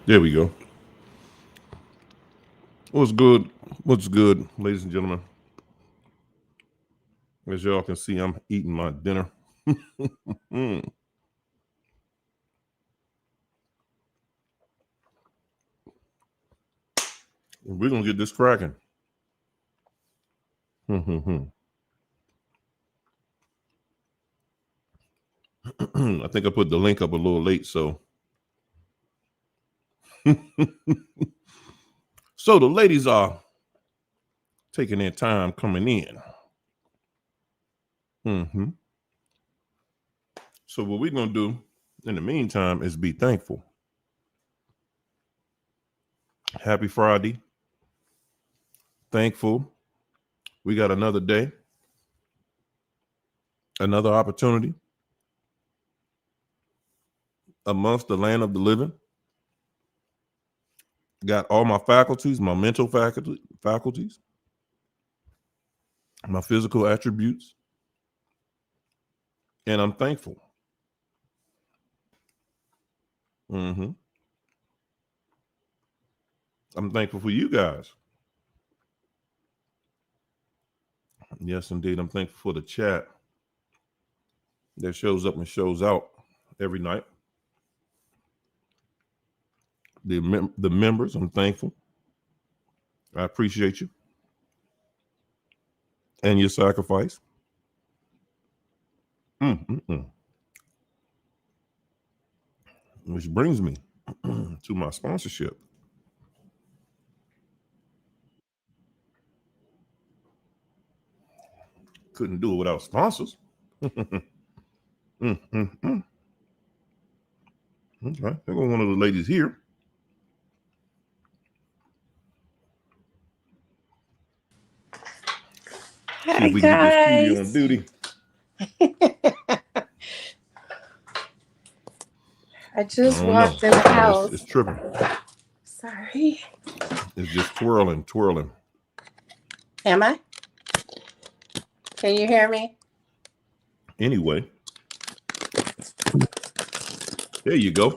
There we go. What's good? What's good, ladies and gentlemen? As y'all can see, I'm eating my dinner. Mm. We're gonna get this cracking. I think I put the link up a little late, so so the ladies are taking their time coming in. So what we're gonna do in the meantime is be thankful. Happy Friday. Thankful. We got another day, another opportunity amongst the land of the living. Got all my faculties, my mental faculties, my physical attributes, and I'm thankful. hmm I'm thankful for you guys. Yes, indeed. I'm thankful for the chat that shows up and shows out every night. The members, I'm thankful. I appreciate you and your sacrifice. Mm-mm-mm. Which brings me to my sponsorship. Couldn't do it without sponsors. Mm-mm-mm. Okay, there go one of the ladies here. See Hi if we can get this studio on guys. duty. I I just don't know. walked in the No, it's house. tripping. Sorry. It's just twirling. Am I? Can you hear me? Anyway, there you go.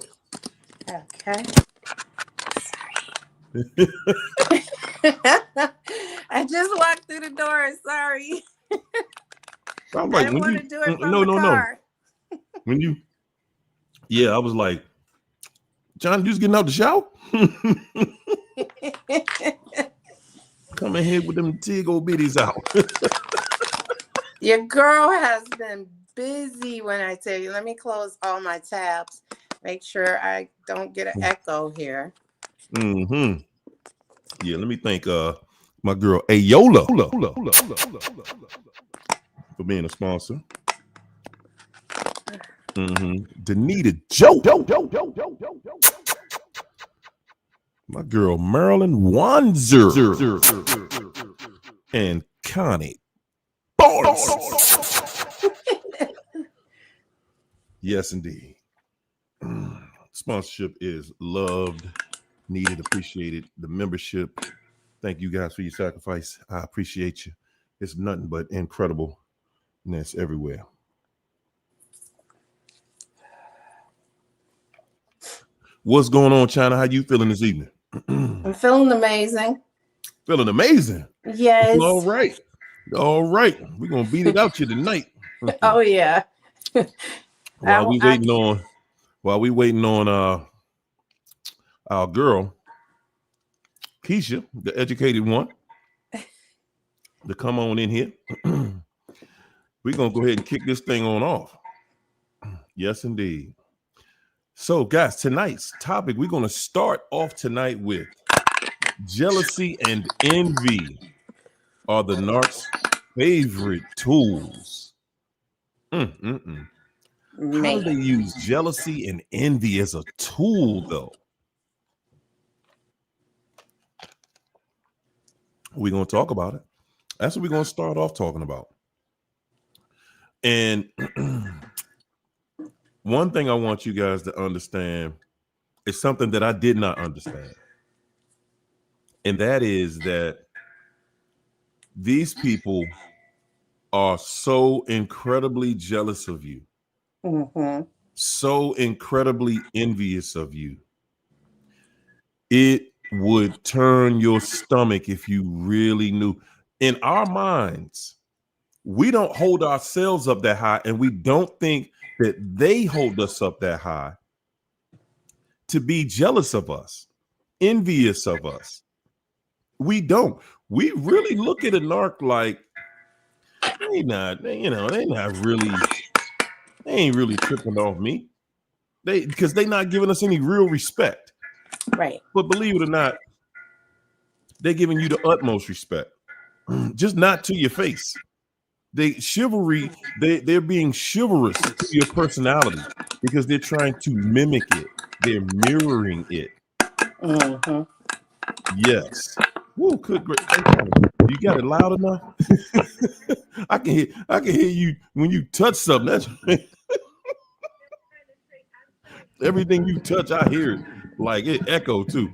Okay. I just walked through the door. Sorry. I'm I like, didn't when want you, to do it from no, the no, no. car. When you, yeah, I was like, John, you just getting out the shower? Come in here with them tig old bitties out. Your girl has been busy when I tell you. Let me close all my tabs. Make sure I don't get an echo here. Mm-hmm. Yeah, let me thank my girl Ayola for being a sponsor. Danita Joe. My girl Marilyn Wanzer and Connie Barnes. Yes, indeed. Sponsorship is loved, needed, appreciated. The membership. Thank you guys for your sacrifice. I appreciate you. It's nothing but incredible. And it's everywhere. What's going on, China? How you feeling this evening? I'm feeling amazing. Feeling amazing. All Yes. right. All right. We're gonna beat it out you tonight. Oh yeah. while we waiting on our girl, Keisha, the educated one, to come on in here. We're gonna go ahead and kick this thing on off. Yes, indeed. So, guys, tonight's topic, we're gonna start off tonight with jealousy and envy are the narc's favorite tools. How do they Man. use jealousy and envy as a tool, though? We're going to talk about it. That's what we're going to start off talking about. And one thing I want you guys to understand is something that I did not understand. And that is that these people are so incredibly jealous of you, Mm-hmm. so incredibly envious of you. It would turn your stomach if you really knew. In our minds, we don't hold ourselves up that high, and we don't think that they hold us up that high to be jealous of us, envious of us. We don't. We really look at a narc like they not, they not really, they ain't really tripping off me. Because they not giving us any real respect. Right. But believe it or not, they're giving you the utmost respect, just not to your face. They're being chivalrous to your personality because they're trying to mimic it. They're mirroring it. Mm-hmm. Yes. Woo, good, great. You got it loud enough? I can hear you when you touch something. That's everything you touch, I hear it. Like it echo too.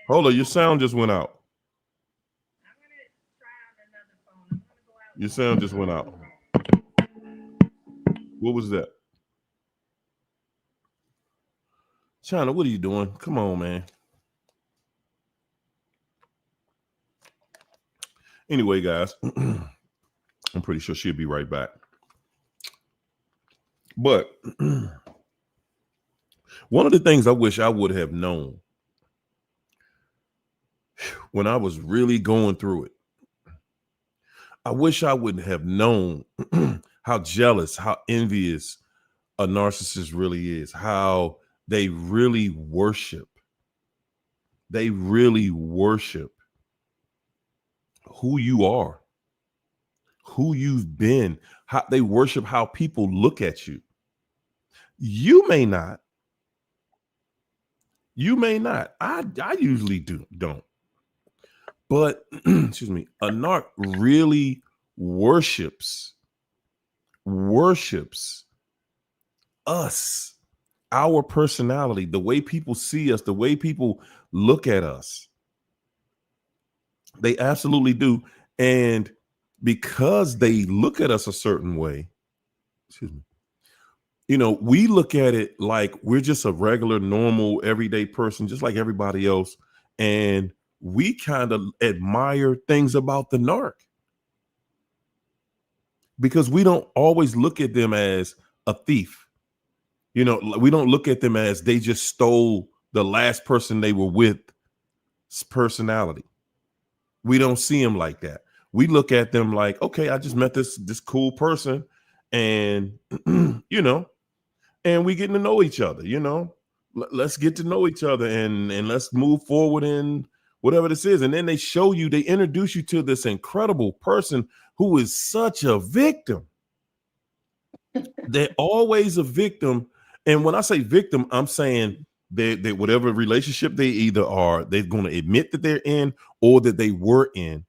Hold on, your sound just went out. Your sound just went out. What was that? China, what are you doing? Come on, man. Anyway, guys, I'm pretty sure she'll be right back. But one of the things I wish I would have known when I was really going through it, I wish I would have known how jealous, how envious a narcissist really is, how they really worship. They really worship who you are, who you've been, how they worship how people look at you. You may not. You may not. I usually don't. But excuse me, a narc really worships us, our personality, the way people see us, the way people look at us. They absolutely do. And because they look at us a certain way, excuse me, we look at it like we're just a regular, normal, everyday person, just like everybody else. And we kind of admire things about the narc because we don't always look at them as a thief. We don't look at them as they just stole the last person they were with personality. We don't see them like that. We look at them like, okay, I just met this cool person and, and we getting to know each other, let's get to know each other and let's move forward in whatever this is. And then they introduce you to this incredible person who is such a victim. They're always a victim. And when I say victim, I'm saying they whatever relationship they either are, they're going to admit that they're in or that they were in.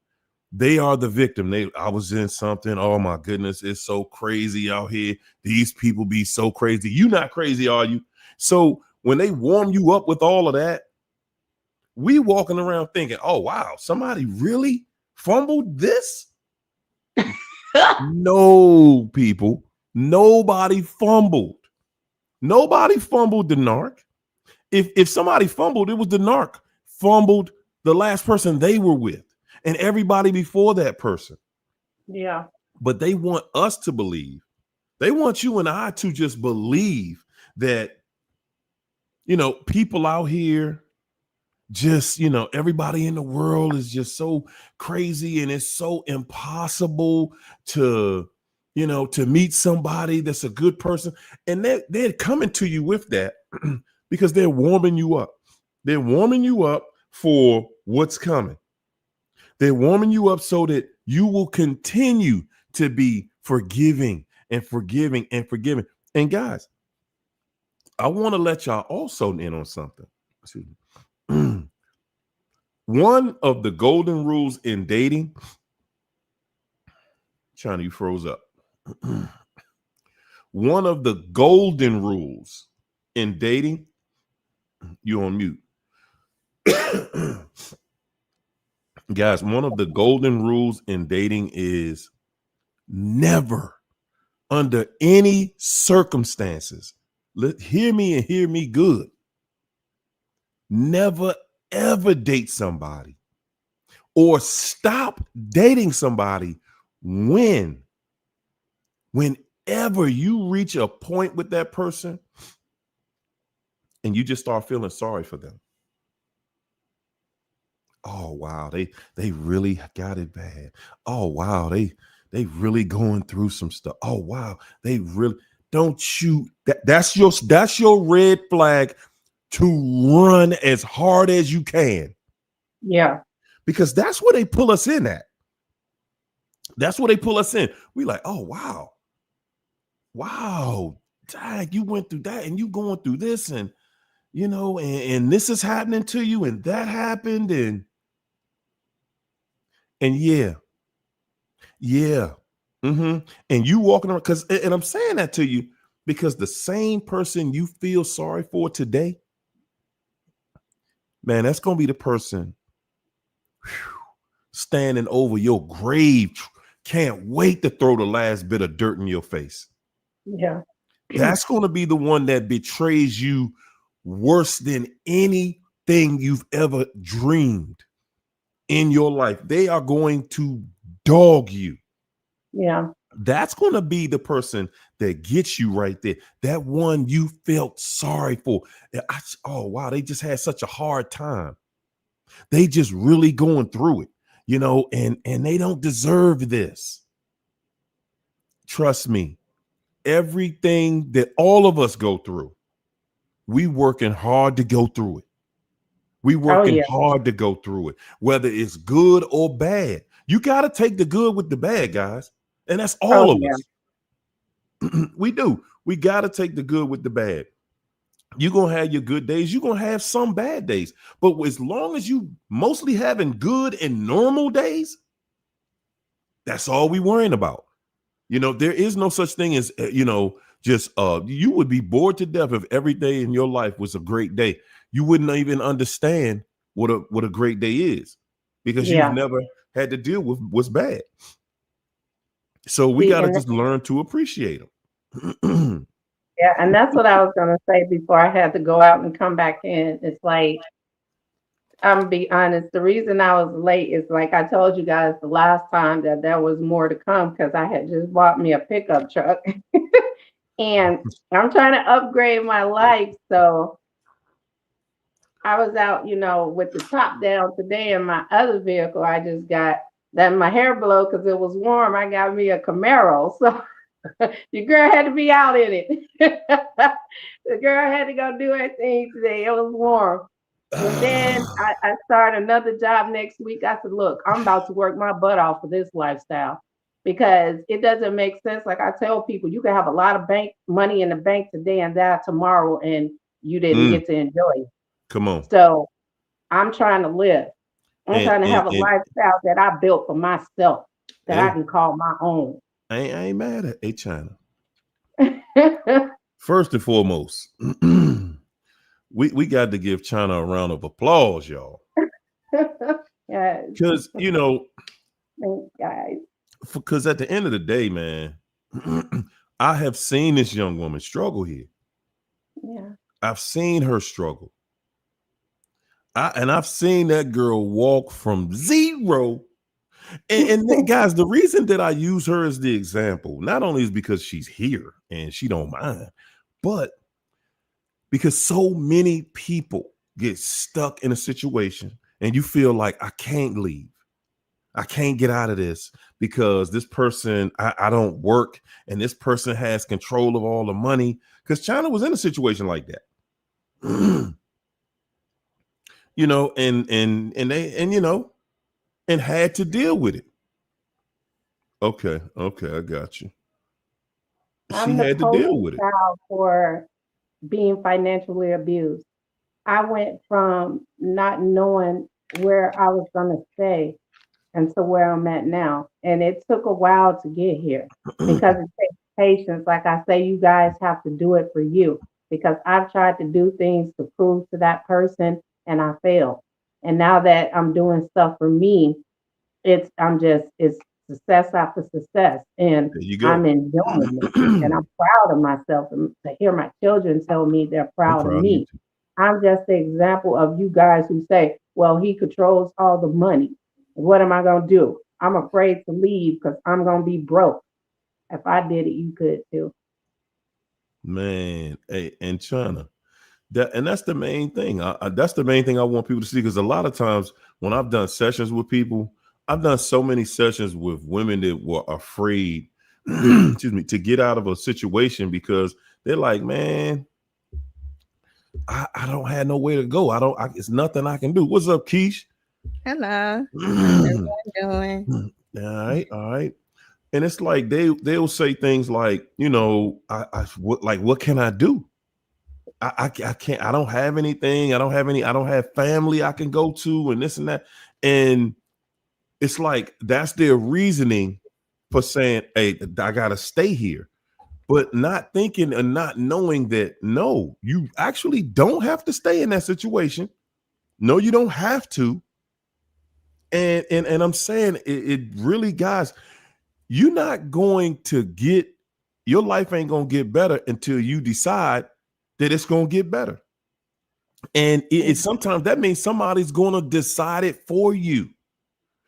They are the victim. I was in something. Oh my goodness, it's so crazy out here. These people be so crazy. You not crazy, are you? So when they warm you up with all of that, we walking around thinking, oh wow, somebody really fumbled this? No, people. Nobody fumbled. Nobody fumbled the narc. If somebody fumbled, it was the narc fumbled the last person they were with and everybody before that person. Yeah. But they want us to believe. They want you and I to just believe that, people out here just, everybody in the world is just so crazy and it's so impossible to meet somebody that's a good person. And they're coming to you with that because they're warming you up. They're warming you up for what's coming. They're warming you up so that you will continue to be forgiving and forgiving and forgiving. And guys, I want to let y'all also in on something. One of the golden rules in dating, China, you froze up. One of the golden rules in dating, you on mute. Guys, one of the golden rules in dating is never, under any circumstances, Hear me and hear me good. Never ever date somebody or stop dating somebody when whenever you reach a point with that person and you just start feeling sorry for them. Oh wow, they really got it bad. Oh wow, they really going through some stuff. Oh wow, they really don't you that's your red flag to run as hard as you can, Yeah. because that's where they pull us in at. That's where they pull us in. We like, oh wow, wow, dang, you went through that and you going through this, and and this is happening to you, and that happened, and yeah, yeah. And you walking around, and I'm saying that to you because the same person you feel sorry for today, man, that's gonna be the person standing over your grave, can't wait to throw the last bit of dirt in your face. Yeah. That's going to be the one that betrays you worse than anything you've ever dreamed in your life. They are going to dog you. Yeah. That's going to be the person that gets you right there. That one you felt sorry for. Oh, wow. They just had such a hard time. They just really going through it, and they don't deserve this. Trust me, everything that all of us go through, we working hard to go through it. We Oh working yeah. hard to go through it, whether it's good or bad. You got to take the good with the bad, guys. And that's Oh all of yeah. us. We do. We got to take the good with the bad. You're going to have your good days. You're going to have some bad days. But as long as you mostly having good and normal days, that's all we worrying about. There is no such thing as, just you would be bored to death if every day in your life was a great day. You wouldn't even understand what a great day is, because you've Yeah. never had to deal with what's bad. So we See, got to and just learn to appreciate them. yeah, and that's what I was gonna say before I had to go out and come back in. It's like, I'm gonna be honest, the reason I was late is like I told you guys the last time that there was more to come because I had just bought me a pickup truck and I'm trying to upgrade my life. So I was out, with the top down today in my other vehicle. I just got that my hair blow because it was warm. I got me a Camaro. So your girl had to be out in it. The girl had to go do her thing today. It was warm. And then I start another job next week. I said, look, I'm about to work my butt off for this lifestyle because it doesn't make sense. Like I tell people, you can have a lot of bank money in the bank today and die tomorrow, and you didn't Mm, get to enjoy it. come on. So I'm trying to live. I'm And, trying to and have a and lifestyle that I built for myself that I hey, can call my own. I ain't mad at China. First and foremost, we got to give China a round of applause, y'all. Yes, Because thanks, guys. because at the end of the day, man, I have seen this young woman struggle here. Yeah. I've seen her struggle. And I've seen that girl walk from zero. And guys, the reason that I use her as the example, not only is because she's here and she don't mind, but because so many people get stuck in a situation and you feel like I can't leave. I can't get out of this because this person, I don't work, and this person has control of all the money. Because China was in a situation like that. And and had to deal with it. Okay, I got you. She I'm the had to deal poster with it. child for being financially abused. I went from not knowing where I was going to stay and to where I'm at now. And it took a while to get here because it takes patience. Like I say, you guys have to do it for you because I've tried to do things to prove to that person and I failed. And now that I'm doing stuff for me, it's success after success, and There you I'm go. enjoying it. And I'm proud of myself. And to hear my children tell me they're I'm proud of proud of you me. too. I'm just the example of you guys who say, well, he controls all the money. What am I going to do? I'm afraid to leave because I'm going to be broke. If I did it, you could too. Man, hey, and China. That's the main thing. That's the main thing I want people to see, because a lot of times when I've done sessions with people, I've done so many sessions with women that were afraid, excuse me, to get out of a situation because they're like, man, I don't have nowhere to go. It's nothing I can do. What's up, Keish? Hello. How's all everyone doing? right, all right. And it's like they'll say things like, what can I do? I can't, I don't have anything. I don't have family I can go to and this and that. And it's like, that's their reasoning for saying, hey, I got to stay here, but not thinking and not knowing that, no, you actually don't have to stay in that situation. No, you don't have to. And I'm saying it really, guys, you're not going to get, your life ain't going to get better until you decide that it's going to get better. And it Mhm. sometimes that means somebody's going to decide it for you.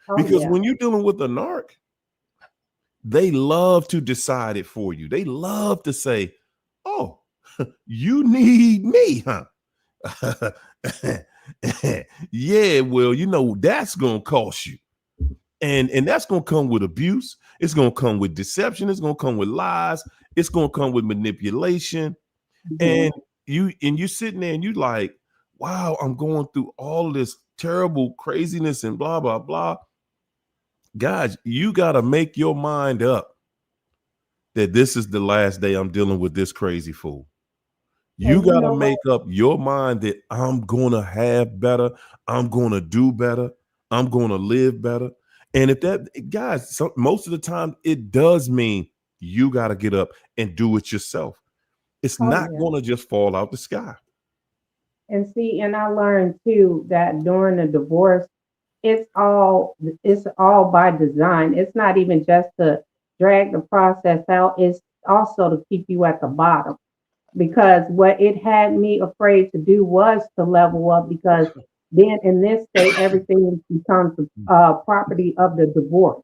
Oh, Because yeah. when you're dealing with a narc, they love to decide it for you. They love to say, oh, you need me, huh? Yeah, well, that's going to cost you. And that's going to come with abuse. It's going to come with deception. It's going to come with lies. It's going to come with manipulation. Mhm. And you're sitting there and you like, wow, I'm going through all of this terrible craziness and blah blah blah. Guys, you got to make your mind up that this is the last day I'm dealing with this crazy fool. You And you got to know what? make up your mind that I'm going to have better, I'm going to do better, I'm going to live better. And if that, guys, most of the time it does mean you got to get up and do it yourself. It's Oh, not yeah. going to just fall out the sky. And see, and I learned too that during the divorce, it's all by design. It's not even just to drag the process out, it's also to keep you at the bottom. Because what it had me afraid to do was to level up, because then in this state everything becomes the property of the divorce.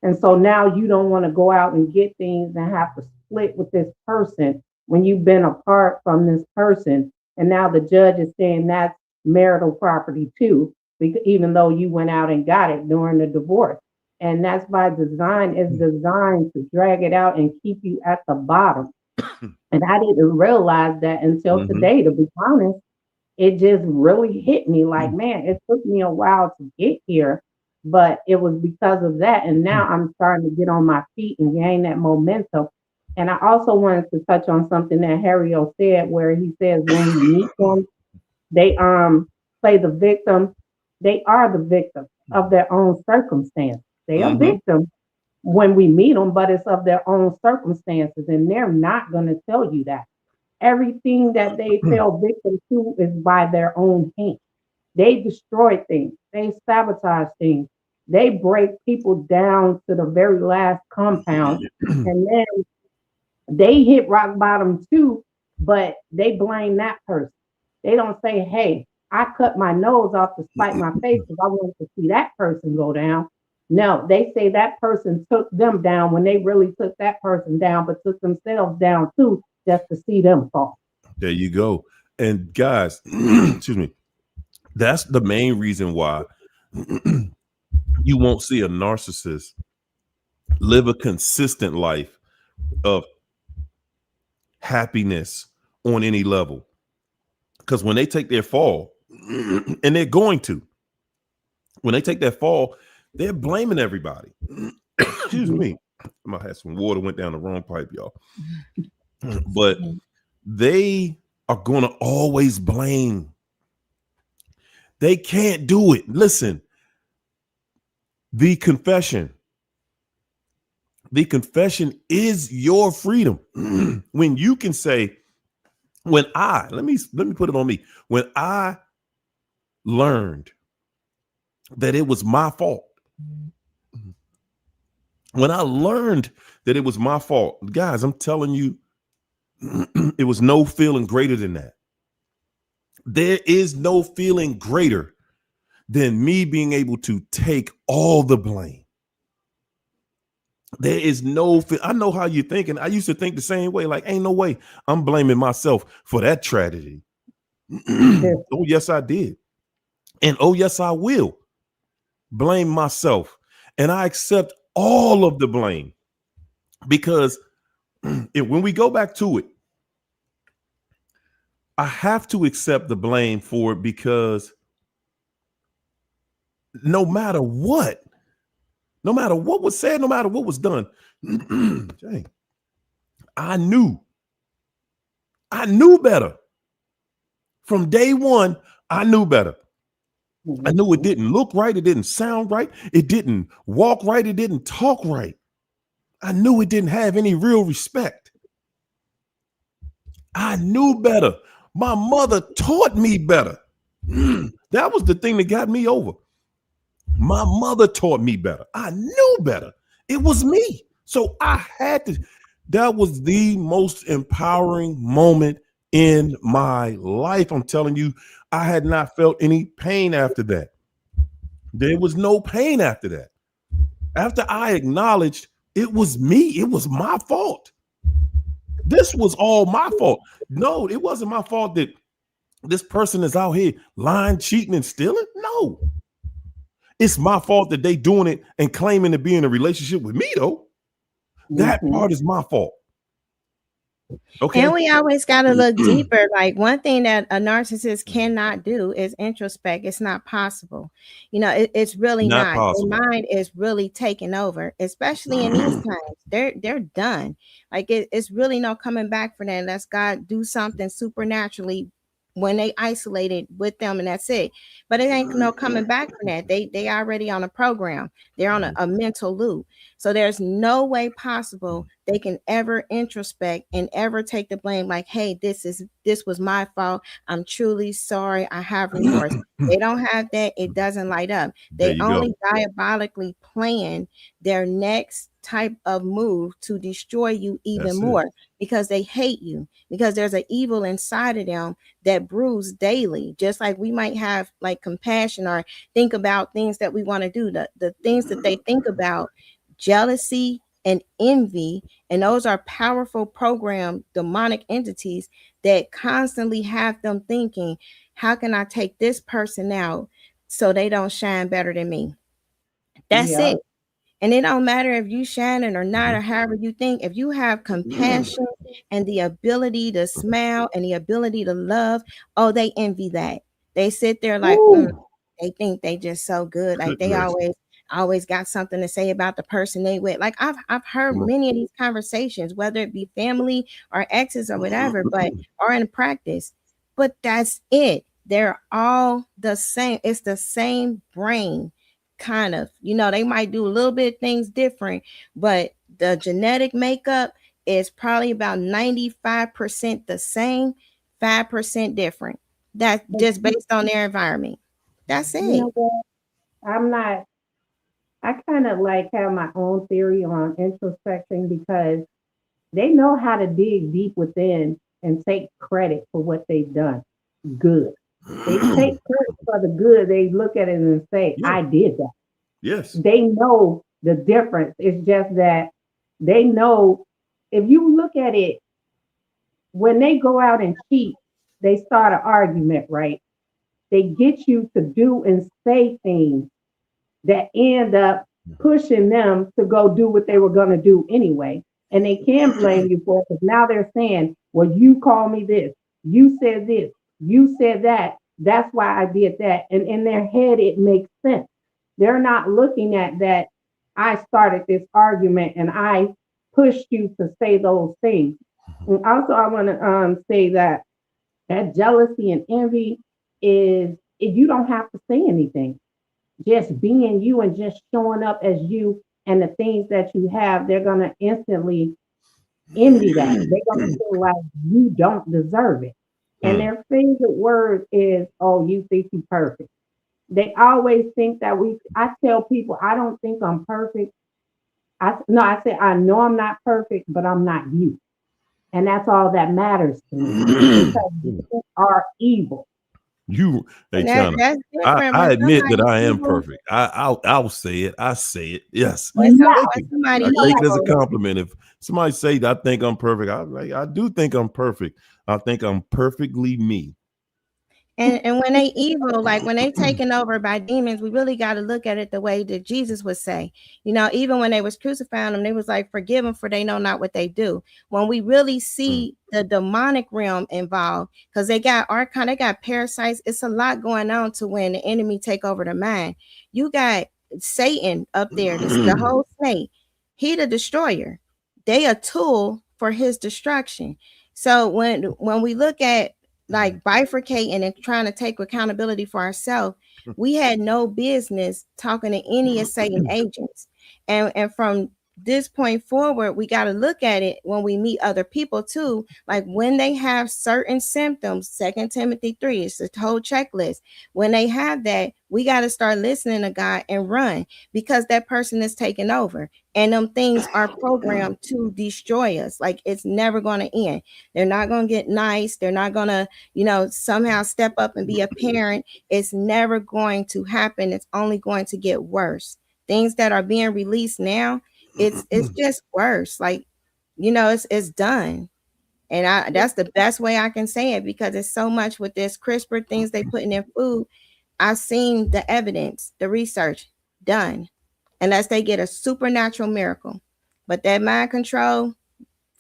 And so now you don't want to go out and get things and have to split with this person when you've been apart from this person. And now the judge is saying that's marital property too, even though you went out and got it during the divorce. And that's by design, it's designed to drag it out and keep you at the bottom. And I didn't realize that until Mhm. today, to be honest. It just really hit me like, man, it took me a while to get here, but it was because of that. And now I'm starting to get on my feet and gain that momentum. And I also wanted to touch on something that Harry said, where he says when we meet them, they play the victim. They are the victim of their own circumstance. They are Mhm. victims when we meet them, but it's of their own circumstances, and they're not going to tell you that. Everything that they fell victim to is by their own hand. They destroy things, they sabotage things, they break people down to the very last compound, and then they hit rock bottom too, but they blame that person. They don't say, hey, I cut my nose off to spite my face because I wanted to see that person go down. No, they say that person took them down when they really took that person down, but took themselves down too just to see them fall. There you go. And guys, excuse me, that's the main reason why you won't see a narcissist live a consistent life of happiness on any level. Because when they take their fall, and they're going to, when they take that fall, they're blaming everybody. Excuse Mhm. me. I might have some water went down the wrong pipe, y'all. But they are going to always blame. They can't do it. Listen, the confession, the confession is your freedom. When you can say, when I let me put it on me. When I learned that it was my fault, When I learned that it was my fault, guys, I'm telling you, it was no feeling greater than that. There is no feeling greater than me being able to take all the blame. There is no, I know how you're thinking. I used to think the same way, like, ain't no way I'm blaming myself for that tragedy. Oh, yes, I did. And oh, yes, I will blame myself. And I accept all of the blame because when we go back to it, I have to accept the blame for it because no matter what was said, no matter what was done, dang, I knew better. From day one, I knew better. I knew it didn't look right. It didn't sound right. It didn't walk right. It didn't talk right. I knew it didn't have any real respect. I knew better. My mother taught me better. That was the thing that got me over. My mother taught me better. I knew better. It was me. So I had to. That was the most empowering moment in my life. I'm telling you, I had not felt any pain after that. There was no pain after that. After I acknowledged it was me, it was my fault. This was all my fault. No, it wasn't my fault that this person is out here lying, cheating, and stealing. No, it's my fault that they doing it and claiming to be in a relationship with me, though. That part is my fault. Okay. And we always got to look deeper. Like one thing that a narcissist cannot do is introspect. It's not possible. You know, it's really Not not. possible. Their mind is really taking over, especially in these times. They're done. Like it's really no coming back for that unless God do something supernaturally when they isolated with them, and that's it. But it ain't no coming back from that. They already on a program. They're on a mental loop. So there's no way possible they can ever introspect and ever take the blame like, hey, this was my fault. I'm truly sorry. I have remorse. They don't have that. It doesn't light up. They only diabolically plan their next type of move to destroy you even more because they hate you, because there's an evil inside of them that brews daily. Just like we might have like compassion or think about things that we want to do, the things that they think about, jealousy and envy, and those are powerful programmed demonic entities that constantly have them thinking, how can I take this person out so they don't shine better than me? That's it. And it don't matter if you shining or not, or however you think. If you have compassion and the ability to smile and the ability to love, oh, they envy that. They sit there like, they think they just so good. Like they always got something to say about the person they with. Like I've heard many of these conversations, whether it be family or exes or whatever, but or in practice. But that's it. They're all the same. It's the same brain. Kind of, they might do a little bit of things different, but the genetic makeup is probably about 95% the same, 5% different. That's just based on their environment. That's it. You know what? I kind of like have my own theory on introspection because they know how to dig deep within and take credit for what they've done. Good. They take credit for the good. They look at it and say, I did that. Yes. They know the difference. It's just that they know if you look at it, when they go out and cheat, they start an argument, right? They get you to do and say things that end up pushing them to go do what they were going to do anyway. And they can blame you for it because now they're saying, well, you called me this, you said this, you said that. That's why I did that. And in their head, it makes sense. They're not looking at that. I started this argument and I pushed you to say those things. And also, I want to say that jealousy and envy is if you don't have to say anything, just being you and just showing up as you and the things that you have, they're going to instantly envy that. They're going to feel like you don't deserve it. And their favorite word is, oh, you think you're perfect. They always think that I tell people, I don't think I'm perfect. I said, I know I'm not perfect, but I'm not you. And that's all that matters to me because you are evil. You, hey, And that China. that's different I when admit that somebody's I am evil. perfect. I'll say it. I say it. Yes. Yeah. When somebody I take it as a evil, compliment. If somebody say that I think I'm perfect, I do think I'm perfect. I think I'm perfectly me. and when they evil, like when they taken over by demons, we really got to look at it the way that Jesus would say. You know, even when they was crucifying them, they was like, "Forgive them, for they know not what they do." When we really see the demonic realm involved, because they got archon, they got parasites. It's a lot going on to when the enemy take over the mind. You got Satan up there, this the whole snake. He the destroyer. They a tool for his destruction. So when we look at like bifurcating and trying to take accountability for ourselves, we had no business talking to any of Satan agents. And from this point forward, we got to look at it when we meet other people too. Like when they have certain symptoms, Second Timothy 3, it's a whole checklist. When they have that, we got to start listening to God and run because that person is taking over. And them things are programmed to destroy us. Like it's never going to end. They're not going to get nice. They're not going to, somehow step up and be a parent. It's never going to happen. It's only going to get worse. Things that are being released now, it's just worse. Like, it's done. And that's the best way I can say it because it's so much with this CRISPR things they putting in food. I've seen the evidence, the research done, unless they get a supernatural miracle. But that mind control,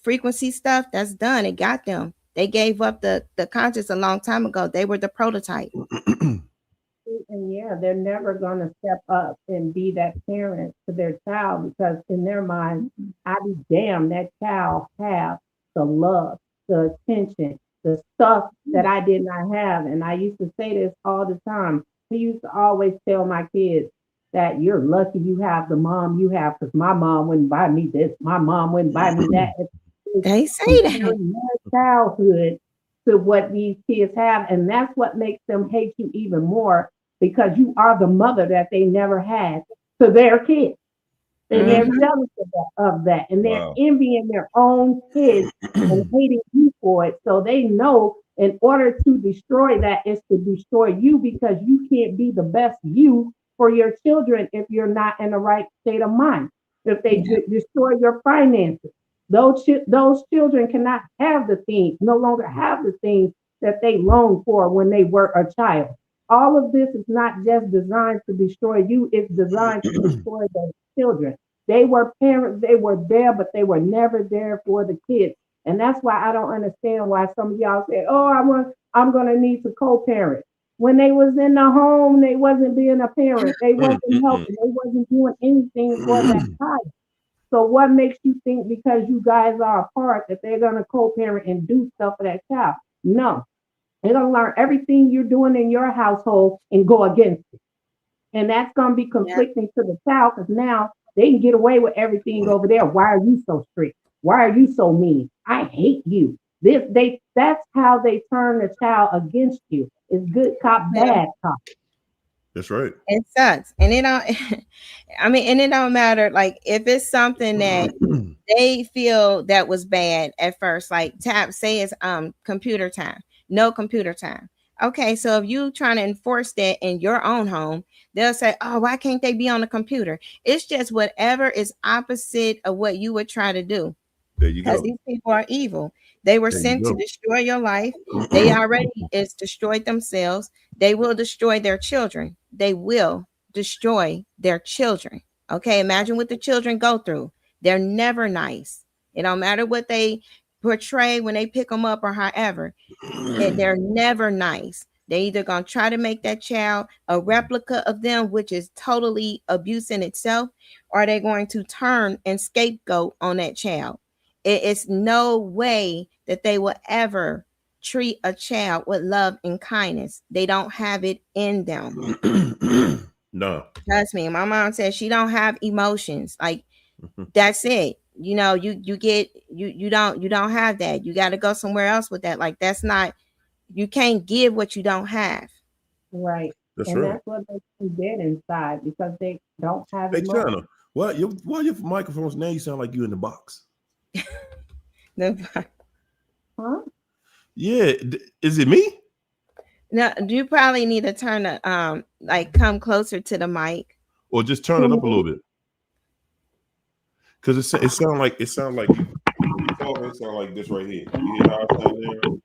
frequency stuff, that's done. It got them. They gave up the conscious a long time ago. They were the prototype. And yeah, they're never going to step up and be that parent to their child because in their mind, I be damned that child have the love, the attention, the stuff that I did not have. And I used to say this all the time. He used to always tell my kids that you're lucky you have the mom you have because my mom wouldn't buy me this, my mom wouldn't buy me that. It's They say that. comparing their childhood to what these kids have. And that's what makes them hate you even more because you are the mother that they never had to their kids. And they're Mhm. jealous of that. And they're Wow. envying their own kids and hating you for it. So they know in order to destroy that is to destroy you because you can't be the best you for your children if you're not in the right state of mind. If they Yeah. destroy your finances, those children cannot have the things, no longer have the things that they longed for when they were a child. All of this is not just designed to destroy you, it's designed to destroy the children. They were parents, they were there, but they were never there for the kids. And that's why I don't understand why some of y'all say, "Oh, I'm gonna need to co-parent." When they was in the home, they wasn't being a parent. They wasn't helping. They wasn't doing anything for that child. So what makes you think because you guys are apart that they're gonna co-parent and do stuff for that child? No, they're gonna learn everything you're doing in your household and go against it. And that's going to be Yeah. conflicting to the child because now they can get away with everything over there. Why are you so strict? Why are you so mean? I hate you. That's how they turn the child against you. It's good cop, bad cop. That's right. It sucks. And it don't I mean, and it don't matter. Like if it's something that they feel that was bad at first, like tap say it's computer time, no computer time. Okay, so if you trying to enforce that in your own home, they'll say, "Oh, why can't they be on the computer?" It's just whatever is opposite of what you would try to do There you because go. these people are evil. They were There you sent to go. destroy your life. They already is destroyed themselves. They will destroy their children. They will destroy their children. Okay, imagine what the children go through. They're never nice. It don't matter what they portray when they pick them up or however. They're never nice. They either gonna try to make that child a replica of them, which is totally abuse in itself, or they're going to turn and scapegoat on that child. It's no way that they will ever treat a child with love and kindness. They don't have it in them. No. Trust me. My mom said she don't have emotions. Like that's it. You get you don't have that. You got to go somewhere else with that. Like that's not you can't give what you don't have. Right. That's And right. that's what makes them dead inside because they don't have Hey, China, emotion. Why your microphones now? You sound like you in the box. The- Huh? Yeah, is it me? No, you probably need to turn the like come closer to the mic. Or just turn it up a little bit? Because it sounds like you when you talking, it sound like this right here. You hear how it sound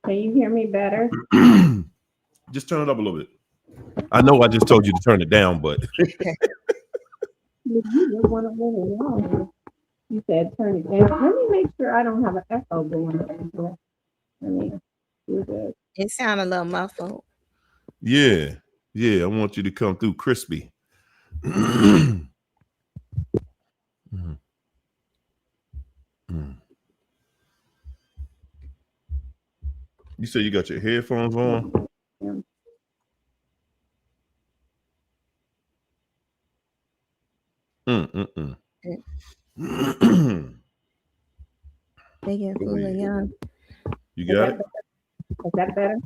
Can you hear me better? there? Just turn it up a little bit. I know I just told you to turn it down, but You just want to really know. You said turn it down. Let me make sure I don't have an echo going on here. Let me do this. It sound a little muffled. yeah, I want you to come through crispy. Mhm. Mhm. You say you got your headphones on? Mm-mm-mm. Big and full of young. You Is got that it? better? Is that better?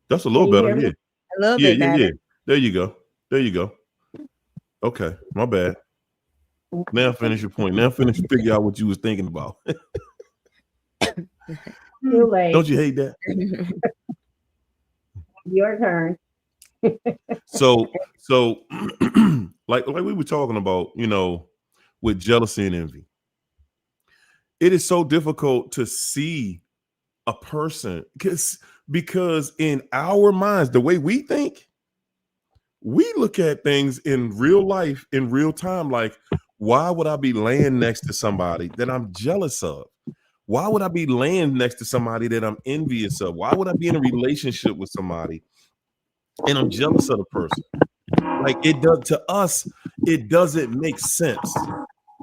That's a Can little you better, hear me? yeah. A little Yeah, bit yeah, better. yeah. There you go. There you go. Okay, my bad. Now finish your point. Now figure out what you was thinking about. Too late. Don't you hate that? Your turn. So like we were talking about, with jealousy and envy. It is so difficult to see a person because in our minds, the way we think, we look at things in real life, in real time, like, why would I be laying next to somebody that I'm jealous of? Why would I be laying next to somebody that I'm envious of? Why would I be in a relationship with somebody and I'm jealous of the person? Like, it does to us, it doesn't make sense.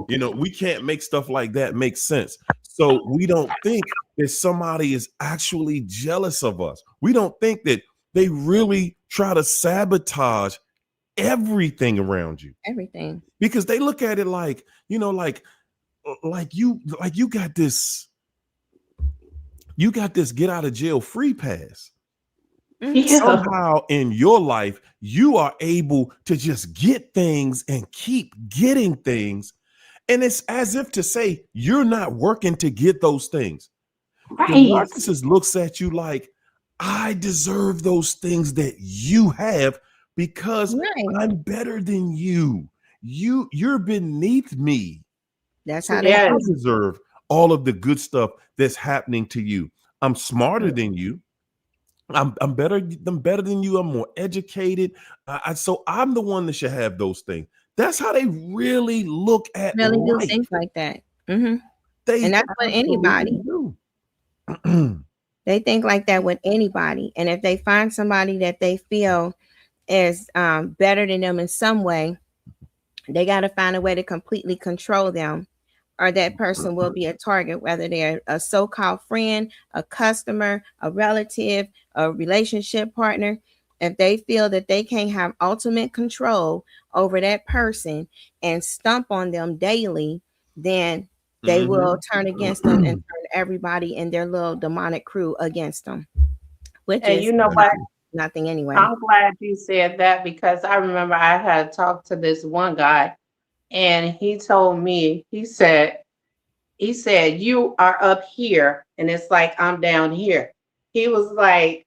We can't make stuff like that make sense. So we don't think that somebody is actually jealous of us. We don't think that they really try to sabotage everything around you, Everything. because they look at it like, you got this get out of jail free pass. Yeah. Somehow in your life, you are able to just get things and keep getting things. And it's as if to say, you're not working to get those things. The Right. narcissist looks at you like, I deserve those things that you have because Right. I'm better than you. You're beneath me. That's So how they I Yes. deserve all of the good stuff that's happening to you. I'm smarter than you. I'm better. I'm better than you. I'm more educated. So I'm the one that should have those things. That's how they really look at really do life. think like that. Hmm. They And that's with absolutely anybody. do. They think like that with anybody. And if they find somebody that they feel is better than them in some way, they got to find a way to completely control them, or that person will be a target, whether they're a so-called friend, a customer, a relative, a relationship partner. If they feel that they can't have ultimate control over that person and stomp on them daily, then they will turn against them and turn everybody in their little demonic crew against them, which And is you know what? nothing anyway. I'm glad you said that because I remember I had talked to this one guy and he told me, he said, you are up here and it's like I'm down here. He was like,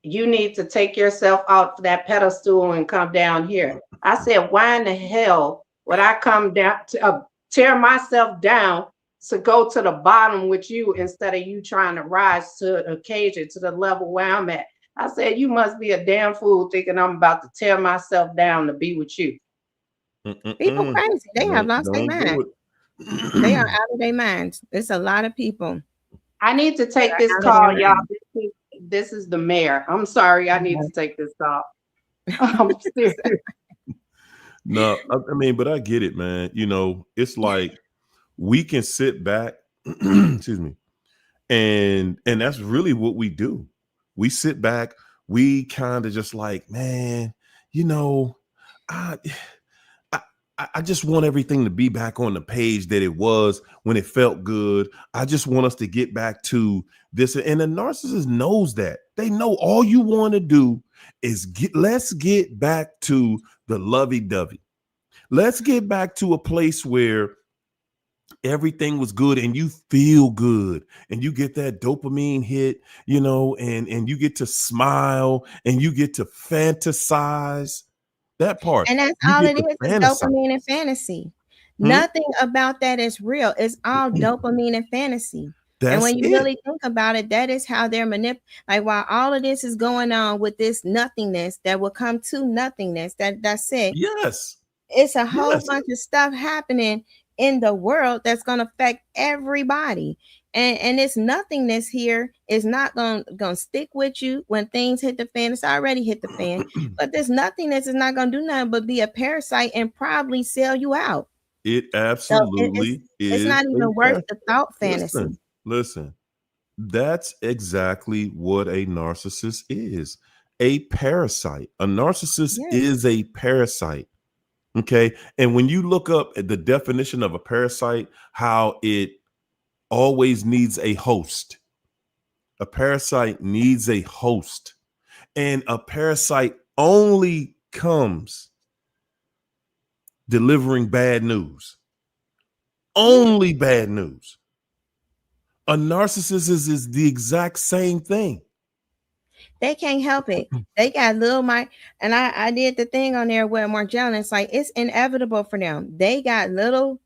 you need to take yourself out that pedestal and come down here. I said, why in the hell would I come down to tear myself down to go to the bottom with you instead of you trying to rise to the occasion to the level where I'm at? I said, you must be a damn fool thinking I'm about to tear myself down to be with you. People Mm-mm-mm. crazy. They have lost their Don't mind. do They are it. out of their minds. It's a lot of people I need to that take this are out of their call, y'all. mind. This is the mayor. I'm sorry. I need to take this call. I'm serious. No, I mean, but I get it, man. It's like we can sit back, excuse me, and that's really what we do. We sit back, we kind of just like, man, you know, I, I I just want everything to be back on the page that it was when it felt good. I just want us to get back to this. And the narcissist knows that. They know all you want to do let's get back to the lovey-dovey. Let's get back to a place where everything was good and you feel good and you get that dopamine hit, and you get to smile and you get to fantasize. That part. And that's You all get it to is fantasize. dopamine and fantasy. Hmm? Nothing about that is real. It's all dopamine and fantasy. And That's when you it. really think about it, that is how they're like while all of this is going on with this nothingness that will come to nothingness, that's it. Yes. It's a whole Yes. bunch of stuff happening in the world that's going to affect everybody. And this nothingness here is not gonna stick with you when things hit the fan. It's already hit the fan, but this nothingness is not gonna do nothing but be a parasite and probably sell you out. It So it's absolutely it's is not a even worth par- the thought listen, fantasy. listen. That's exactly what a narcissist is. A parasite. A narcissist Yes, is a parasite. Okay. And when you look up at the definition of a parasite, how it always needs a host. A parasite needs a host. And a parasite only comes delivering bad news. yeah. Only bad news. A narcissist is the exact same thing. They can't help it. They got and I did the thing on there where Margella, it's like it's inevitable for them. They got little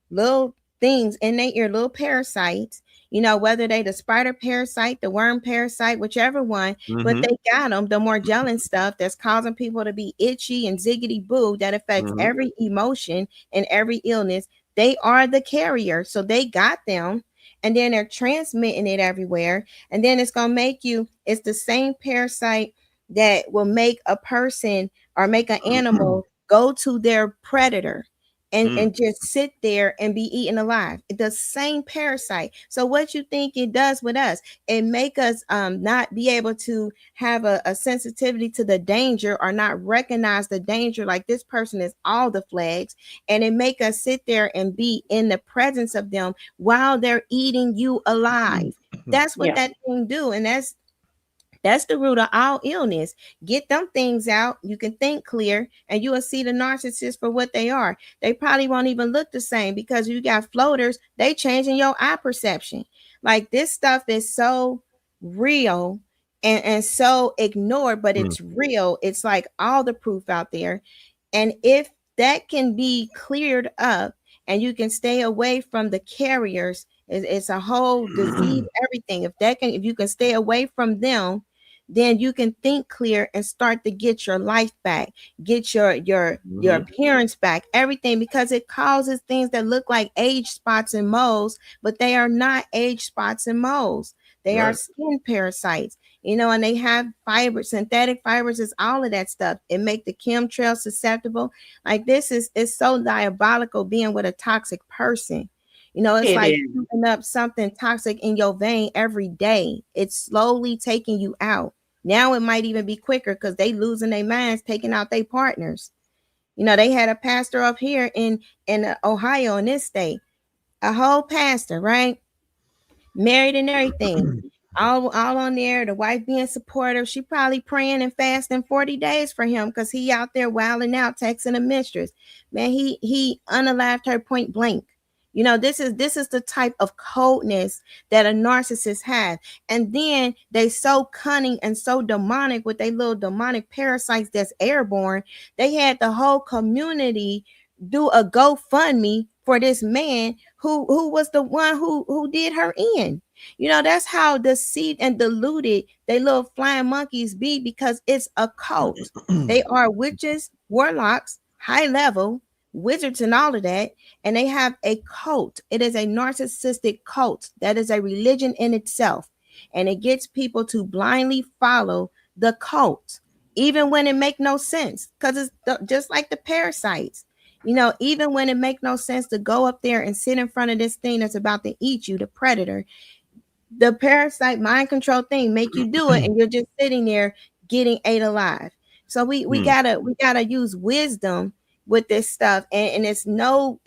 things in their ear, little parasites, whether they the spider parasite, the worm parasite, whichever one, but Mm-hmm. they got them, the Margellan stuff that's causing people to be itchy and ziggity boo that affects Mm-hmm. every emotion and every illness. They are the carrier. So they got them and then they're transmitting it everywhere, and then it's going to make you, it's the same parasite that will make a person or make an animal go to their predator Mm. and just sit there and be eaten alive. The same parasite. So what you think it does with us, it make us not be able to have a sensitivity to the danger or not recognize the danger, like this person is all the flags, and it make us sit there and be in the presence of them while they're eating you alive. That's what Yeah. that thing do. And that's the root of all illness. Get them things out. You can think clear and you will see the narcissists for what they are. They probably won't even look the same because you got floaters. They changing your eye perception. Like this stuff is so real and so ignored, but Mm. it's real. It's like all the proof out there. And if that can be cleared up and you can stay away from the carriers, it's a whole disease, everything. If you can stay away from them, then you can think clear and start to get your life back, get your Mm-hmm. appearance back, everything, because it causes things that look like age spots and moles, but they are not age spots and moles. They are Right. skin parasites, and they have fibers, synthetic fibers, is all of that stuff. It make the chemtrail susceptible. Like this is so diabolical being with a toxic person. It's It like is. shooting up something toxic in your vein every day. It's slowly taking you out. Now it might even be quicker because they losing their minds, taking out their partners. They had a pastor up here in Ohio, in this state, a whole pastor, right? Married and everything. All on there, the wife being supportive. She probably praying and fasting 40 days for him because he out there wilding out, texting a mistress. Man, he unalived her point blank. This is the type of coldness that a narcissist has. And then they so cunning and so demonic with their little demonic parasites that's airborne. They had the whole community do a GoFundMe for this man who was the one who did her in. That's how deceived and deluded they little flying monkeys be, because it's a cult. They are witches, warlocks, high level wizards and all of that, and they have a cult. It is a narcissistic cult that is a religion in itself, and it gets people to blindly follow the cult even when it make no sense, because it's just like the parasites. Even when it make no sense to go up there and sit in front of this thing that's about to eat you, the predator, the parasite mind control thing make you do it, and you're just sitting there getting ate alive. So we Mm. gotta use wisdom with this stuff, and it's no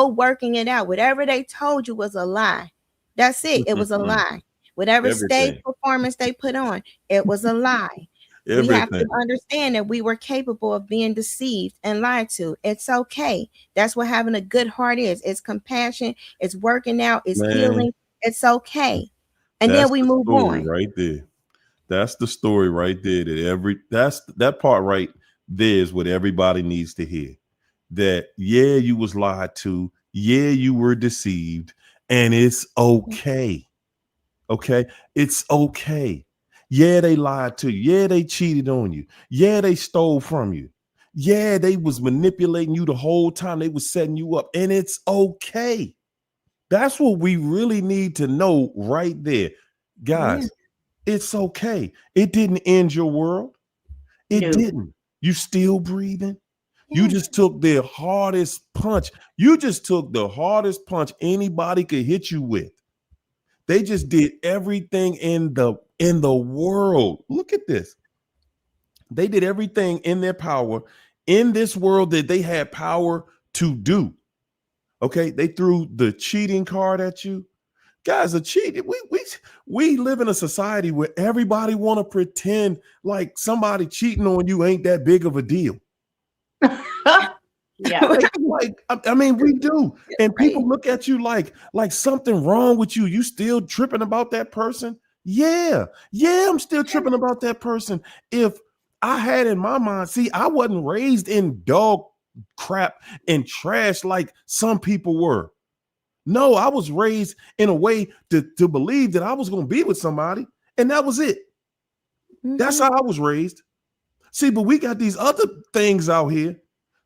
working it out. Whatever they told you was a lie. That's it. It was a lie. Whatever stage Everything. performance they put on, it was a lie. We have to Everything. understand that we were capable of being deceived and lied to. It's okay. That's what having a good heart is. It's compassion, it's working out, it's Man, healing. It's okay. And then that's we the move story on. right there. That's the story right there. That part right there is what everybody needs to hear. That yeah, you was lied to, yeah, you were deceived, and it's okay. Okay, it's okay. Yeah, they lied to you. Yeah, they cheated on you. Yeah, they stole from you. Yeah, they was manipulating you the whole time. They was setting you up, and it's okay. That's what we really need to know right there, Yeah. guys. It's okay. It didn't end your world. It No. didn't. You still breathing. You Yeah. just took the hardest punch. You just took the hardest punch anybody could hit you with. They just did everything in the world. Look at this. They did everything in their power in this world that they had power to do. Okay, they threw the cheating card at you. Guys are cheating. We live in a society where everybody want to pretend like somebody cheating on you ain't that big of a deal. Yeah. I mean, we do. And Right. people look at you like something wrong with you. You still tripping about that person? Yeah. Yeah, I'm still tripping about that person. If I had in my mind, see, I wasn't raised in dog crap and trash like some people were. No, I was raised in a way to believe that I was going to be with somebody, and that was it. That's Mhm. how I was raised. See, but we got these other things out here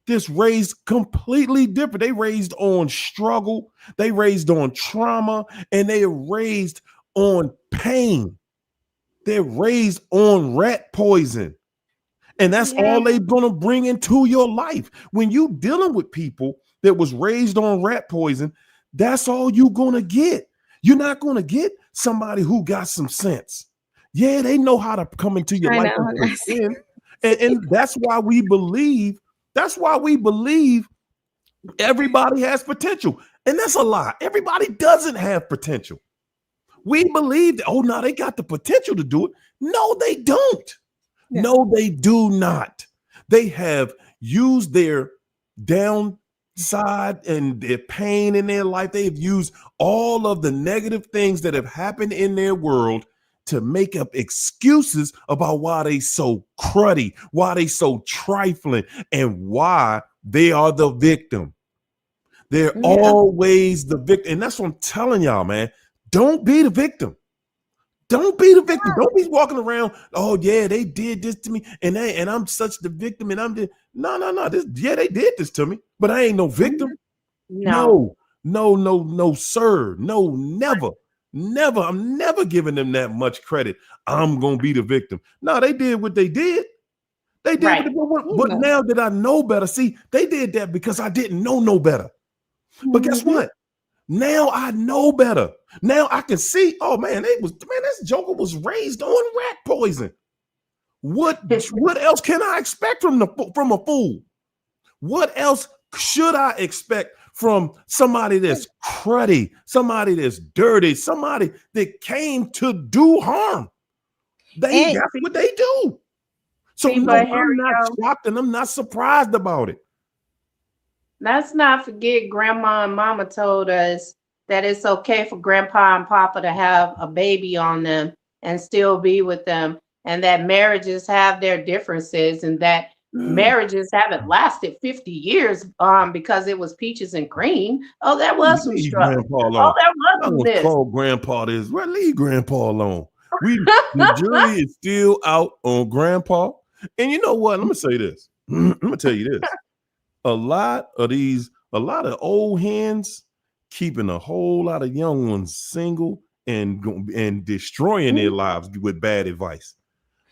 that's raised completely different. They raised on struggle, they raised on trauma, and they raised on pain. They're raised on rat poison. And that's Yeah. all they're gonna bring into your life. When you dealing with people that was raised on rat poison, that's all you gonna get. You're not gonna get somebody who got some sense. Yeah, they know how to come into your I life know. and pretend. And that's why we believe everybody has potential. And that's a lie. Everybody doesn't have potential. We believe that, oh, no, they got the potential to do it. No, they don't. Yeah. No, they do not. They have used their downside and their pain in their life. They've used all of the negative things that have happened in their world to make up excuses about why they so cruddy, why they so trifling, and why they are the victim. They're Yeah. always the victim. And that's what I'm telling y'all, man. Don't be the victim. Don't be the victim. Don't be walking around. Oh yeah, they did this to me, and I'm such the victim, and I'm the no. They did this to me, but I ain't no victim. No. No, no, sir. No, never, never. I'm never giving them that much credit. I'm gonna be the victim. No, they did what they did. They did what they Right. did. But Yeah. now that I know better, see, they did that because I didn't know no better. But guess Mhm. what? Now I know better. Now I can see. Oh man, this Joker was raised on rat poison. What else can I expect from a fool? What else should I expect from somebody that's cruddy, somebody that's dirty, somebody that came to do harm? And That's what they do. So See, no, but here I'm we not go. shocked and I'm not surprised about it. Let's not forget grandma and mama told us that it's okay for grandpa and papa to have a baby on them and still be with them, and that marriages have their differences, and that marriages haven't lasted 50 years because it was peaches and cream. Oh, there was some Leave struggle. grandpa Oh, alone. there was I some don't this. call grandpa this. Well, leave grandpa alone. The jury is still out on grandpa. And you know what? I'm gonna say this. I'm gonna tell you this. A lot of old hens keeping a whole lot of young ones single and destroying their lives with bad advice.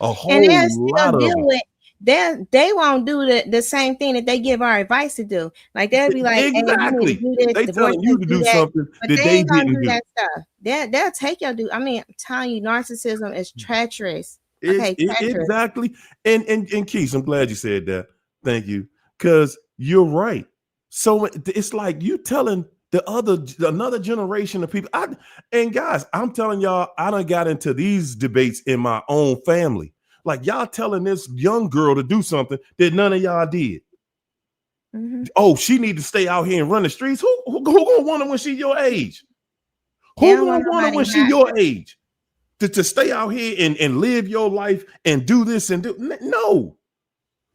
A and whole they'll lot still of do them. it. They won't do the same thing that they give our advice to do. Like they'll be like, "Hey, you need to Exactly. do this, They divorce telling this, you to do do that," something but that they they ain't gonna didn't do do. that stuff. They'll take your do. I mean, I'm telling you, narcissism is treacherous. Okay, treacherous. Exactly. And Keith, I'm glad you said that. Thank you. Because you're right. So it's like you telling another generation of people. And guys, I'm telling y'all, I done got into these debates in my own family. Like y'all telling this young girl to do something that none of y'all did. Oh, she need to stay out here and run the streets. Who gonna want her when she your age? Who gonna want her when she your age? To stay out here and live your life and do this and do no.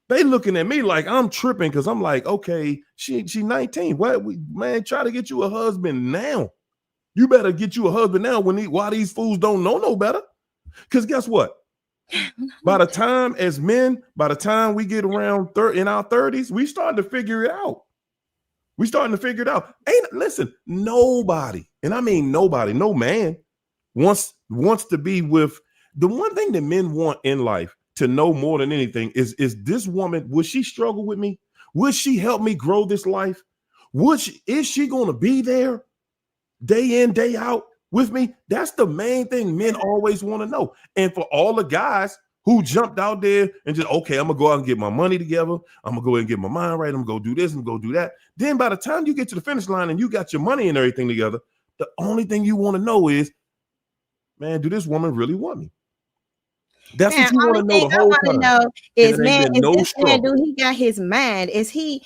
They looking at me like I'm tripping because I'm like, okay, she 19. What man, try to get you a husband now. You better get you a husband now while these fools don't know no better. Because guess what? By the time we get around in our 30s, we starting to figure it out. Listen, nobody, and I mean nobody, no man wants to be with the one thing that men want in life to know more than anything is this woman, will she struggle with me? Will she help me grow this life? Is she going to be there day in, day out with me? That's the main thing men always want to know. And for all the guys who jumped out there and just, okay, I'm gonna go out and get my money together. I'm gonna go ahead and get my mind right. I'm gonna go do this and go do that. Then by the time you get to the finish line and you got your money and everything together, the only thing you want to know is, man, do this woman really want me? That's what you want to know the whole time. Know is, man, is this man, do he got his mind? Is he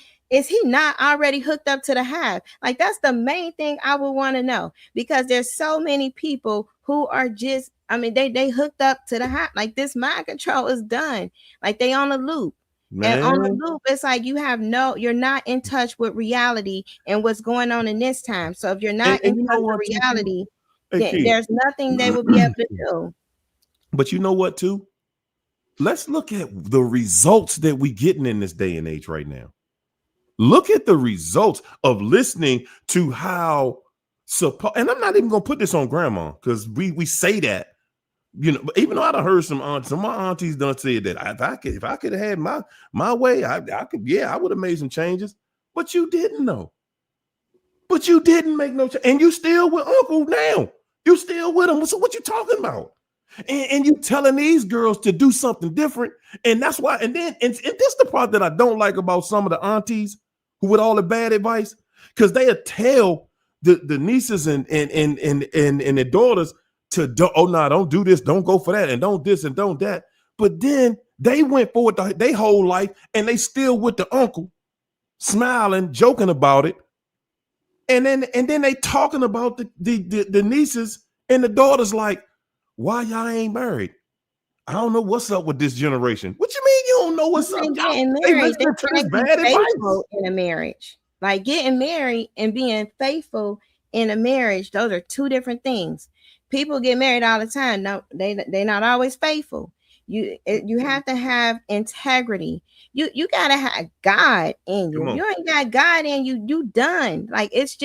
not already hooked up to the hive? Like, that's the main thing I would want to know, because there's so many people who are just, I mean, they hooked up to the hive. Like, this mind control is done. Like, they on a loop. Man. And on the loop, it's like you're not in touch with reality and what's going on in this time. So if you're not in touch with reality, then there's nothing they will be able to do. But you know what, too? Let's look at the results that we're getting in this day and age right now. Look at the results of listening to how, and I'm not even going to put this on grandma because we say that, you know, even though I done heard some of my aunties done said that if I could have had my way, I would have made some changes. But you didn't know. But you didn't make no change. And you still with Uncle now. You still with him. So what you talking about? And you telling these girls to do something different. And that's why, and this is the part that I don't like about some of the aunties who with all the bad advice, because they'll tell the nieces and their daughters to don't do this, don't go for that, and don't this and don't that. But then they went forward their whole life and they still with the uncle, smiling, joking about it. And then they talking about the nieces and the daughters like, why y'all ain't married? I don't know what's up with this generation. What you mean you don't know what's up? Getting married, faithful in a marriage. Like, getting married and being faithful in a marriage, those are two different things. People get married all the time. No, they're not always faithful. You have to have integrity. You gotta have God in you. If you ain't got God in you, you done. Like, it's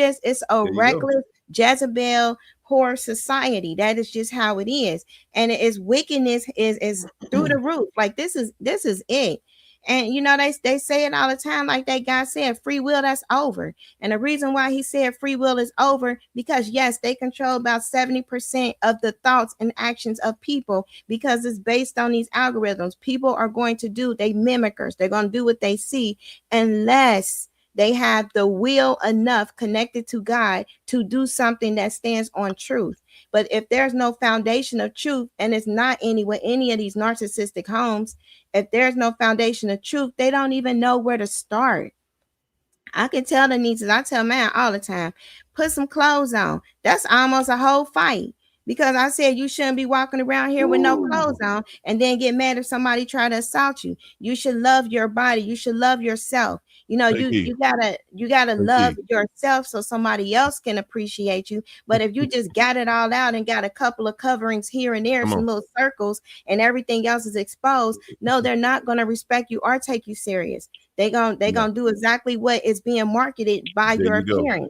a reckless Jezebel poor society. That is just how it is. And its wickedness is through the roof. Like, this is it. And you know, they say it all the time, like that guy said, free will, that's over. And the reason why he said free will is over, because yes, they control about 70% of the thoughts and actions of people, because it's based on these algorithms. People are going to do, they mimickers, they're going to do what they see, unless they have the will enough connected to God to do something that stands on truth. But if there's no foundation of truth, and it's not any of these narcissistic homes, if there's no foundation of truth, they don't even know where to start. I can tell the nieces, I tell mine all the time, put some clothes on. That's almost a whole fight. Because I said you shouldn't be walking around here with no clothes on and then get mad if somebody try to assault you. You should love your body. You should love yourself. You know, you gotta love yourself so somebody else can appreciate you. But if you just got it all out and got a couple of coverings here and there, some little circles, and everything else is exposed, no, they're not gonna respect you or take you serious. They're gonna do exactly what is being marketed by your appearance.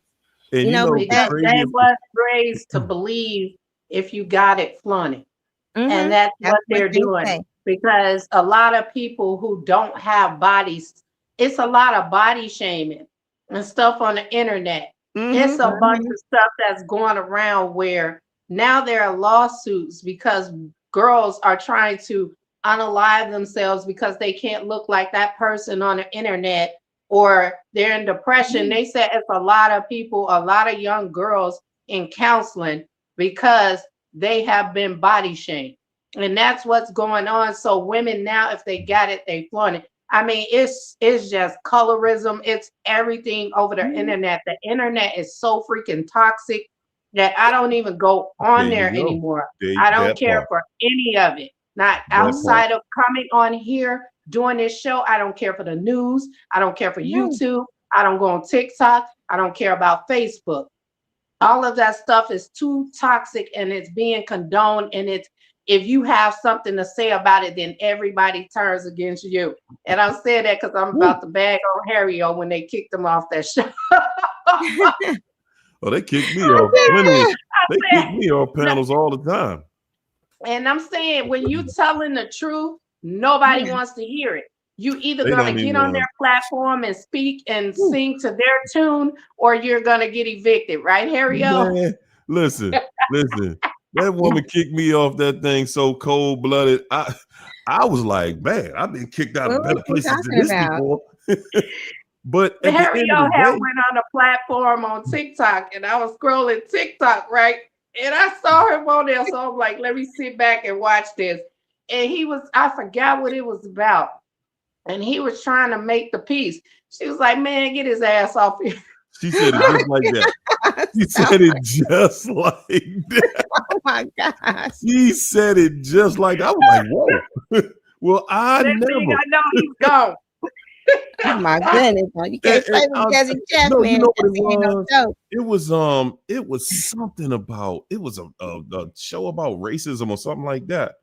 And you know because they was raised to believe if you got it, flaunt it. And that's what they're doing. Because a lot of people who don't have bodies, it's a lot of body shaming and stuff on the internet. It's a bunch of stuff that's going around where now there are lawsuits because girls are trying to unalive themselves because they can't look like that person on the internet, or they're in depression. They said it's a lot of people, a lot of young girls in counseling because they have been body shamed. And that's what's going on. So women now, if they got it, they flaunt it. I mean, it's just colorism. It's everything over the internet. The internet is so freaking toxic that I don't even go There on you there go. anymore. I don't That care part. for any of it. Not That part. outside of coming on here doing this show. I don't care for the news. I don't care for Right. YouTube. I don't go on TikTok. I don't care about Facebook. All of that stuff is too toxic and it's being condoned. And it's, if you have something to say about it, then everybody turns against you. And I'm saying that because I'm Woo. about to bag on Harry when they kicked him off that show. Oh, they kicked me off plenty. They kick me off panels all the time. And I'm saying, when you telling the truth, nobody Yeah. wants to hear it. You either They gonna don't get even on their want platform and speak and Woo. sing to their tune, or you're gonna get evicted, right, Harry? man. Listen. That woman kicked me off that thing so cold blooded. I was like, man, I've been kicked out of What was better you places than talking this about? before. But at the Harry end of the had day, went on a platform on TikTok, and I was scrolling TikTok, right? And I saw him on there, so I'm like, let me sit back and watch this. And he was, I forgot what it was about. And he was trying to make the peace. She was like, man, get his ass off here. she said it just like that. She Stop. said it just like that. Oh my gosh. She said it just like that. I was like, whoa. Well, I Next thing never. I know, he's gone. Oh my goodness. Boy, you can't play with Jesse Jeff, no, man. you know what Jesse ain't no it was? joke. It was something about, it was a show about racism or something like that.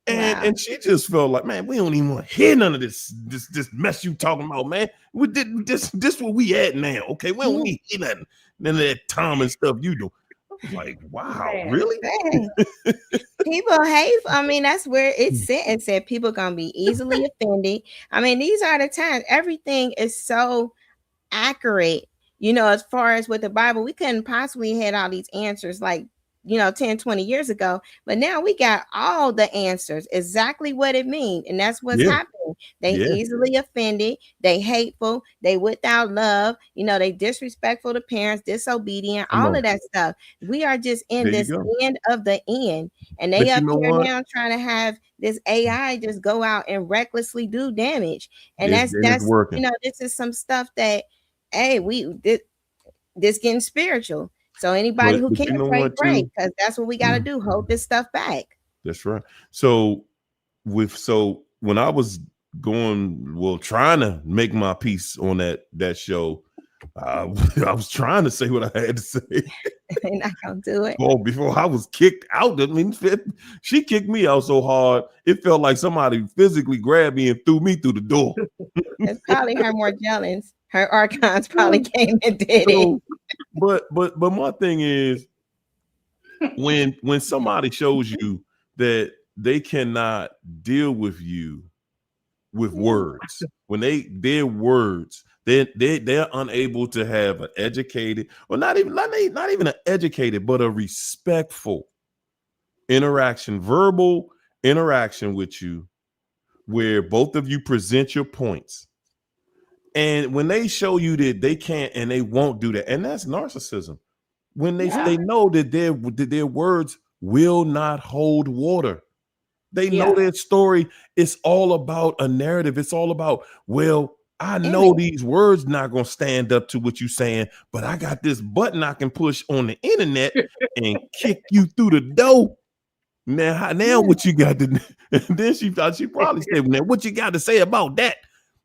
And Wow. and she just felt like, man, we don't even want to hear none of this mess you talking about, man. We did this where we at now, okay? We don't need to hear none of that Tom and stuff you do. I was like, wow, Man. really? Dang. People hate. I mean, that's where it's said. It said people gonna be easily offended. I mean, these are the times. Everything is so accurate, as far as with the Bible. We couldn't possibly had all these answers like 10, 20 years ago, but now we got all the answers, exactly what it means. And that's what's Yeah, happening. They yeah. easily offended, they hateful, they without love, they disrespectful to parents, disobedient, Come all on. of that stuff. We are just in There you this go. end of the end, and But they you up know here what? now trying to have this AI just go out and recklessly do damage. And It's that's working. this is some stuff that, hey, this getting spiritual. So anybody who But can you know pray, what pray, too? because that's what we got to do. Hold this stuff back. That's right. So when I was trying to make my peace on that show, I was trying to say what I had to say. They're not gonna do it. Oh, before I was kicked out. I mean, she kicked me out so hard, it felt like somebody physically grabbed me and threw me through the door. It's probably her more jealous. Her archons probably came and did it. So, but my thing is, when somebody shows you that they cannot deal with you with words, when their words, they're unable to have an educated, or not even an educated, but a respectful interaction, verbal interaction with you, where both of you present your points. And when they show you that they can't and they won't do that, and that's narcissism. When they know that their words will not hold water. They know their story. It's all about a narrative. It's all about, well, I know these words not gonna stand up to what you're saying, but I got this button I can push on the internet and kick you through the door. Now what you got to? And then she probably said, "Now what you got to say about that,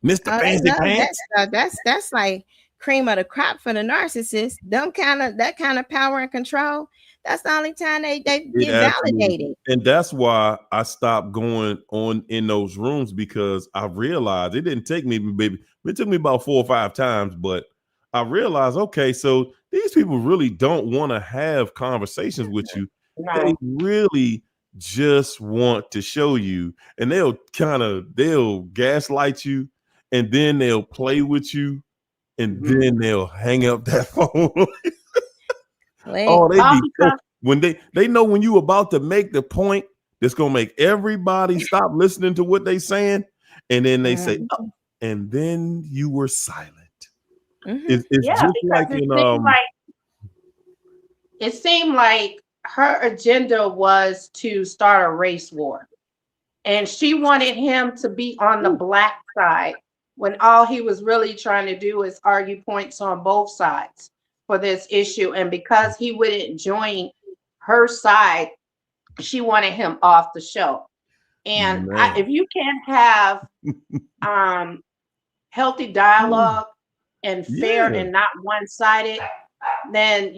Mister Oh, they Fancy love that Pants?" stuff. That's like cream of the crop for the narcissist. That kind of power and control. That's the only time they It get absolutely, validated. and that's why I stopped going on in those rooms, because I realized it didn't take me, baby. It took me about 4 or 5 times, but I realized, okay, so these people really don't want to have conversations with you. They No. really just want to show you, and they'll gaslight you, and then they'll play with you, and then they'll hang up that phone. Oh, they All be so, because when they know when you about to make the point that's gonna make everybody stop listening to what they saying, and then they say, oh, and then you were silent. Mhm. It's just because like it in seemed like her agenda was to start a race war. And she wanted him to be on the black side when all he was really trying to do is argue points on both sides for this issue. And because he wouldn't join her side, she wanted him off the show. And Man. if you can't have healthy dialogue and fair Yeah, and not one-sided, then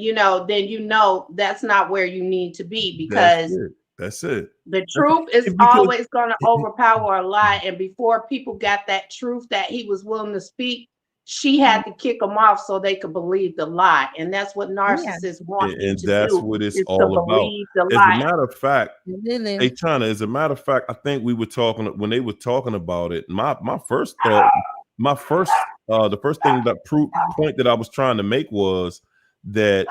that's not where you need to be, that's because it. That's it. the That's truth is it. Because always going to overpower a lie. And before people got that truth that he was willing to speak, she had to kick them off so they could believe the lie. And that's what Yeah. narcissists want you and to that's do, what it's is to all about. believe the As a lie. matter of fact, Really. China, as a matter of fact, I think we were talking when they were talking about it. My first thought, the first thing point that I was trying to make was that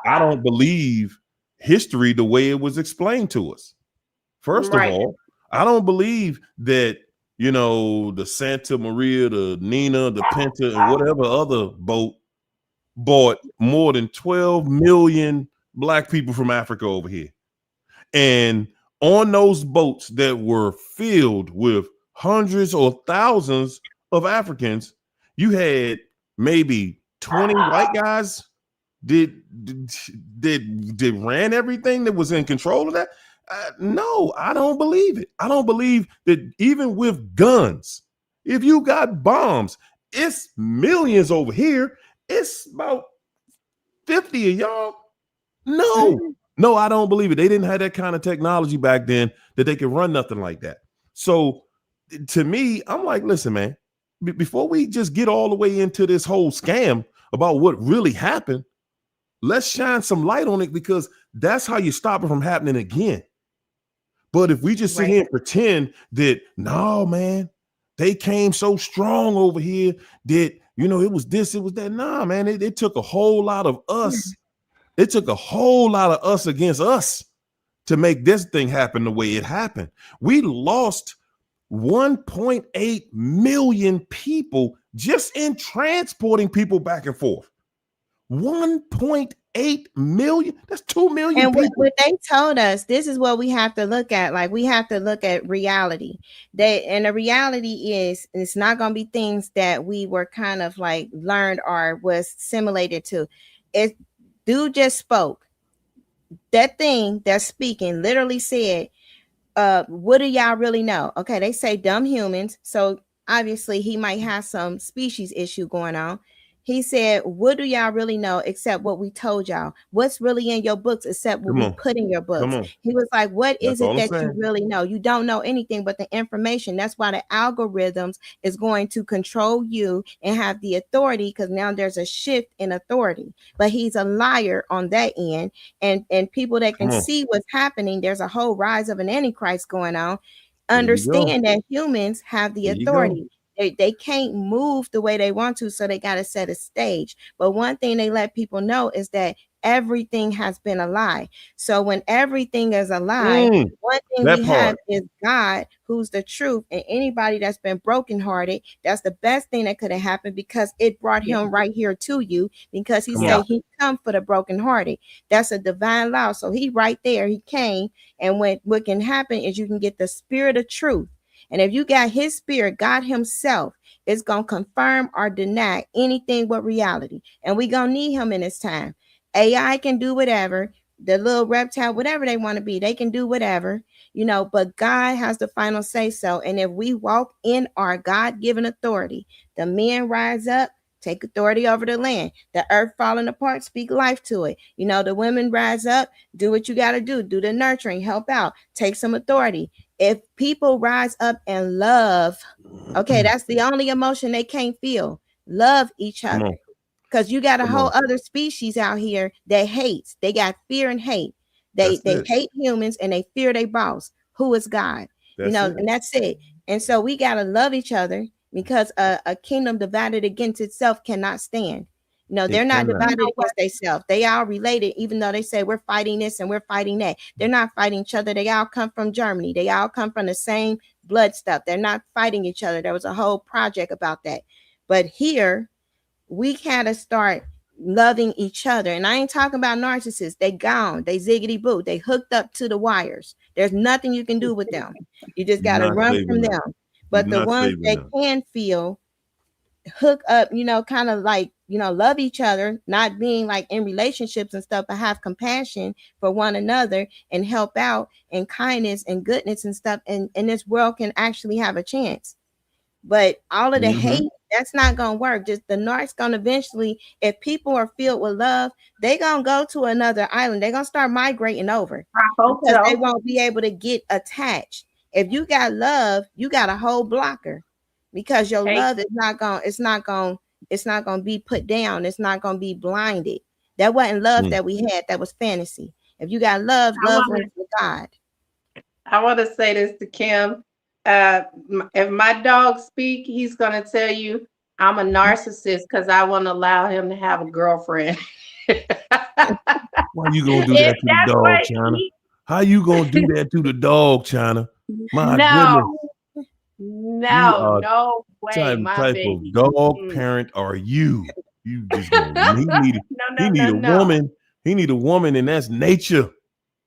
I don't believe history the way it was explained to us. First of Right. all, I don't believe that, the Santa Maria, the Nina, the Pinta, and whatever other boat bought more than 12 million black people from Africa over here. And on those boats that were filled with hundreds or thousands of Africans, you had maybe 20 white guys did ran everything that was in control of that. No, I don't believe it. I don't believe that even with guns, if you got bombs, it's millions over here. It's about 50 of y'all. No, I don't believe it. They didn't have that kind of technology back then that they could run nothing like that. So to me, I'm like, listen, man, before we just get all the way into this whole scam about what really happened, let's shine some light on it, because that's how you stop it from happening again. But if we just sit here and pretend that, no, man, they came so strong over here that, it was this, it was that. Nah, man, it took a whole lot of us. It took a whole lot of us against us to make this thing happen the way it happened. We lost 1.8 million people just in transporting people back and forth. 1.8 million. That's 2 million And people. what they told us, this is what we have to look at. Like, we have to look at reality. And the reality is, it's not going to be things that we were kind of like learned or was simulated to. It dude just spoke. That thing that's speaking literally said, what do y'all really know? Okay, they say dumb humans. So obviously he might have some species issue going on. He said, what do y'all really know except what we told y'all? What's really in your books except what we put in your books? He was like, what is it that you really know? You don't know anything but the information. That's why the algorithms is going to control you and have the authority, because now there's a shift in authority. But he's a liar on that end. And people that can see what's happening, there's a whole rise of an antichrist going on. Understand that humans have the authority. They can't move the way they want to, so they got to set a stage. But one thing they let people know is that everything has been a lie. So when everything is a lie, one thing we have is God, who's the truth. And anybody that's been brokenhearted, that's the best thing that could have happened, because it brought him right here to you, because he said he come for the brokenhearted. That's a divine law. So he right there, he came. And what can happen is you can get the spirit of truth. And if you got his spirit, God himself is going to confirm or deny anything but reality. And we're going to need him in this time. AI can do whatever. The little reptile, whatever they want to be, they can do whatever, but God has the final say so. And if we walk in our God-given authority, the men rise up, take authority over the land. The earth falling apart, speak life to it. The women rise up, do what you got to do the nurturing, help out, take some authority. If people rise up and love, okay, that's the only emotion they can't feel. Love each other. Because you got a whole other species out here that hates. They got fear and hate. They hate humans and they fear their boss, who is God. And that's it. And so we got to love each other, because a kingdom divided against itself cannot stand. They're not divided against themselves. They all related, even though they say we're fighting this and we're fighting that. They're not fighting each other. They all come from Germany. They all come from the same blood stuff. They're not fighting each other. There was a whole project about that. But here, we kind of start loving each other. And I ain't talking about narcissists. They gone. They ziggity boo. They hooked up to the wires. There's nothing you can do with them. You just You're got to not run from saving them. them. You're But the not ones saving that them. can feel hook up, kind of like, love each other, not being like in relationships and stuff, but have compassion for one another and help out and kindness and goodness and stuff. And this world can actually have a chance. But all of the hate, that's not gonna work. Just the narcs gonna eventually, if people are filled with love, they gonna go to another island. They're gonna start migrating over I hope because they so. won't be able to get attached. If you got love, you got a whole blocker because your Hey, love is not gonna be put down. It's not gonna be blinded. That wasn't love that we had. That was fantasy. If you got love, I love want went to God. to say this to Kim. If my dog speak, he's gonna tell you I'm a narcissist because I won't allow him to have a girlfriend. Why you gonna do that to the That's dog, what China? How you gonna do that to the dog, China? My goodness. You are no way, my type of baby. dog parent are you? You just gonna he need a No. woman. He need a woman, and that's nature.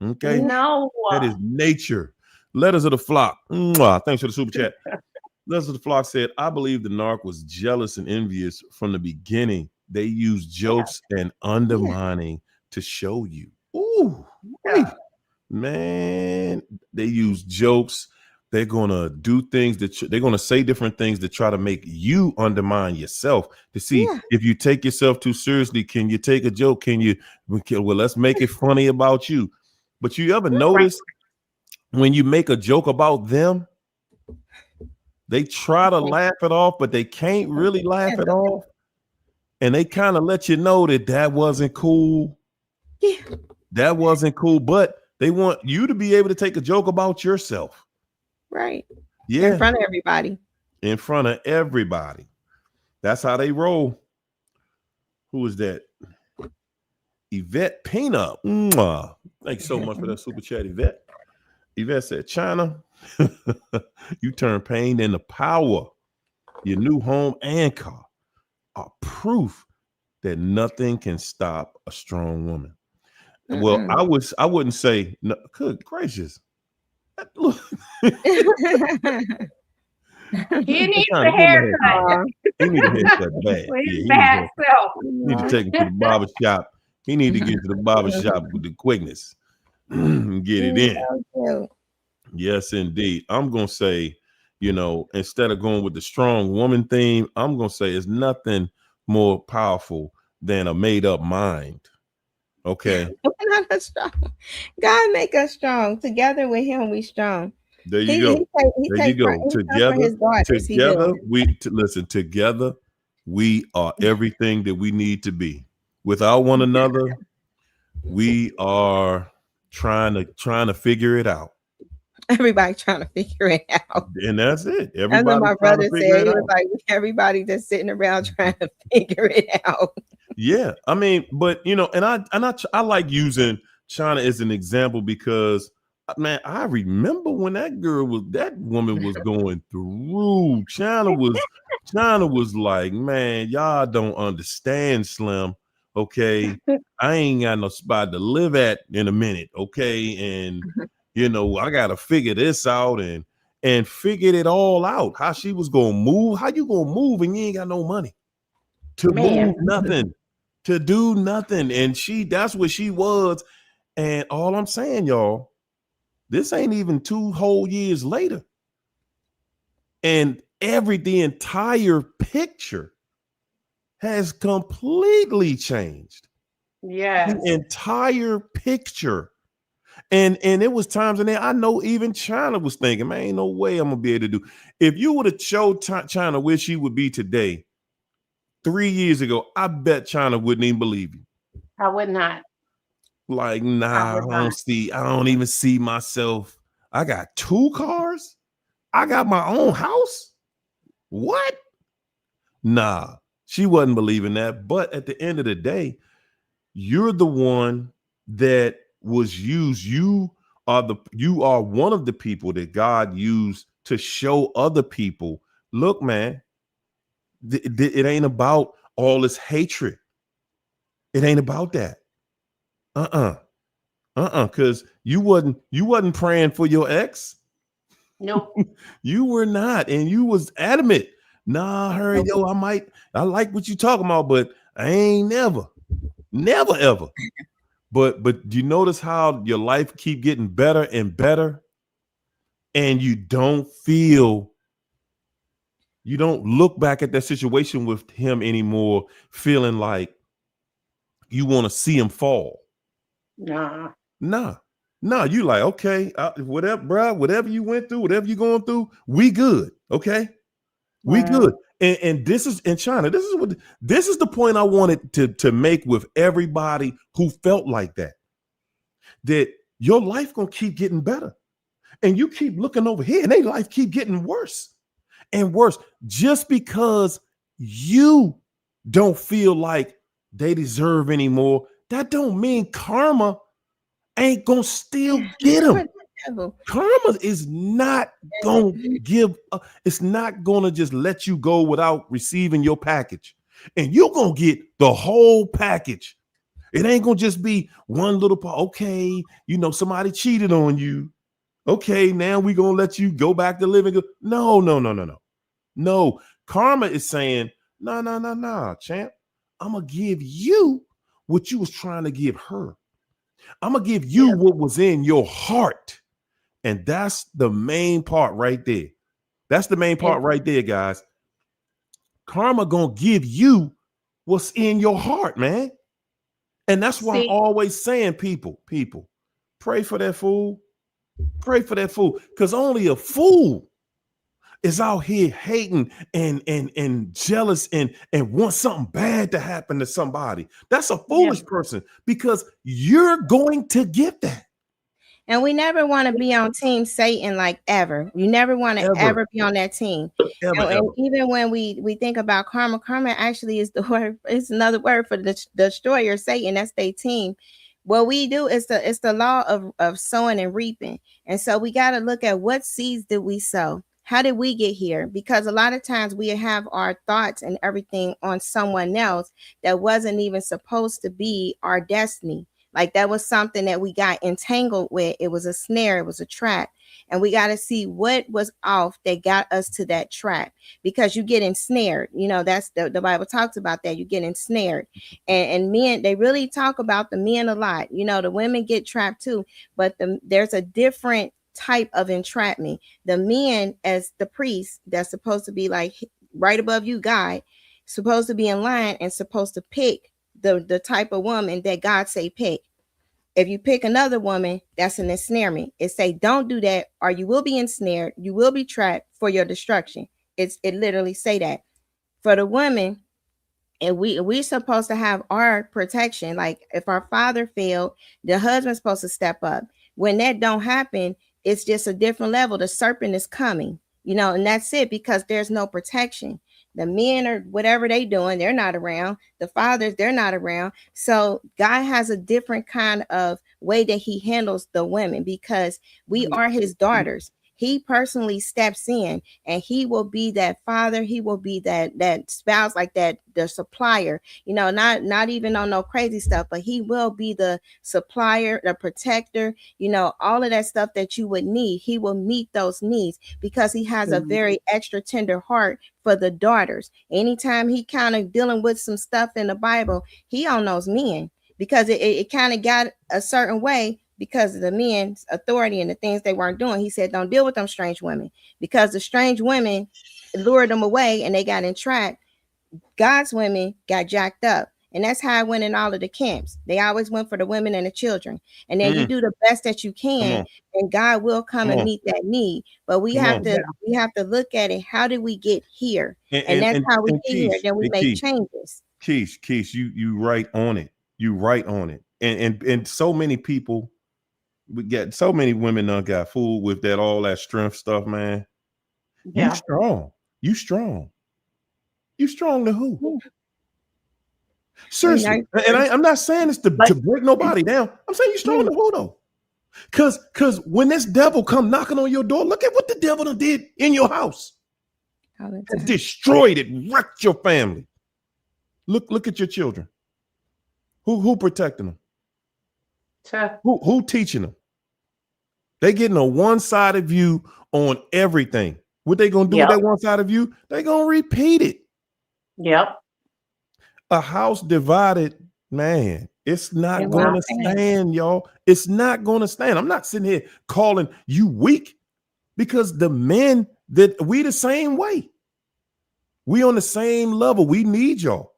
Okay, No. that is nature. Letters of the flock. Mwah. Thanks for the super chat. Letters of the flock said, I believe the narc was jealous and envious from the beginning. They used jokes and undermining to show you. Ooh, wait, man. They use jokes. They're gonna do things they're gonna say different things to try to make you undermine yourself. To see if you take yourself too seriously, can you take a joke? Well, let's make it funny about you. But you ever notice when you make a joke about them, they try to laugh it off, but they can't really laugh it off. And they kind of let you know that wasn't cool. Yeah. That wasn't cool, but they want you to be able to take a joke about yourself. Right. Yeah. In front of everybody. In front of everybody. That's how they roll. Who is that? Yvette Peanut. Thanks so much for that super chat, Yvette. Yvette said, China, you turn pain into power. Your new home and car are proof that nothing can stop a strong woman. Well, I wouldn't say, no, good gracious. Look. He needs a haircut. He needs a haircut bad. Bad self. He need to take him to the barber shop. He need to get to the barber shop with the quickness and get it in. Yes, indeed. I'm gonna say, instead of going with the strong woman theme, I'm gonna say it's nothing more powerful than a made-up mind. Okay. We're not strong. God make us strong. Together with him, we strong. There you go. There you go. Together, together, we are everything that we need to be. Without one another, we are trying to figure it out. Everybody trying to figure it out. And that's it. Everybody. That's what my brother said. He was like, everybody just sitting around trying to figure it out. Yeah. I mean, but and I like using China as an example because man, I remember when that woman was going through. China was like, man, y'all don't understand, Slim. Okay. I ain't got no spot to live at in a minute. Okay. And I gotta figure this out and figured it all out. How she was gonna move. How you gonna move and you ain't got no money to move nothing, to do nothing. And that's what she was. And all I'm saying, y'all, this ain't even 2 whole years later. And the entire picture has completely changed. Yeah. The entire picture. And it was times in there, I know even China was thinking, man, ain't no way I'm gonna be able to do. If you would have showed China where she would be today, 3 years ago, I bet China wouldn't even believe you. I would not. Like, nah, I don't even see myself. I got 2 cars. I got my own house. What? Nah, she wasn't believing that. But at the end of the day, you're the one that was used. You are one of the people that God used to show other people, look, man, it ain't about all this hatred. It ain't about that. Because you wasn't praying for your ex. Nope. You were not, and you was adamant. Nah, hurry, Nope. I like what you talking about, but I ain't never ever. But you notice how your life keep getting better and better, and you don't look back at that situation with him anymore feeling like you want to see him fall. Nah. Nah, you like, okay, whatever, bro, whatever you went through, whatever you're going through, we good. Okay. We Wow. good. And this is in China. This is the point I wanted to make with everybody who felt like that your life gonna keep getting better. And you keep looking over here and their life keep getting worse and worse just because you don't feel like they deserve anymore. That don't mean karma ain't gonna still get them. Karma is not gonna it's not gonna just let you go without receiving your package. And you're gonna get the whole package. It ain't gonna just be one little part. Okay, somebody cheated on you. Okay, now we gonna let you go back to living. No. Karma is saying, no, champ. I'm gonna give you what you was trying to give her. I'm gonna give you what was in your heart. And that's the main part right there. That's the main part right there, guys. Karma gonna give you what's in your heart, man. And that's why I'm always saying, people, pray for that fool. Pray for that fool. Because only a fool is out here hating and jealous and want something bad to happen to somebody. That's a foolish person because you're going to get that. And we never want to be on team Satan, like ever. You never want to ever be on that team. And even when we think about karma actually is the word. It's another word for the destroyer, Satan. That's their team. What we do is the law of sowing and reaping. And so we got to look at what seeds did we sow. How did we get here? Because a lot of times we have our thoughts and everything on someone else that wasn't even supposed to be our destiny. Like that was something that we got entangled with. It was a snare. It was a trap. And we got to see what was off that got us to that trap, because you get ensnared. That's the Bible talks about that. You get ensnared. And men, they really talk about the men a lot. The women get trapped too, but there's a different type of entrapment. The men, as the priest, that's supposed to be like right above you, God, supposed to be in line and supposed to pick the type of woman that God say pick. If you pick another woman, that's an ensnarement. It say don't do that, or you will be ensnared. You will be trapped for your destruction. It literally say that. For the women, and we supposed to have our protection. Like if our father failed, the husband's supposed to step up. When that don't happen, it's just a different level. The serpent is coming, and that's it, because there's no protection. The men or whatever they doing, they're not around. The fathers, they're not around. So God has a different kind of way that he handles the women, because we are his daughters. He personally steps in and he will be that father. He will be that spouse, like that, the supplier, not even on no crazy stuff, but he will be the supplier, the protector, all of that stuff that you would need. He will meet those needs because he has a very extra tender heart for the daughters. Anytime he kind of dealing with some stuff in the Bible, he on those men, because it kind of got a certain way because of the men's authority and the things they weren't doing. He said, don't deal with them strange women, because the strange women lured them away and they got entrapped. God's women got jacked up. And that's how I went in all of the camps. They always went for the women and the children. And then you do the best that you can, and God will come and meet that need. But we have to look at it. How did we get here? And that's how we get here. Then we make changes. Keith, you right on it. You right on it. And so many people, we got so many women got fooled with all that strength stuff, man. Yeah. You strong to who? Seriously. And I'm not saying this to break nobody down. I'm saying you strong to who though? Because when this devil come knocking on your door, look at what the devil done did in your house. Destroyed it, wrecked your family. Look at your children. Who protecting them? Tuh. Who teaching them? They getting a one-sided view on everything. What they gonna do with Yep. that one-sided view? They gonna repeat it. Yep. A house divided, man, it's not It going won't to stand. stand, y'all. It's not going to stand. I'm not sitting here calling you weak because the men that we the same way. We on the same level. We need y'all.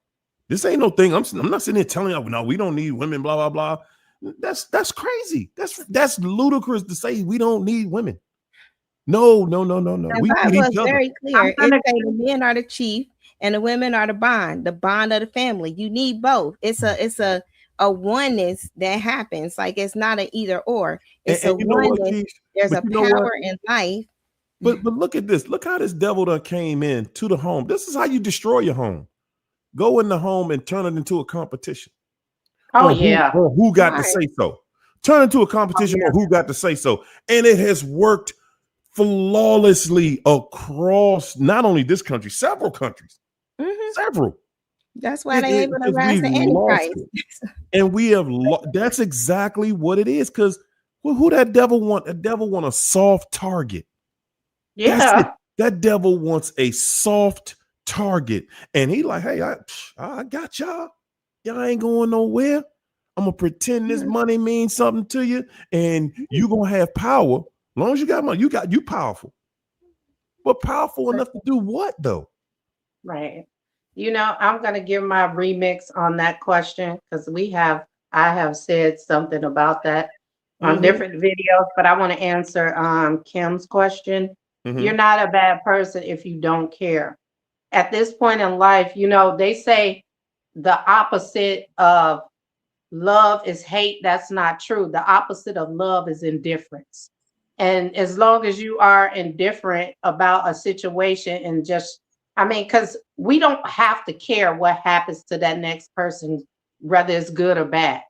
This ain't no thing. I'm not sitting here telling y'all, no, we don't need women, blah, blah, blah. That's crazy. That's ludicrous to say we don't need women. No. The We need Bible is each other. very I'm clear. It gonna says the men are the chief and the women are the bond of the family. You need both. It's a oneness that happens. Like it's not an either or. It's And a you know what, oneness. Keith? There's But a you know what? power in life. But look at this. Look how this devil done came in to the home. This is how you destroy your home. Go in the home and turn it into a competition Oh on yeah. who got to Right. say so. Turn it into a Oh competition yeah. on who got to say so. And it has worked flawlessly across not only this country, several countries. Mhm. Several. That's why they able to Because rise we've the lost Antichrist. it. And we have that's exactly what it is. Because who that devil want? The devil want a soft target. That's it. Yeah. That devil wants a soft target. And he like, hey, I got y'all. Y'all ain't going nowhere. I'm gonna pretend this Mhm. money means something to you, and you gonna have power. As long as you got money, you powerful. But powerful enough to do what though? Right. I'm going to give my remix on that question because I have said something about that on Mm-hmm. different videos, but I want to answer Kim's question. You're Mm-hmm. not a bad person if you don't care. At this point in life, they say the opposite of love is hate. That's not true. The opposite of love is indifference. And as long as you are indifferent about a situation and just, I mean, because we don't have to care what happens to that next person, whether it's good or bad,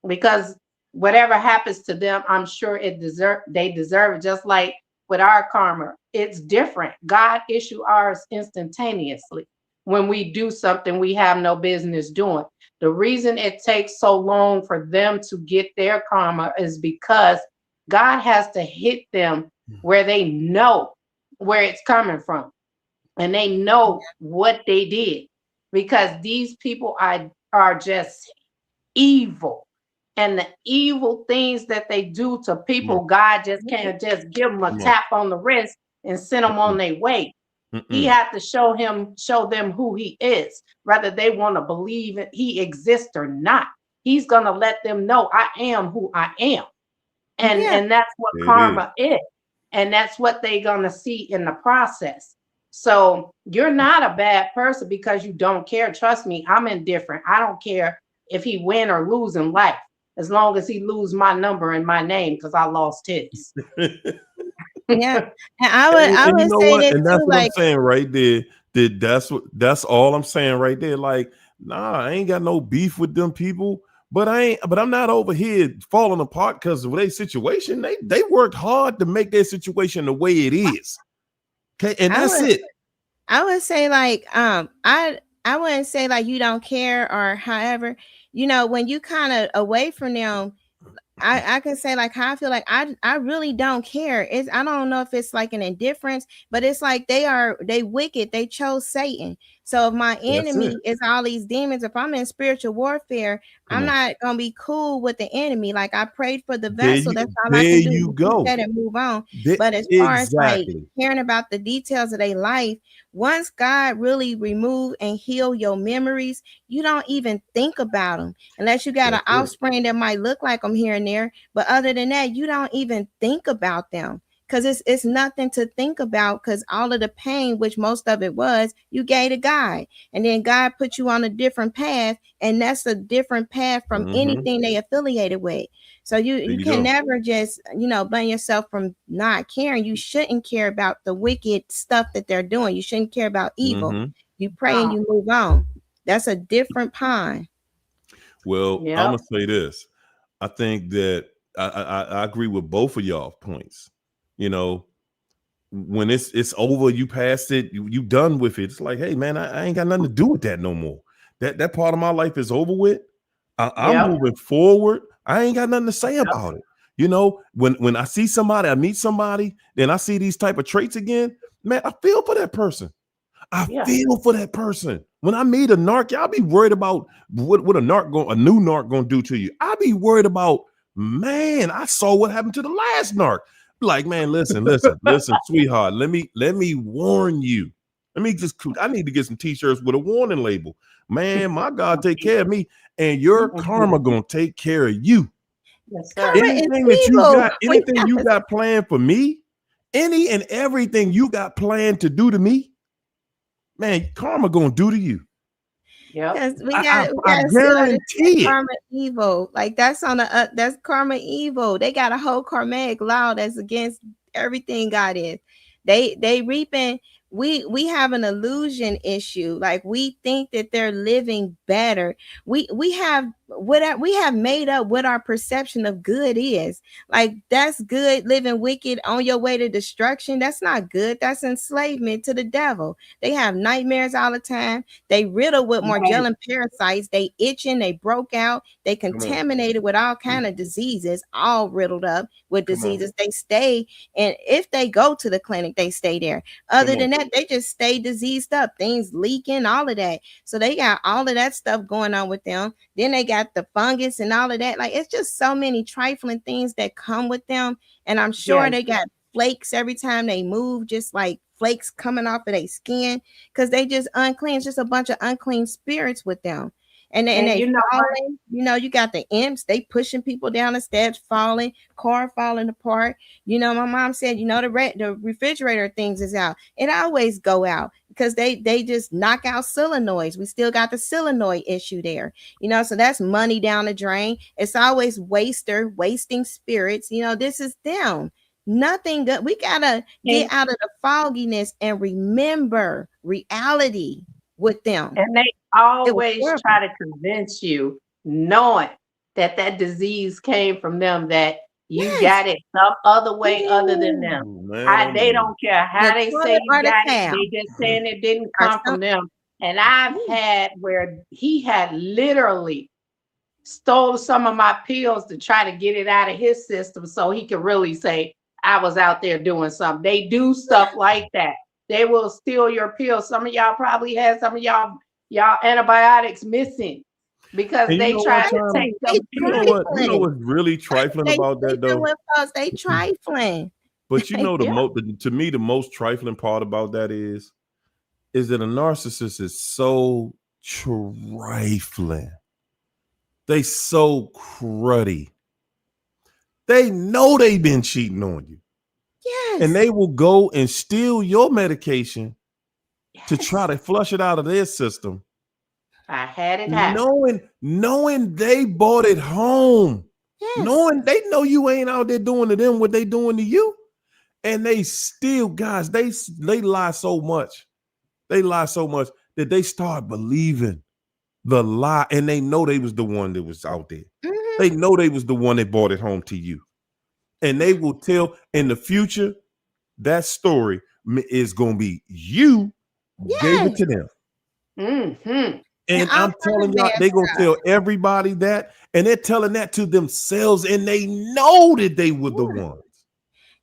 because whatever happens to them, I'm sure they deserve it. Just like with our karma, it's different. God issue ours instantaneously when we do something we have no business doing. The reason it takes so long for them to get their karma is because God has to hit them where they know where it's coming from and they know what they did, because these people are just evil. And the evil things that they do to Come on. people, God just can't just give them a Come on. tap on the wrist and send them on their way. He Mm-mm. had to show them who he is, whether they want to believe he exists or not. He's gonna let them know I am who I am. And Yeah. and that's what There it is. karma is. And that's what they're gonna see in the process. So you're not a bad person because you don't care. Trust me, I'm indifferent. I don't care if he win or lose in life, as long as he lose my number and my name because I lost his. Yeah. And I And you would know say what? this And that's too, what I'm like saying right there. That's all I'm saying right there. Like, nah, I ain't got no beef with them people, but I'm not over here falling apart because of their situation. They worked hard to make their situation the way it is. Okay, and I that's would it. I would say like I wouldn't say like you don't care or however, when you kind of away from them, I can say like how I feel like I really don't care. I don't know if it's like an indifference, but it's like they wicked. They chose Satan. So if my That's it. enemy is all these demons, if I'm in spiritual warfare, Come I'm on. not gonna be cool with the enemy. Like I prayed for the vessel. That's all I There can do. you Repeat go. that and move on. But as far as like Exactly. caring about the details of their life, once God really remove and heal your memories, you don't even think about them unless you got an That's it. offspring that might look like them here and there. But other than that, you don't even think about them because it's nothing to think about, because all of the pain, which most of it was, you gave to God. And then God put you on a different path, and that's a different path from Mm-hmm. anything they affiliated with. So you There you you can go. never just, blame yourself from not caring. You shouldn't care about the wicked stuff that they're doing. You shouldn't care about evil. Mm-hmm. You pray and you move on. That's a different pond. Well, I'm Yep. gonna say this. I think that I agree with both of y'all points. You know, when it's over, you passed it, you done with it. It's like, hey man, I ain't got nothing to do with that no more. That part of my life is over with. I'm Yep. moving forward. I ain't got nothing to say Yep. about it. You know, when I see somebody, I meet somebody, then I see these type of traits again, man, I feel for that person. I Yeah. feel for that person. When I meet a narc, y'all be worried about what a new narc gonna do to you. I be worried about, man, I saw what happened to the last narc. Like, man, listen, sweetheart. Let me warn you. I need to get some t-shirts with a warning label. Man, my God, take care of me, and your karma gonna take care of you. Yes, sir. Karma is Anything that you evil. got, anything you got planned for me, any and everything you got planned to do to me, man, karma gonna do to you. Yep. Because we I, got I, I to still understand guarantee it. karma evil. Like that's on the that's karma evil. They got a whole karmic law that's against everything God is. They reaping. We have an illusion issue. Like we think that they're living better. We have we have made up what our perception of good is. Like that's good, living wicked on your way to destruction. That's not good. That's enslavement to the devil. They have nightmares all the time. They riddled with Right. Morgellon parasites. They itching. They broke out. They Come on. contaminated with all kind of diseases, all riddled up with Come on. diseases. They stay, and if they go to the clinic, they stay there. Other Come than on. that, they just stay diseased up, things leaking, all of that. So they got all of that stuff going on with them. Then they got the fungus and all of that. Like it's just so many trifling things that come with them. And I'm sure Yes. they got flakes every time they move, just like flakes coming off of their skin, because they just unclean. It's just a bunch of unclean spirits with them. And And they you know what? falling, you got the imps, they pushing people down the steps, falling, car falling apart. My mom said, the refrigerator things is out. It always go out because they just knock out solenoids. We still got the solenoid issue there. So that's money down the drain. It's always wasting spirits. This is them. Nothing good. We gotta get out of the fogginess and remember reality with them. And they It was always horrible. try to convince you, knowing that disease came from them, that you Yes. got it some other way other than them. Ooh, man, They don't care how The they toilet say you or the got it. cow They just saying it didn't or come from something. them. And I've had where he had literally stole some of my pills to try to get it out of his system so he could really say I was out there doing something. They do stuff like that. They will steal your pills. Some of y'all probably had some of y'all antibiotics missing because and you they know one tried to time, take They them you know pills. what? You know trifling. what's really trifling They about that sleeping though? with folks. They trifling. But you know Yeah. to me the most trifling part about that is that a narcissist is so trifling. They so cruddy. They know they've been cheating on you. Yes. And they will go and steal your medication to Yes. try to flush it out of their system, I had it happen. knowing they bought it home, Yes. knowing they know you ain't out there doing to them what they doing to you, and they still, guys, they lie so much. They lie so much that they start believing the lie, and they know they was the one that was out there. Mhm. They know they was the one that brought it home to you, and they will tell in the future that story is going to be you gave it Yes. to them. Mm-hmm. And all I'm telling kind of y'all, bad they gonna stuff. tell everybody that, and they're telling that to themselves, and they know that they were the Yeah. ones.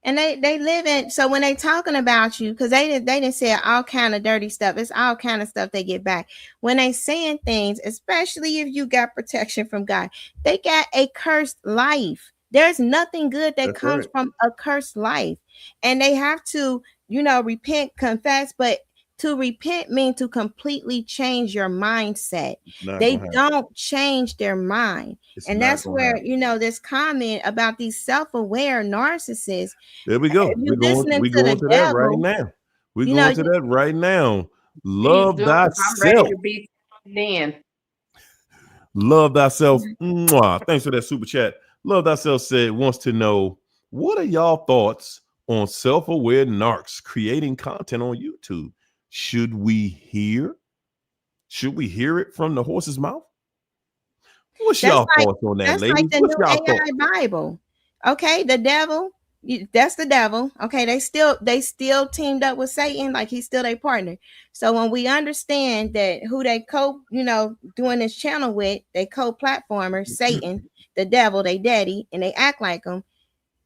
And they live in, so when they talking about you, because they didn't say all kind of dirty stuff. It's all kind of stuff they get back when they saying things, especially if you got protection from God. They got a cursed life. There's nothing good that That's comes right. from a cursed life, and they have to repent, confess. But to repent means to completely change your mindset. Not They gonna happen. don't change their mind. It's And not that's gonna where happen. this comment about these self-aware narcissists. There we go. If you listening We to going the to that right devil, now. We you know, going to that right now. Please Love do. I'm ready thyself. to be in. Love thyself. Mwah. Thanks for that super chat. Love thyself said wants to know, what are y'all thoughts on self-aware narcs creating content on YouTube? Should we hear it from the horse's mouth? What's that's y'all like thoughts on that, ladies? the What's new y'all thoughts? AI Bible. Okay, the devil, That's the devil. Okay, they still teamed up with Satan, like he's still their partner. So when we understand that who they doing this channel with, they co-platformer, Satan, the devil, they daddy, and they act like him,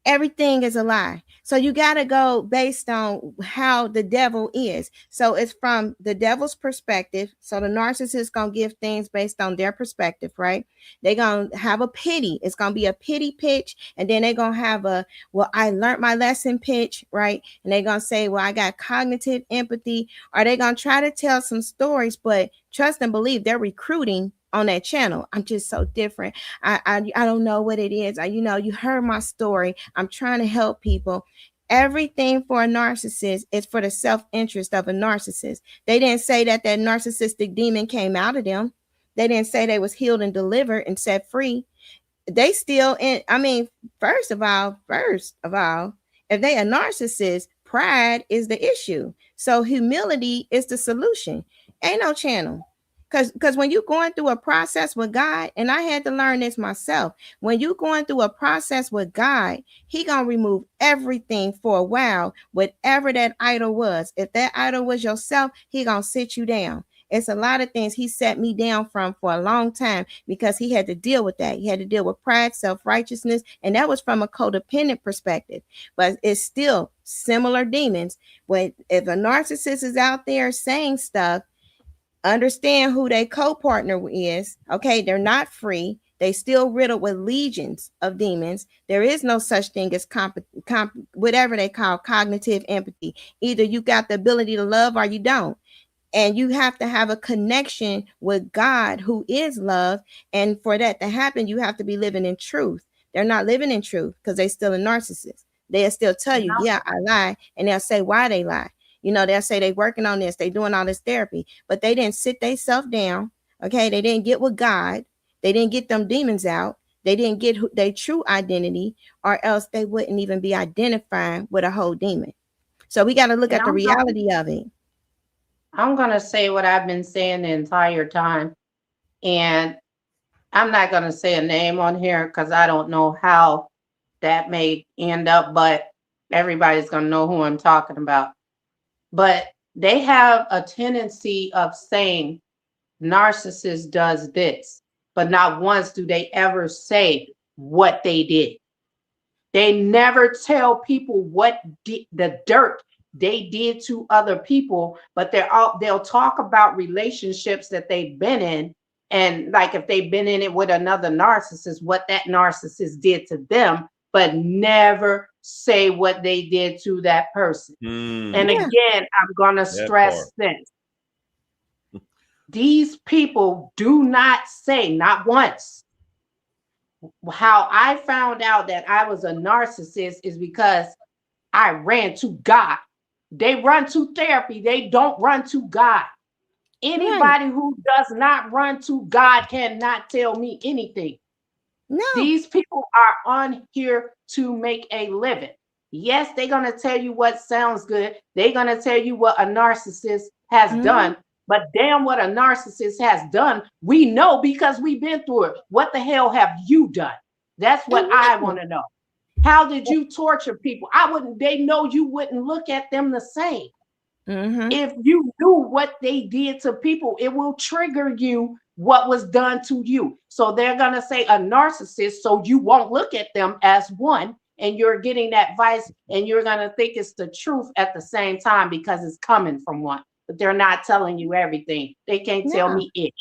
everything is a lie. So you got to go based on how the devil is. So it's from the devil's perspective. So the narcissist going to give things based on their perspective, right? They're going to have a pity. It's going to be a pity pitch. And then they're going to have a, well, I learned my lesson pitch, right? And they're going to say, well, I got cognitive empathy. Or they're going to try to tell some stories, but trust and believe they're recruiting on that channel. I'm just so different. I don't know what it is. You heard my story. I'm trying to help people. Everything for a narcissist is for the self-interest of a narcissist. They didn't say that narcissistic demon came out of them. They didn't say they was healed and delivered and set free. They still in, first of all, if they a narcissist, pride is the issue. So humility is the solution. Ain't no channel. Because when you're going through a process with God, and I had to learn this myself, when you're going through a process with God, he gonna remove everything for a while, whatever that idol was. If that idol was yourself, he gonna sit you down. It's a lot of things he set me down from for a long time because he had to deal with that. He had to deal with pride, self-righteousness, and that was from a codependent perspective. But it's still similar demons. If a narcissist is out there saying stuff, understand who their co-partner is. Okay, they're not free. They still riddled with legions of demons. There is no such thing as whatever they call cognitive empathy. Either you got the ability to love or you don't. And you have to have a connection with God, who is love. And for that to happen, you have to be living in truth. They're not living in truth because they're still a narcissist. They'll still tell you, yeah, I lie. And they'll say why they lie. They'll say they're working on this. They're doing all this therapy. But they didn't sit themselves down. Okay, they didn't get with God. They didn't get them demons out. They didn't get their true identity, or else they wouldn't even be identifying with a whole demon. So we got to look at the reality of it. I'm going to say what I've been saying the entire time. And I'm not going to say a name on here because I don't know how that may end up, but everybody's going to know who I'm talking about. But they have a tendency of saying narcissist does this, but not once do they ever say what they did. They never tell people what the dirt they did to other people, but they'll talk about relationships that they've been in. And like if they've been in it with another narcissist, what that narcissist did to them, but never say what they did to that person. And again, I'm going to stress this. These people do not say, not once. How I found out that I was a narcissist is because I ran to God. They run to therapy. They don't run to God. Anybody who does not run to God cannot tell me anything. No. These people are on here to make a living. Yes, they're going to tell you what sounds good. They're going to tell you what a narcissist has done. But damn, what a narcissist has done, we know because we've been through it. What the hell have you done? That's what I want to know. How did you torture people? They know you wouldn't look at them the same. If you knew what they did to people, it will trigger you what was done to you. So they're going to say a narcissist, so you won't look at them as one, and you're getting that advice, and you're going to think it's the truth at the same time because it's coming from one. But they're not telling you everything. They can't tell me it.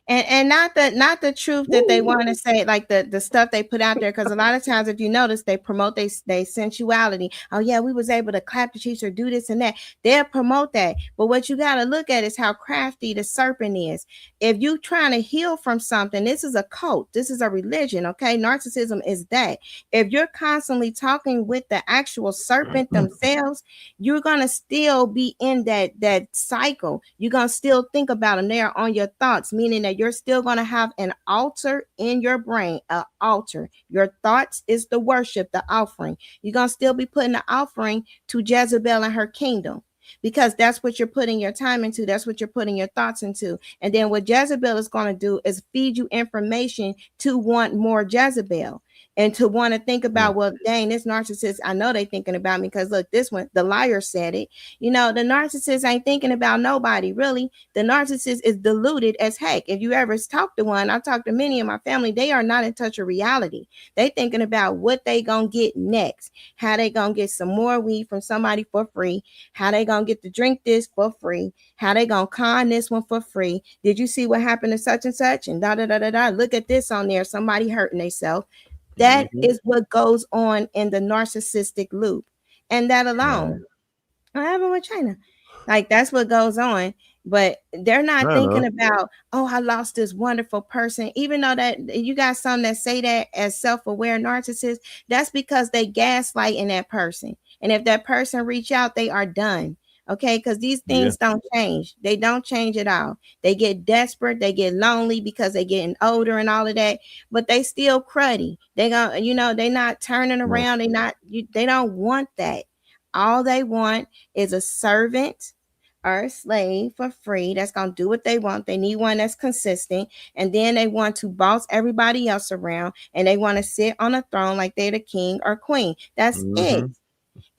And not the truth that they want to say, like the stuff they put out there, because a lot of times if you notice, they promote they sensuality. Oh yeah, we was able to clap the cheeks or do this and that. They'll promote that, but what you got to look at is how crafty the serpent is. If you trying to heal from something, this is a cult, this is a religion. Okay, narcissism is that. If you're constantly talking with the actual serpent themselves, you're gonna still be in that cycle. You're gonna still think about them. They are on your thoughts, meaning that you're still going to have an altar in your brain, an altar. Your thoughts is the worship, the offering. You're going to still be putting the offering to Jezebel and her kingdom, because that's what you're putting your time into. That's what you're putting your thoughts into. And then what Jezebel is going to do is feed you information to want more Jezebel. And to want to think Mm. about, well, dang, this narcissist, I know they thinking about me because look, this one, the liar said it. The narcissist ain't thinking about nobody, really. The narcissist is deluded as heck. If you ever talk to one, I talk to many in my family, they are not in touch with reality. They thinking about what they gonna get next, how they gonna get some more weed from somebody for free, how they gonna get to drink this for free, how they gonna con this one for free. Did you see what happened to such and such? And da da da da da. Look at this on there. Somebody hurting themselves. That Mhm. is what goes on in the narcissistic loop. And that Right. alone, what happened with China? Like that's what goes on. But they're not China. thinking about, oh, I lost this wonderful person. Even though that you got some that say that as self-aware narcissists, that's because they gaslighting that person. And if that person reach out, they are done. Okay, because these Yeah. things don't change. They don't change at all. They get desperate, they get lonely because they getting older and all of that, but they still cruddy. They gonna, they not turning Right. around. They don't want that. All they want is a servant or a slave for free that's going to do what they want. They need one that's consistent. And then they want to boss everybody else around and they want to sit on a throne like they're the king or queen. That's it. Mm-hmm.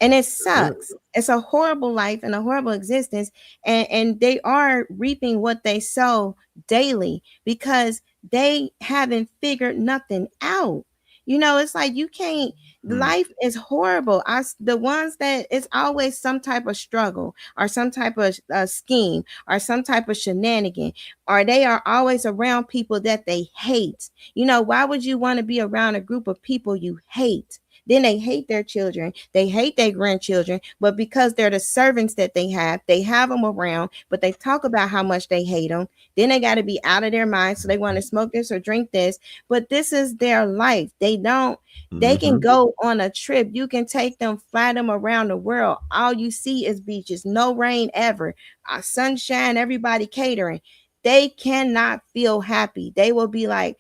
And it That's it. sucks. It's a horrible life and a horrible existence. And they are reaping what they sow daily because they haven't figured nothing out. It's like you can't, Mm. life is horrible. The ones that it's always some type of struggle or some type of scheme or some type of shenanigan, or they are always around people that they hate. Why would you want to be around a group of people you hate? Then they hate their children. They hate their grandchildren. But because they're the servants that they have them around, but they talk about how much they hate them. Then they got to be out of their mind. So they want to smoke this or drink this. But this is their life. They can Mm-hmm. go on a trip. You can take them, fly them around the world. All you see is beaches, no rain ever, sunshine, everybody catering. They cannot feel happy. They will be like,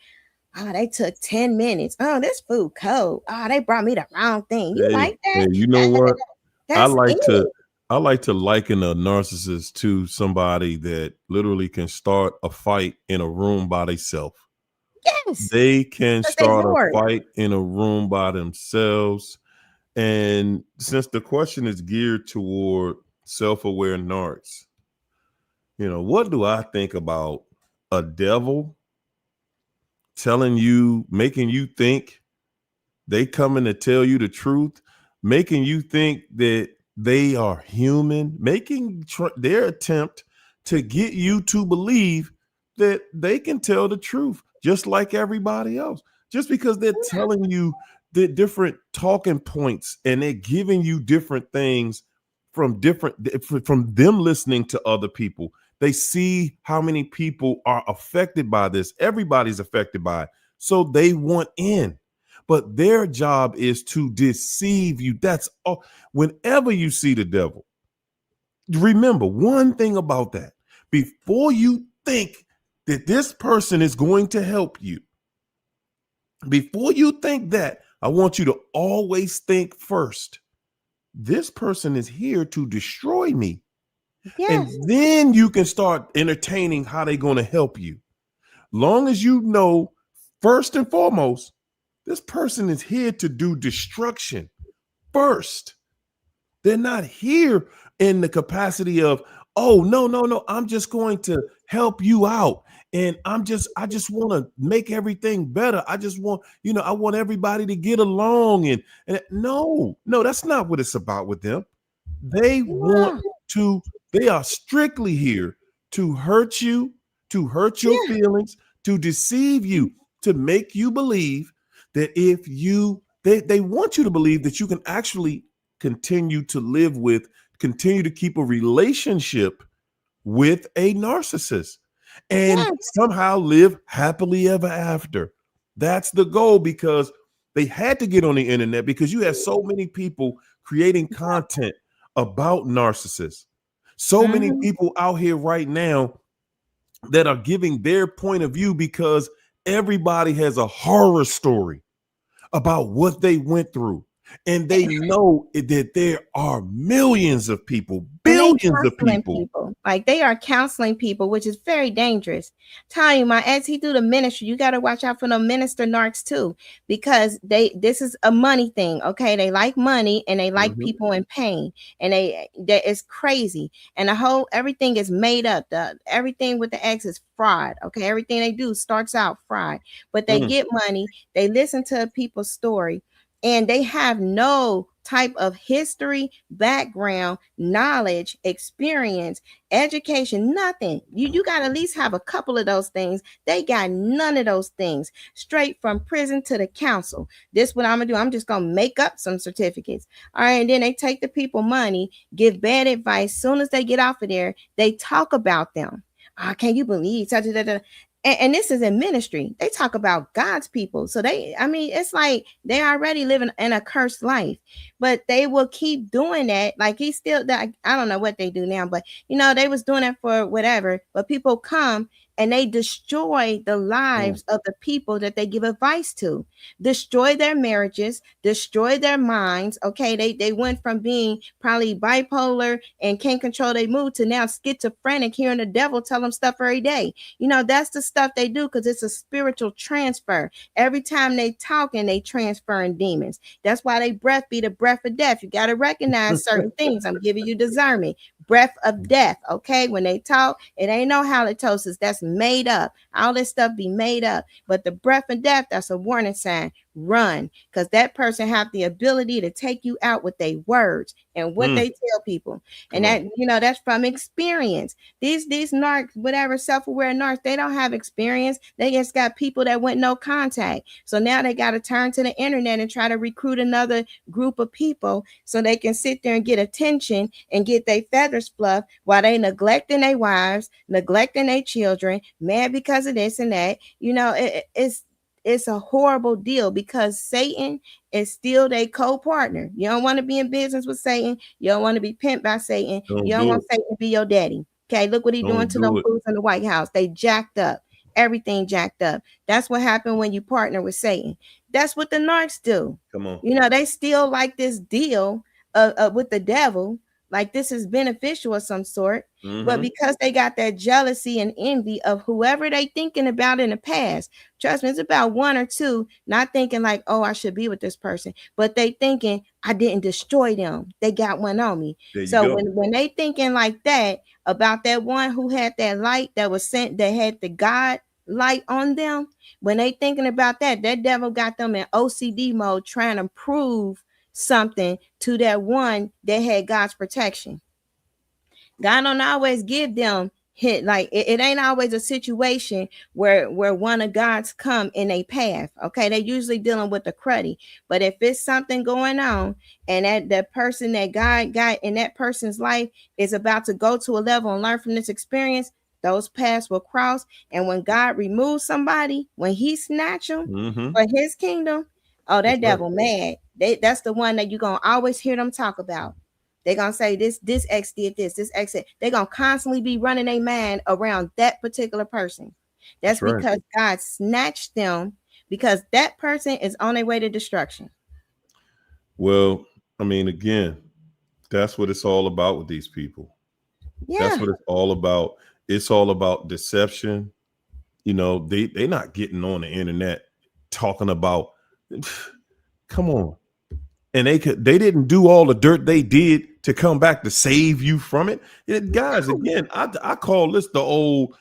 oh, they took 10 minutes. Oh, this food cold. Oh, they brought me the wrong thing. You Hey, like that? hey, you know what? I That's like it. to I like to liken a narcissist to somebody that literally can start a fight in a room by themselves. Yes. They can Because they start a bored. fight in a room by themselves. And since the question is geared toward self-aware narcs, what do I think about a devil telling you, making you think they coming to tell you the truth, making you think that they are human, making their attempt to get you to believe that they can tell the truth just like everybody else. Just because they're telling you the different talking points and they're giving you different things from them listening to other people. They see how many people are affected by this. Everybody's affected by it. So they want in, but their job is to deceive you. That's all. Whenever you see the devil, remember one thing about that. Before you think that this person is going to help you, before you think that, I want you to always think first, this person is here to destroy me. And Yes. then you can start entertaining how they're going to help you. Long as you know, first and foremost, this person is here to do destruction first. They're not here in the capacity of, oh, no, no, no, I'm just going to help you out. And I just want to make everything better. I just want, I want everybody to get along. And no, that's not what it's about with them. They want Yeah. to, they are strictly here to hurt you, to hurt your Yeah. feelings, to deceive you, to make you believe that if you, they want you to believe that you can actually continue to live with, continue to keep a relationship with a narcissist and Yes. somehow live happily ever after. That's the goal, because they had to get on the internet because you have so many people creating content about narcissists. So many Mm-hmm. people out here right now that are giving their point of view because everybody has a horror story about what they went through. And they know that there are millions of people, And they billions of counseling people. people. Like they are counseling people, which is very dangerous. Tell you, my ex, he do the ministry. You got to watch out for the minister narcs too, because this is a money thing. Okay. They like money and they like Mhm. people in pain. And that is crazy. And everything is made up. Everything with the ex is fraud. Okay. Everything they do starts out fraud, but they Mm. get money. They listen to people's story and they have no type of history, background, knowledge, experience, education, nothing. You got to at least have a couple of those things. They got none of those things. Straight from prison to the council. This what I'm gonna do. I'm just gonna make up some certificates. All right, and then they take the people money, give bad advice. Soon as they get off of there, they talk about them. Can you believe such a and this is in ministry. They talk about God's people. So it's like they already living in a cursed life, but they will keep doing that. Like he's still that. I don't know what they do now, but they was doing it for whatever. But people come and they destroy the lives of the people that they give advice to, destroy their marriages, destroy their minds. Okay, they went from being probably bipolar and can't control their mood to now schizophrenic, hearing the devil tell them stuff every day. That's the stuff they do because it's a spiritual transfer. Every time they talk and they transferring demons. That's why they breath be the breath of death. You got to recognize certain things. I'm giving you discernment. Breath of death. Okay, when they talk, it ain't no halitosis. That's made up. All this stuff be made up. But the breath of death, that's a warning sign. Run, because that person have the ability to take you out with their words and what they tell people. And that's from experience. These narcs, whatever, self-aware narcs, they don't have experience. They just got people that went no contact. So now they got to turn to the internet and try to recruit another group of people so they can sit there and get attention and get their feathers fluffed while they neglecting their wives, neglecting their children, mad because of this and that. It's a horrible deal because Satan is still their co-partner. You don't want to be in business with Satan. You don't want to be pimped by Satan. You don't want Satan to be your daddy. Okay, look what he's doing to them fools in the White House. They jacked up. Everything jacked up. That's what happened when you partner with Satan. That's what the narcs do. Come on. They still like this deal with the devil. Like this is beneficial of some sort, but because they got that jealousy and envy of whoever they thinking about in the past, trust me, it's about one or two, not thinking like, oh, I should be with this person, but they thinking I didn't destroy them. They got one on me. So when they thinking like that about that one who had that light that was sent, that had the God light on them, when they thinking about that devil got them in OCD mode trying to prove something to that one that had God's protection. God don't always give them hit, like it ain't always a situation where one of God's come in a path. Okay, they usually dealing with the cruddy, but if it's something going on and that the person that God got in that person's life is about to go to a level and learn from this experience, those paths will cross. And when God removes somebody, when he snatch them for his kingdom, oh, that devil mad. That's the one that you're gonna always hear them talk about. They're gonna say this ex did this ex did. They're gonna constantly be running their mind around that particular person. That's because God snatched them, because that person is on their way to destruction. Well, I mean, again, that's what it's all about with these people. Yeah. That's what it's all about. It's all about deception. They're not getting on the internet talking about, come on. And they didn't do all the dirt they did to come back to save you from it. Guys, again, I call this the old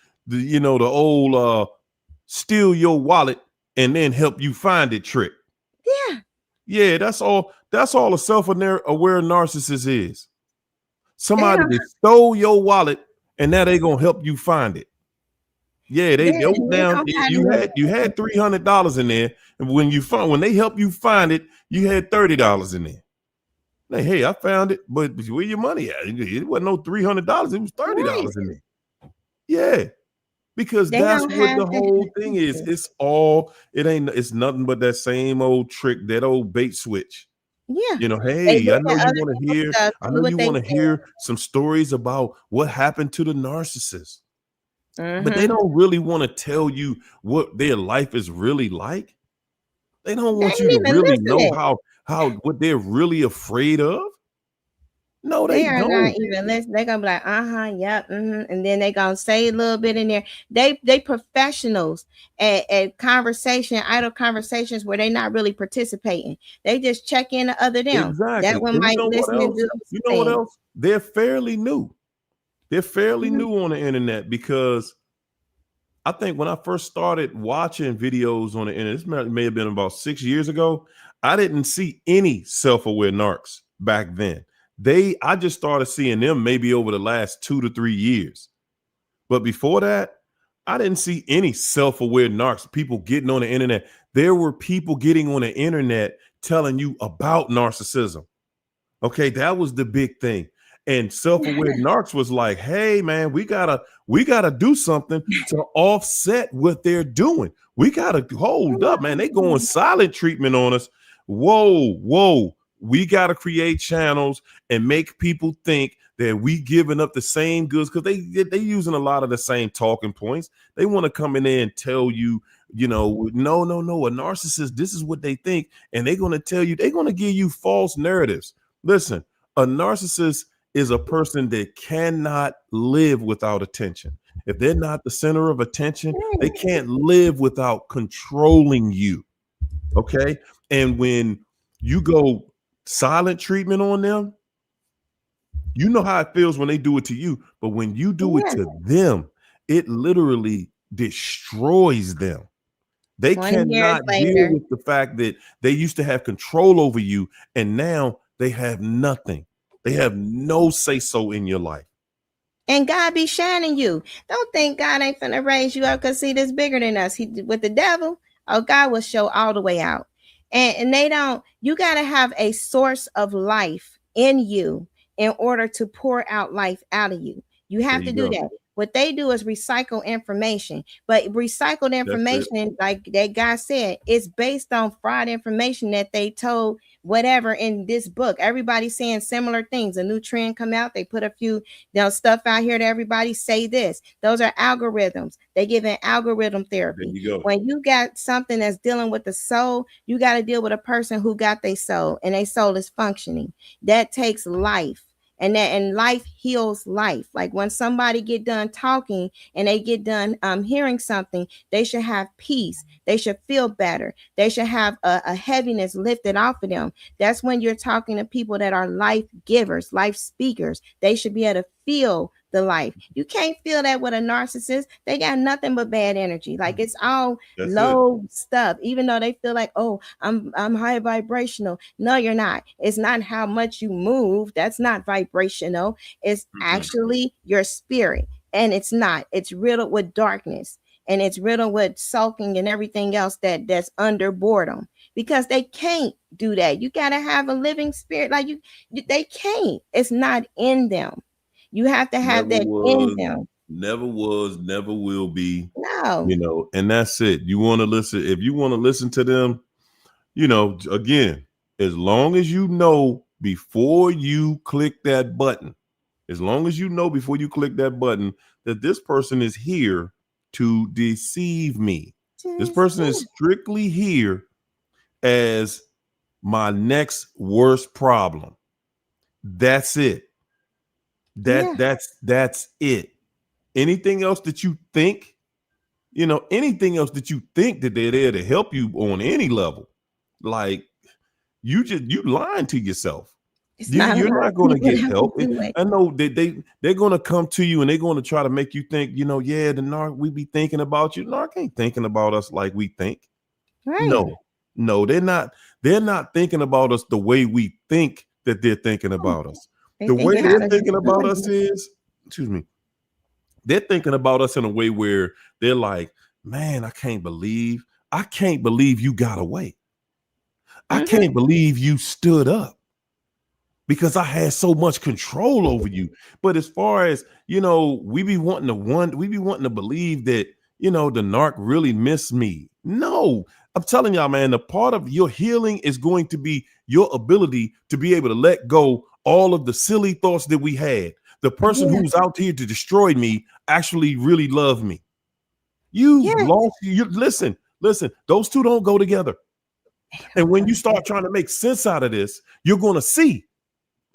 steal your wallet and then help you find it trick. Yeah, that's all a self-aware narcissist is. Somebody that stole your wallet and now they're gonna help you find it. Yeah, they down. You had $300 in there, and when they help you find it, you had $30 in there. Like, hey, I found it, but where your money at? It wasn't no $300. It was $30 in there. Yeah, because that's what the whole thing is. It's nothing but that same old trick, that old bait switch. Yeah. Hey, I know you want to hear some stories about what happened to the narcissist. But they don't really want to tell you what their life is really like. They don't want you to really know what they're really afraid of? No, they They are not don't. even listening. They're gonna be like, yep, and then they gonna say a little bit in there. They professionals at conversation, idle conversations where they not really participating. They just check in to other them. That Exactly. one And you might know what listen and else? do You some know what things. else? They're fairly new. They're fairly Mhm. new on the internet because I think when I first started watching videos on the internet, this may have been about 6 years ago. I didn't see any self-aware narcs back then. I just started seeing them maybe over the last 2 to 3 years. But before that, I didn't see any self-aware narcs, people getting on the internet. There were people getting on the internet telling you about narcissism. Okay, that was the big thing. And self-aware narcs was like, hey man, we gotta do something to offset what they're doing. We gotta hold up, man. They going silent treatment on us. Whoa, whoa. We gotta create channels and make people think that we giving up the same goods because they using a lot of the same talking points. They want to come in there and tell you, no, no, no. A narcissist, this is what they think, and they're gonna tell you, they're gonna give you false narratives. Listen, a narcissist is a person that cannot live without attention. If they're not the center of attention, they can't live without controlling you. Okay. And when you go silent treatment on them, you know how it feels when they do it to you. But when you do it Yeah. to them, it literally destroys them. They 20 years cannot deal later. with the fact that they used to have control over you and now they have nothing. They have no say so in your life. And God be shining you. Don't think God ain't finna raise you up because see, this bigger than us. He with the devil. Oh, God will show all the way out. And they don't, you gotta have a source of life in you in order to pour out life out of you. You There have to you do go. that. What they do is recycle information, but recycled That's it. information, like that guy said, is based on fraud information that they told whatever in this book. Everybody's saying similar things. A new trend come out, they put a few stuff out here to everybody say this. Those are algorithms. They give an algorithm There therapy. you go. When you got something that's dealing with the soul, you got to deal with a person who got their soul and their soul is functioning. That takes life. And life heals life. Like when somebody get done talking and they get done hearing something, they should have peace. They should feel better. They should have a heaviness lifted off of them. That's when you're talking to people that are life givers, life speakers. They should be able to feel the life. You can't feel that with a narcissist. They got nothing but bad energy. Like it's all That's it. low stuff. Even though they feel like, oh, I'm high vibrational. No, you're not. It's not how much you move. That's not vibrational. It's Mm-mm. actually your spirit. And it's not. It's riddled with darkness. And it's riddled with sulking and everything else that's under boredom because they can't do that. You got to have a living spirit. Like they can't. It's not in them. You have to have Never that in was, them. never was, never will be, No. and that's it. You want to listen, if you want to listen to them, again, as long as you know before you click that button, as long as you know before you click that button that this person is here to deceive me. This person is strictly here as my next worst problem. That's it. Yeah. That's it. Anything else that you think, anything else that you think that they're there to help you on any level, like you lying to yourself. It's not a You're lot not of going to people get that help. will do it. I know that they're going to come to you and they're going to try to make you think, yeah, the narc, we be thinking about you. Narc ain't thinking about us like we think. Right. No, they're not. They're not thinking about us the way we think that they're thinking about us. They The way thinking how they're to thinking about destroy us you. is, excuse me, they're thinking about us in a way where they're like, man, I can't believe you got away. I Mhm. can't believe you stood up because I had so much control over you. But as far as, we be wanting to believe that, the narc really missed me. No, I'm telling y'all, man, the part of your healing is going to be your ability to be able to let go all of the silly thoughts that we had. The person Yeah. who's out here to destroy me actually really loved me. You Yeah. lost, you listen, those two don't go together. And when you start trying to make sense out of this, you're going to see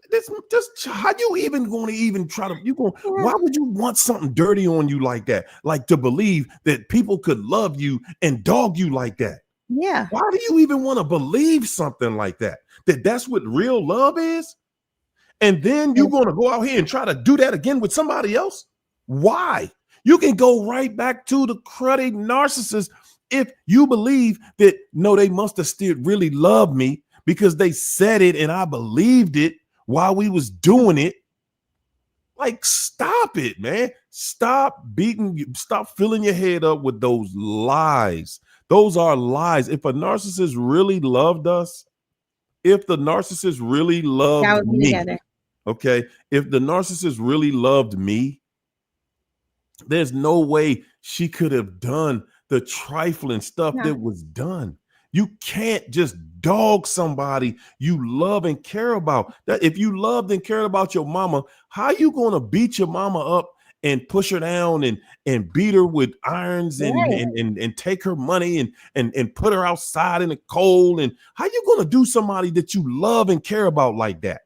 this. Just how you even going to even try to, why would you want something dirty on you like that? Like to believe that people could love you and dog you like that. Yeah. Why do you even want to believe something like that? That's what real love is? And then you're going to go out here and try to do that again with somebody else? Why? You can go right back to the cruddy narcissist if you believe that, no, they must have still really loved me because they said it and I believed it while we was doing it. Like, stop it, man. Stop filling your head up with those lies. Those are lies. If a narcissist really loved us, if the narcissist really loved That would be me, together. okay, if the narcissist really loved me, there's no way she could have done the trifling stuff that was done. You can't just dog somebody you love and care about. That if you loved and cared about your mama, how you going to beat your mama up and push her down and beat her with irons and take her money and put her outside in the cold? And how you going to do somebody that you love and care about like that?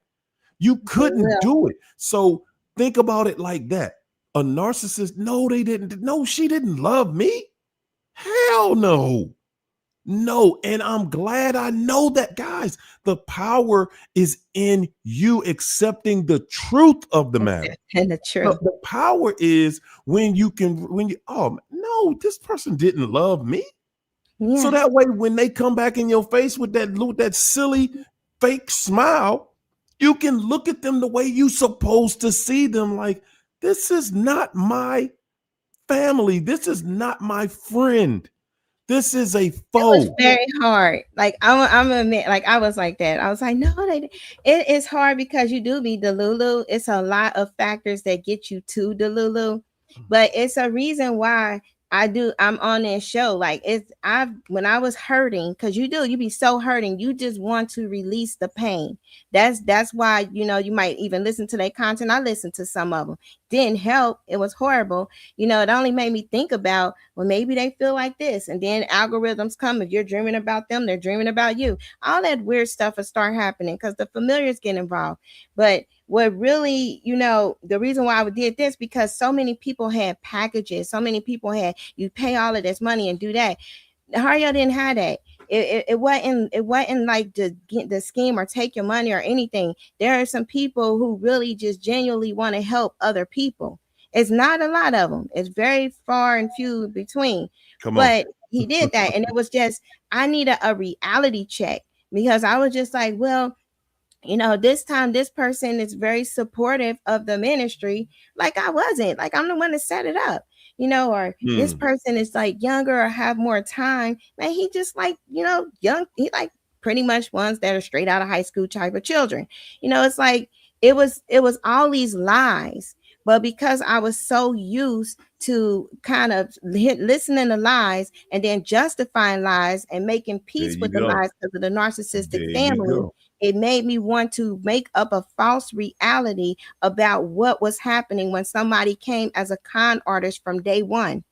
You couldn't do it. So think about it like that. A narcissist, no, they didn't. No, she didn't love me. Hell no. No, and I'm glad I know that, guys. The power is in you accepting the truth of the matter. And the truth. The power is when you, oh no, this person didn't love me. Yeah. So that way, when they come back in your face with that silly fake smile, you can look at them the way you supposed to see them. Like, this is not my family. This is not my friend. This is a foe. It was very hard. Like I'm admit, like I was like that. I was like, no, it is hard because you do be Delulu. It's a lot of factors that get you to Delulu, but it's a reason why I'm on this show. Like when I was hurting, because you be so hurting, you just want to release the pain. That's why, you might even listen to their content. I listened to some of them. Didn't help. It was horrible. It only made me think about, well, maybe they feel like this. And then algorithms come. If you're dreaming about them, they're dreaming about you. All that weird stuff will start happening because the familiars get involved. But what really, the reason why I did this, because so many people had packages. So many people had, you pay all of this money and do that. Hario didn't have that. It wasn't like to get the scheme or take your money or anything. There are some people who really just genuinely want to help other people. It's not a lot of them. It's very far and few between. But he did that. And it was just, I needed a reality check because I was just like, well, this time this person is very supportive of the ministry. Like I wasn't. Like I'm the one that set it up. Or this person is like younger or have more time. Man, he just like, young, he like pretty much ones that are straight out of high school type of children. It's like it was all these lies. But because I was so used to kind of listening to lies and then justifying lies and making peace with the lies because of the narcissistic family, it made me want to make up a false reality about what was happening when somebody came as a con artist from day one.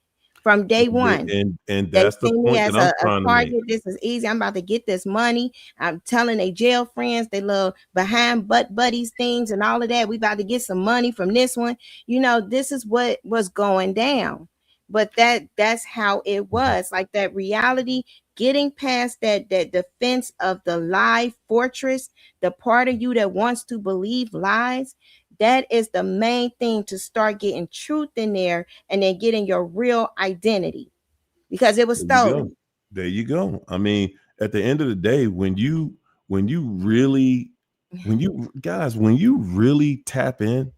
From day one. And that's the point that I'm trying to make. This is easy. I'm about to get this money. I'm telling they jail friends, they little behind butt buddies things and all of that. We about to get some money from this one. This is what was going down. But that's how it was. Like that reality, getting past that defense of the lie fortress, the part of you that wants to believe lies. That is the main thing, to start getting truth in there and then getting your real identity, because it was stolen. There you go. I mean, at the end of the day, when you really tap in,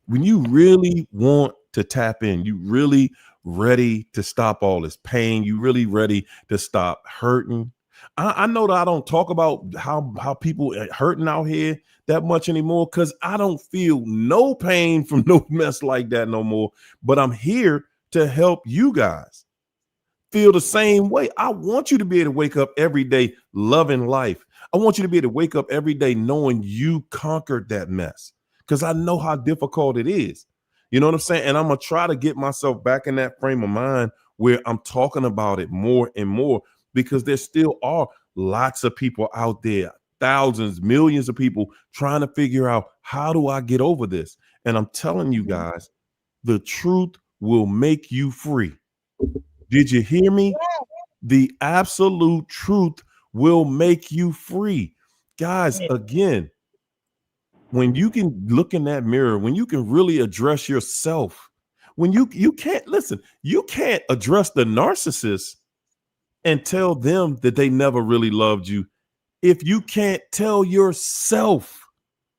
when you really want to tap in, you really ready to stop all this pain, you really ready to stop hurting. I know that I don't talk about how people are hurting out here that much anymore because I don't feel no pain from no mess like that no more. But I'm here to help you guys feel the same way. I want you to be able to wake up every day loving life. I want you to be able to wake up every day knowing you conquered that mess, because I know how difficult it is. You know what I'm saying? And I'm going to try to get myself back in that frame of mind where I'm talking about it more and more, because there still are lots of people out there, thousands, millions of people trying to figure out, how do I get over this? And I'm telling you guys, the truth will make you free. Did you hear me? The absolute truth will make you free. Guys, again, when you can look in that mirror, when you can really address yourself, when you can't listen, you can't address the narcissist and tell them that they never really loved you if you can't tell yourself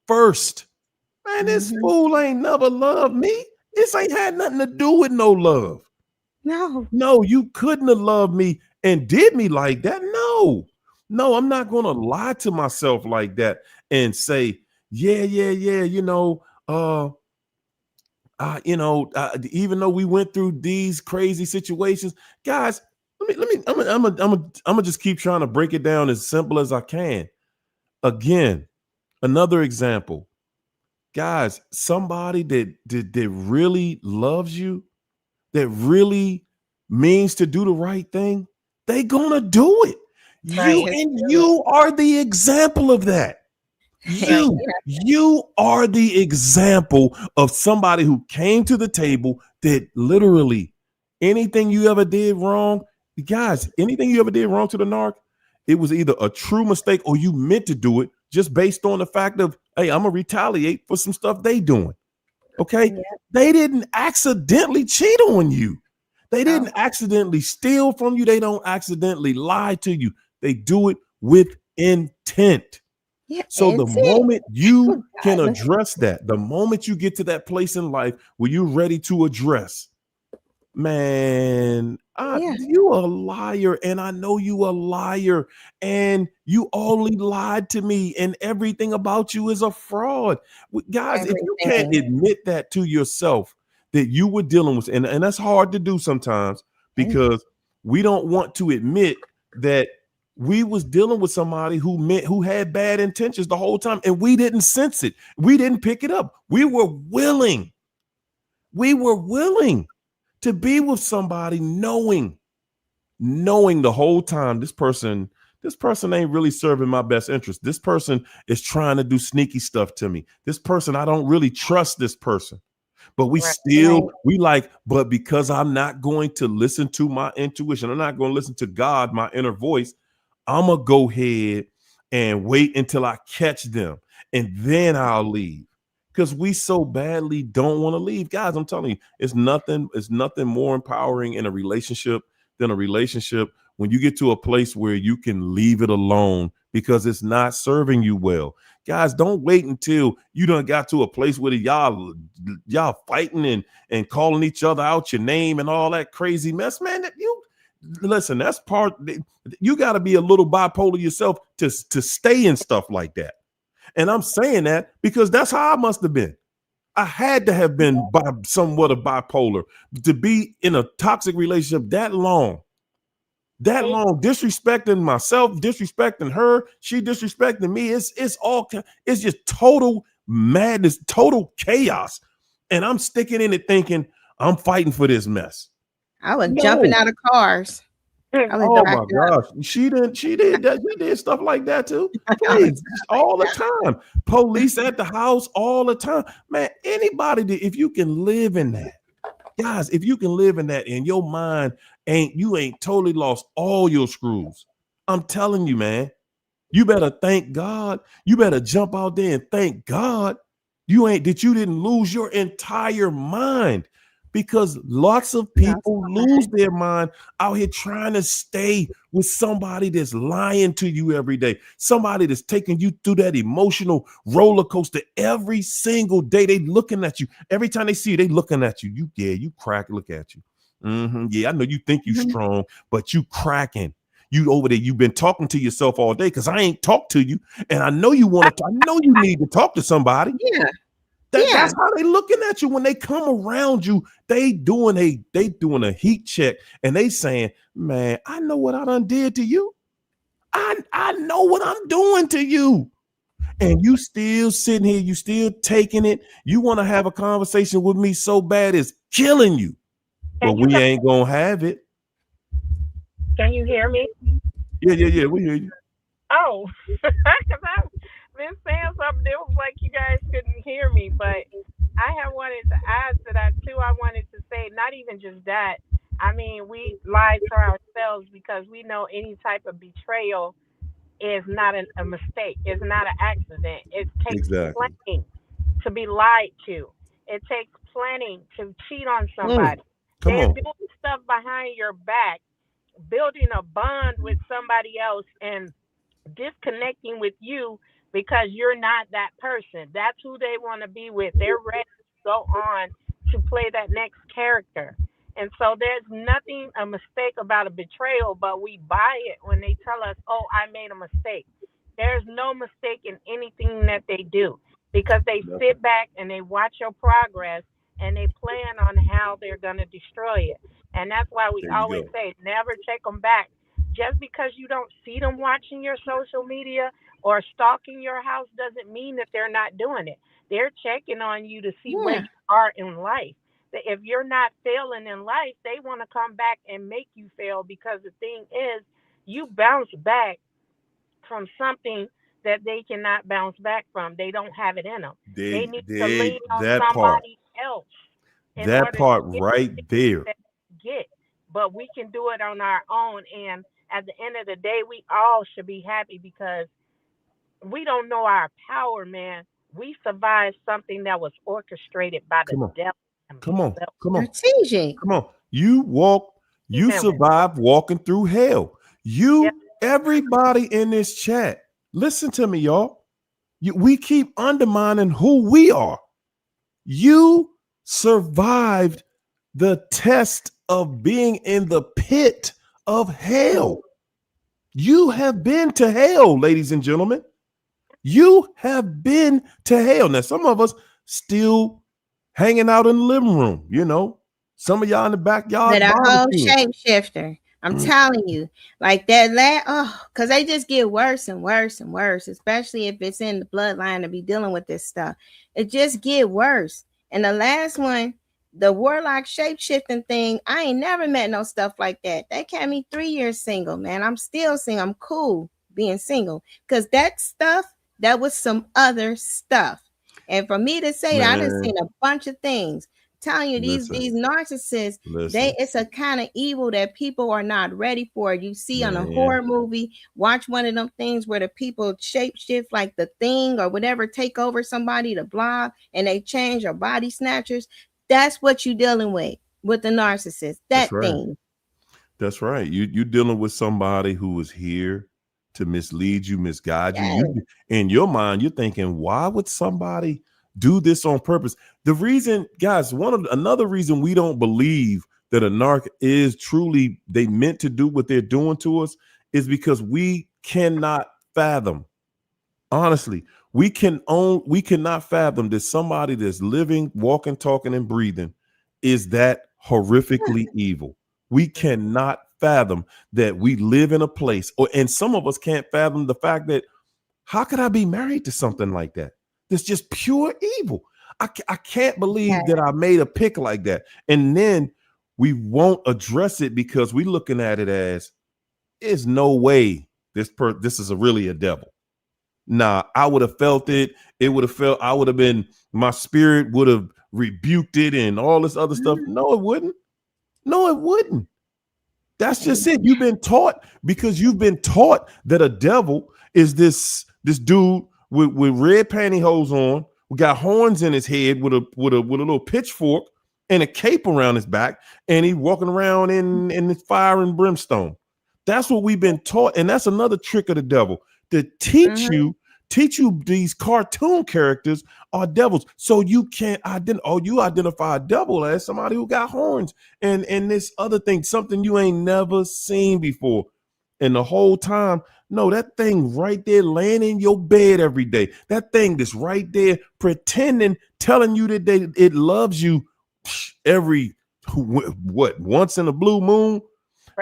first. Man, this fool ain't never loved me. This ain't had nothing to do with no love. No, you couldn't have loved me and did me like that. No, I'm not going to lie to myself like that and say, yeah, even though we went through these crazy situations, guys, I'm gonna just keep trying to break it down as simple as I can. Again, another example, guys, somebody that really loves you, that really means to do the right thing, they gonna do it. You are the example of that. You are the example of somebody who came to the table that literally anything you ever did wrong, guys, anything you ever did wrong to the narc, it was either a true mistake or you meant to do it just based on the fact of, hey, I'm gonna retaliate for some stuff they doing. Okay. Yeah. They didn't accidentally cheat on you. They didn't accidentally steal from you. They don't accidentally lie to you. They do it with intent. Yeah, so the moment you can address that, the moment you get to that place in life where you're ready to address, man, you a liar, and I know you a liar, and you only lied to me, and everything about you is a fraud. Guys, if you can't admit that to yourself, that you were dealing with, and that's hard to do sometimes because we don't want to admit that we was dealing with somebody who had bad intentions the whole time, and we didn't sense it. We didn't pick it up. We were willing to be with somebody knowing the whole time this person ain't really serving my best interest. This person is trying to do sneaky stuff to me. This person, I don't really trust this person. But but because I'm not going to listen to my intuition, I'm not going to listen to God, my inner voice, I'm going to go ahead and wait until I catch them, and then I'll leave. Because we so badly don't want to leave. Guys, I'm telling you, it's nothing more empowering in a relationship than a relationship when you get to a place where you can leave it alone because it's not serving you well. Guys, don't wait until you done got to a place where y'all fighting and calling each other out your name and all that crazy mess, man. Listen, that's part. You got to be a little bipolar yourself to stay in stuff like that. And I'm saying that because that's how I must have been. I had to have been somewhat of bipolar to be in a toxic relationship that long, disrespecting myself, disrespecting her, she disrespecting me. It's just total madness, total chaos. And I'm sticking in it thinking I'm fighting for this mess. I was jumping out of cars. Oh my gosh. She did that. She did stuff like that too. Please, all the time. Police at the house all the time. Man, anybody if you can live in that. Guys, if you can live in that and your mind ain't totally lost all your screws. I'm telling you, man, you better thank God. You better jump out there and thank God you didn't lose your entire mind. Because lots of people lose their mind out here trying to stay with somebody that's lying to you every day. Somebody that's taking you through that emotional roller coaster every single day. They looking at you. Every time they see you, they looking at you. You crack, look at you. Yeah, I know you think you strong, but you cracking. You over there, you've been talking to yourself all day because I ain't talked to you. And I know you want to, I know you need to talk to somebody. Yeah. That's how they looking at you when they come around you. They doing a heat check and they saying, man, I know what I done did to you. I know what I'm doing to you. And you still sitting here, you still taking it. You want to have a conversation with me so bad it's killing you. But we ain't gonna have it. Can you hear me? Yeah, we hear you. Oh, because I've been saying something. It was like you guys couldn't hear me, but I have wanted to add to that too. I wanted to say not even just that. I mean, we lie to ourselves because we know any type of betrayal is not a mistake. It's not an accident. It takes Exactly. planning to be lied to. It takes planning to cheat on Mm, somebody. come They're on. doing stuff behind your back, building a bond with somebody else, and disconnecting with you because you're not that person. That's who they want to be with. They're ready to go on to play that next character. And so there's nothing a mistake about a betrayal, but we buy it when they tell us, "Oh, I made a mistake." There's no mistake in anything that they do because they Nothing. sit back and they watch your progress and they plan on how they're going to destroy it. And that's why we There you always go. say never take them back. Just because you don't see them watching your social media or stalking your house doesn't mean that they're not doing it. They're checking on you to see where Yeah. you are in life. That if you're not failing in life, they want to come back and make you fail because the thing is, you bounce back from something that they cannot bounce back from. They don't have it in them. They need to lean on That part. somebody else in That order to part get the right things there. that they get. But we can do it on our own. And at the end of the day, we all should be happy because we don't know our power, man. We survived something that was orchestrated by the Come on. devil Come on. himself. Come on. Strategic. Come on. He You meant well. survived walking through hell. Yep. Everybody in this chat, listen to me, y'all. We keep undermining who we are. You survived the test of being in the pit of hell. You have been to hell, ladies and gentlemen. You have been to hell. Now, some of us still hanging out in the living room, some of y'all in the backyard That a whole barbecuing. shapeshifter. I'm telling you, like that because they just get worse and worse and worse, especially if it's in the bloodline to be dealing with this stuff. It just get worse. And the last one, the warlock shapeshifting thing, I ain't never met no stuff like that. They kept me 3 years single, man. I'm still single. I'm cool being single because that stuff, that was some other stuff. And for me to say that, I done Man, seen a bunch of things. Telling you listen, these narcissists, listen, it's a kind of evil that people are not ready for. You see on a man. horror movie, watch one of them things where the people shapeshift like the Thing or whatever, take over somebody, to Blob, and they change, or Body Snatchers. That's what you dealing with the narcissist, That's that right. thing. That's right. You dealing with somebody who is here to mislead you, misguide you. Yeah. You in your mind, you're thinking, why would somebody do this on purpose? The reason, guys, another reason we don't believe that a narc is truly they meant to do what they're doing to us is because we cannot fathom. Honestly, we cannot fathom that somebody that's living, walking, talking, and breathing is that horrifically evil. We cannot fathom that we live in a place, and some of us can't fathom the fact that how could I be married to something like that? That's just pure evil. I can't believe that I made a pick like that. And then we won't address it because we looking at it as there's no way this is really a devil. Nah, I would have felt it. It would have felt, I would have been, my spirit would have rebuked it and all this other stuff. No, it wouldn't. No, it wouldn't. That's just it. You've been taught because you've been taught that a devil is this dude with red pantyhose on, we got horns in his head with a little pitchfork and a cape around his back, and he walking around in this fire and brimstone. That's what we've been taught, and that's another trick of the devil to teach you these cartoon characters are devils, so you can't you identify a devil as somebody who got horns and this other thing, something you ain't never seen before. And the whole time, no, that thing right there laying in your bed every day, that thing that's right there pretending, telling you that it loves you every once in a blue moon.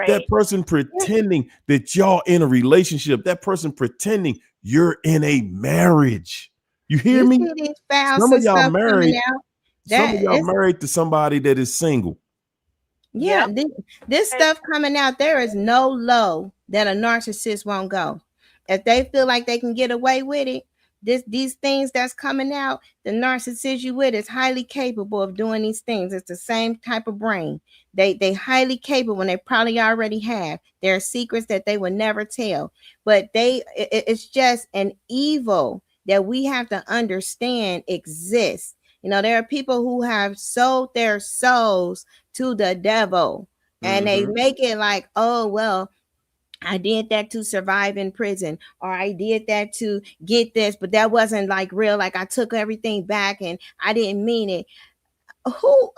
That Right. person pretending that y'all in a relationship, that person pretending you're in a marriage. You hear You me? see these files Some of and y'all stuff coming married, out. some That of y'all it's married to somebody that is single. Yeah, Yep. this And stuff coming out, there is no low that a narcissist won't go. If they feel like they can get away with it, these things that's coming out, the narcissist you with is highly capable of doing these things. It's the same type of brain. They highly capable, and they probably already have. There are secrets that they would never tell, but it's just an evil that we have to understand exists. There are people who have sold their souls to the devil, and they Mm-hmm. make it like, oh well, I did that to survive in prison, or I did that to get this, but that wasn't like real. Like I took everything back and I didn't mean it.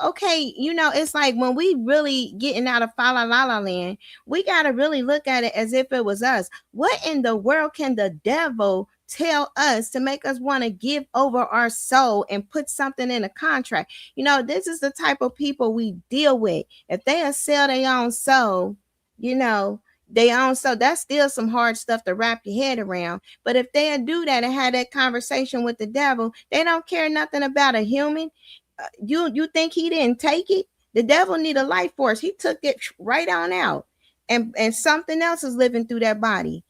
Okay, it's like when we really getting out of fa la la la land, we got to really look at it as if it was us. What in the world can the devil tell us to make us want to give over our soul and put something in a contract? This is the type of people we deal with. If they sell their own soul, that's still some hard stuff to wrap your head around. But if they do that and have that conversation with the devil, they don't care nothing about a human. You think he didn't take it? The devil need a life force. He took it right on out, and something else is living through that body.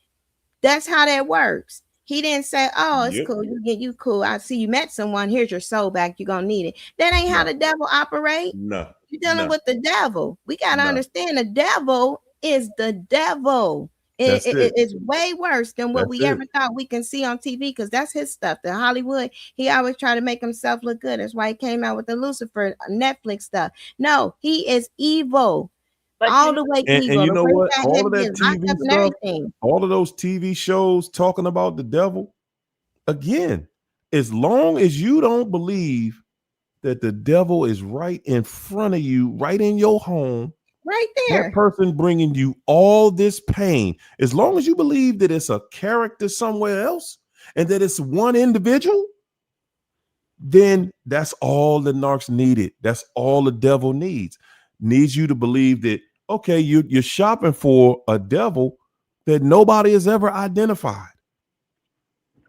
That's how that works. He didn't say, "Oh, it's Yep. cool. You cool. I see you met someone. Here's your soul back. You're gonna need it." That ain't how No. the devil operate. No. You're dealing No. with the devil. We gotta No. understand the devil is the devil. That's it. It's way worse than what That's we it. ever thought we can see on TV, because that's his stuff. The Hollywood, he always try to make himself look good. That's why he came out with the Lucifer Netflix stuff. No, he is evil. But All the way And evil. you The know way what? that All him of that get locked TV up and stuff, everything. all of those TV shows talking about the devil, again, as long as you don't believe that the devil is right in front of you, right in your home, Right that there. person bringing you all this pain, as long as you believe that it's a character somewhere else and that it's one individual, then that's all the narcs needed. That's all the devil needs you to believe that, okay, you're shopping for a devil that nobody has ever identified.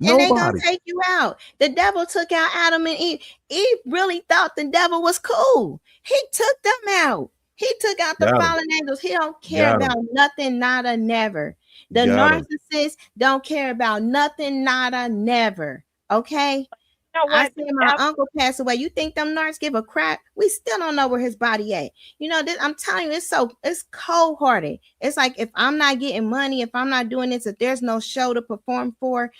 And they gonna Nobody. take you out. The devil took out Adam and Eve. Eve really thought the devil was cool. He took them out. He took out the Got 'em. fallen angels. He don't care Got 'em. about nothing, nada, never. The Got 'em. narcissist don't care about nothing, nada, never. Okay? you know I what? see my uncle pass away. You think them narcs give a crap? We still don't know where his body at. I'm telling you, it's cold hearted. It's like, if I'm not getting money, if I'm not doing this, if there's no show to perform for,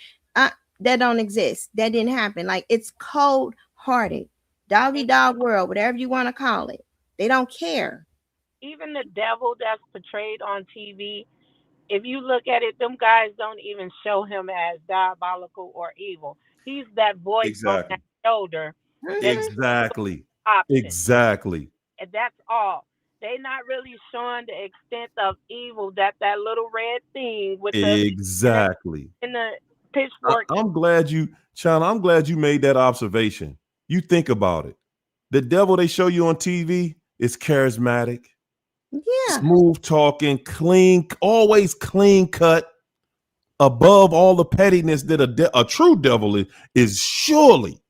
that don't exist. That didn't happen. Like, it's cold hearted, doggy dog world, whatever you want to call it. They don't care. Even the devil that's portrayed on TV, if you look at it, them guys don't even show him as diabolical or evil. He's that voice on that Exactly. shoulder Mhm. that's Exactly. option. Exactly. And that's all. They not really showing the extent of evil that little red thing with Exactly. in the pitchfork. I'm glad you, China, I'm glad you made that observation. You think about it. The devil they show you on TV is charismatic, Yeah. smooth talking, clean, always clean cut, above all the pettiness that a true devil is surely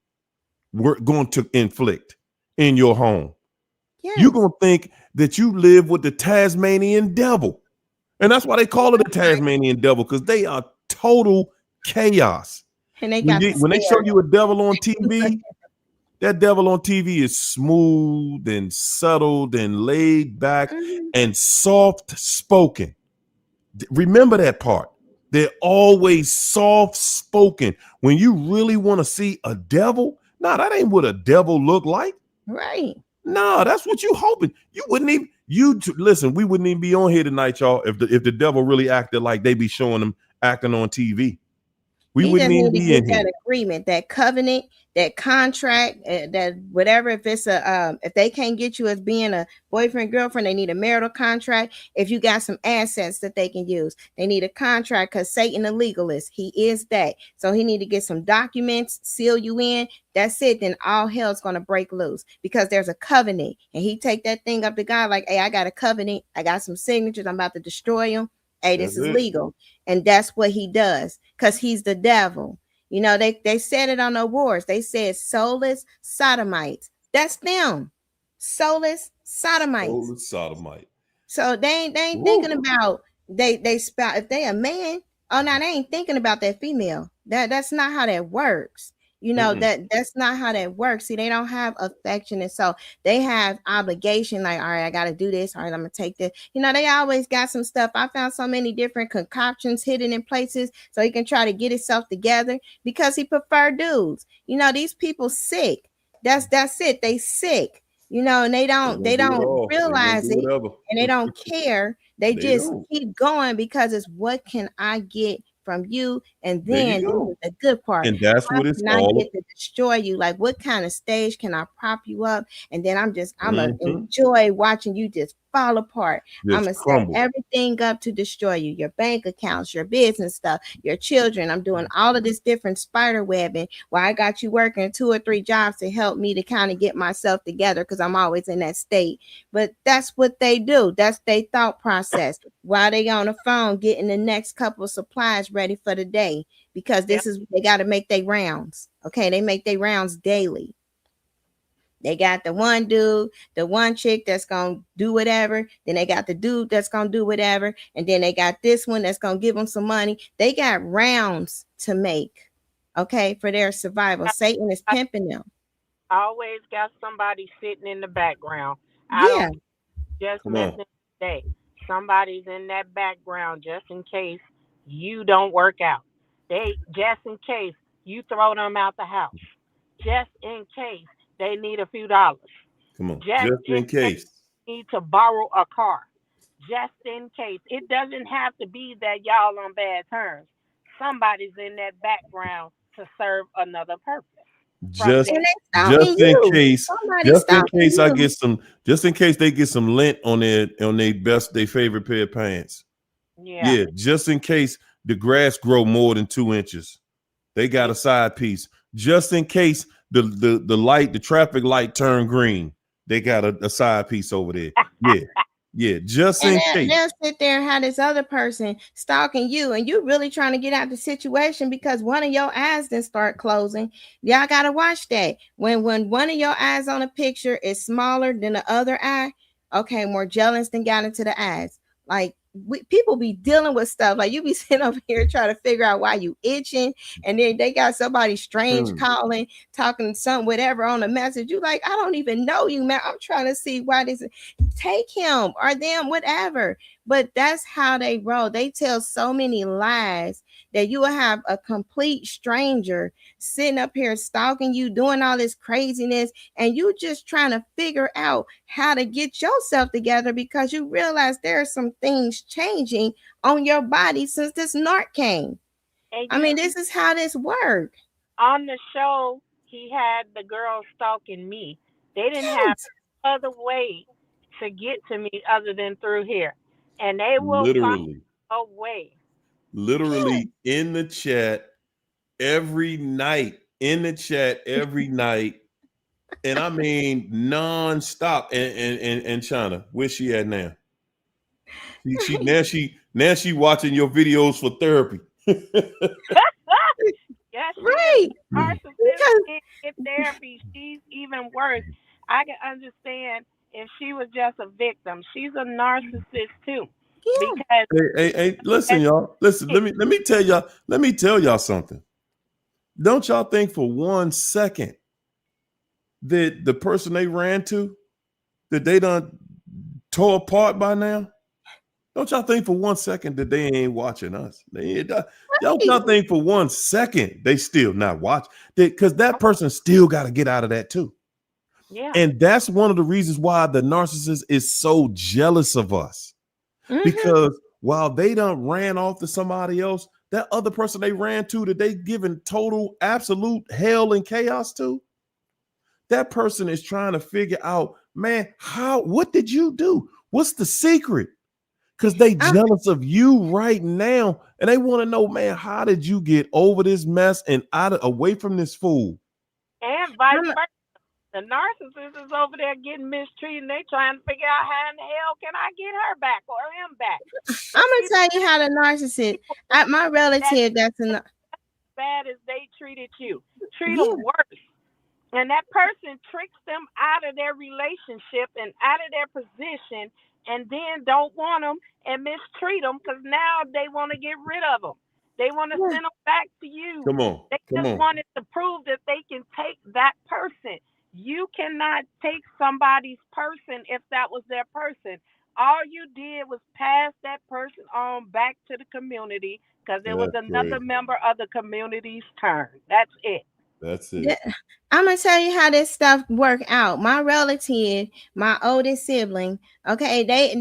we're going to inflict in your home. Yes. You're going to think that you live with the Tasmanian devil. And that's why they call it a Tasmanian devil, because they are total chaos. And they got When they show you a devil on TV, that devil on TV is smooth and settled and laid back and soft spoken. Remember that part. They're always soft spoken. When you really want to see a devil, that ain't what a devil look like. Right. No, that's what you hoping. You wouldn't even listen. We wouldn't even be on here tonight, y'all, if the devil really acted like they be showing them acting on TV. We wouldn't even be in here. That agreement, that covenant, that contract, that whatever. If it's if they can't get you as being a boyfriend, girlfriend, they need a marital contract. If you got some assets that they can use, they need a contract, because Satan, the legalist, he is that. So he need to get some documents, seal you in. That's it. Then all hell's gonna break loose, because there's a covenant, and he take that thing up to God like, hey, I got a covenant. I got some signatures. I'm about to destroy them. Hey, this is legal. And that's what he does, because he's the devil. They said it on the awards. They said soulless sodomites. That's them. Soulless sodomites. Soulless sodomite. So they ain't thinking about they spout. If they a man, Oh, now they ain't thinking about that female. That's not how that works. Mm-mm. That's not how that works. See, they don't have affection, and so they have obligation. Like, all right, I got to do this. All right, I'm gonna take this. They always got some stuff. I found so many different concoctions hidden in places so he can try to get himself together because he prefer dudes. These people sick. That's it. They sick. And they They don't gonna they do it don't all. They gonna realize do it, whatever. and they don't care. They They just don't. keep going because it's what can I get from you? And There you then this is go. the good part. And that's How what it's can I all. get to destroy you? Like, what kind of stage can I prop you up? And then I'm gonna Mm-hmm. enjoy watching you just fall apart. I'm Just gonna set crumble. everything up to destroy you, your bank accounts, your business stuff, your children. I'm doing all of this different spider webbing where I got you working 2 or 3 jobs to help me to kind of get myself together because I'm always in that state. But that's what they do. That's their thought process while they on the phone getting the next couple of supplies ready for the day because Yep. this is they got to make their rounds. Okay, they make their rounds daily. They got the one dude, the one chick that's gonna do whatever. Then they got the dude that's gonna do whatever, and then they got this one that's gonna give them some money. They got rounds to make, okay, for their survival. Satan is I pimping them. always got somebody sitting in the background. I Yeah, don't just Come on. messing today. Somebody's in that background just in case you don't work out. They just in case you throw them out the house. Just in case they need a few dollars. Come on. Just Just in in case case. you need to borrow a car. Just in case. It doesn't have to be that y'all on bad terms. Somebody's in that background to serve another purpose from Just day. and they just stalking in you. case. Somebody Just in stalking case I you. get some. Just in case they get some lint on their favorite pair of pants. Yeah. Yeah. Just in case the grass grow more than 2 inches. They got Yeah. a side piece just in case the traffic light turn green. They got a side piece over there. Yeah, yeah, just And in then case. they'll sit there and have this other person stalking you, and you really trying to get out the situation because one of your eyes then start closing. Y'all gotta watch that. When one of your eyes on a picture is smaller than the other eye, okay, more jealous than got into the eyes. Like people be dealing with stuff. Like you be sitting over here trying to figure out why you itching, and then they got somebody strange Hmm. calling, talking some whatever on the message. You like, I don't even know you, man. I'm trying to see why this take him or them, whatever. But that's how they roll. They tell so many lies that you will have a complete stranger sitting up here stalking you, doing all this craziness, and you just trying to figure out how to get yourself together because you realize there are some things changing on your body since this narc came. And I mean, this is how this works. on the show, he had the girl stalking me. They didn't have Yes. other way to get to me other than through here. And they will find Literally, a way. Yes. literally in the chat every night. In the chat every night, and I mean nonstop. And China, where's she at now? She watching your videos for therapy. Yes, she is Right. a narcissist Because in therapy. She's even worse. I can understand if she was just a victim. She's a narcissist too. yeah. Because Hey, listen, y'all. Listen, let me tell y'all something. Don't y'all think for 1 second that the person they ran to, that they done tore apart by now? Don't y'all think for 1 second that they ain't watching us? Don't y'all think for 1 second they still not watch? Because that person still got to get out of that too. yeah. And that's one of the reasons why the narcissist is so jealous of us. Mm-hmm. Because while they done ran off to somebody else, that other person they ran to that they given total absolute hell and chaos to, that person is trying to figure out, man, what did you do? What's the secret? Because they I'm, jealous of you right now. And they want to know, man, how did you get over this mess and away from this fool? And vice I'm, versa. The narcissist is over there getting mistreated and they trying to figure out how in the hell can I get her back or him back. I'm But you gonna tell you how the narcissist. My that relative, that's in. bad as they treated you. Treat them Yeah. worse. And that person tricks them out of their relationship and out of their position and then don't want them and mistreat them because now they want to get rid of them. They want to Yeah. send them back to you. Come on. They Come just on. wanted to prove that they can take that person. You cannot take somebody's person if that was their person. All you did was pass that person on back to the community because it was That's another crazy. member of the community's turn. That's it. That's Yeah, it. I'm gonna tell you how this stuff work out. My relative, my oldest sibling, okay, they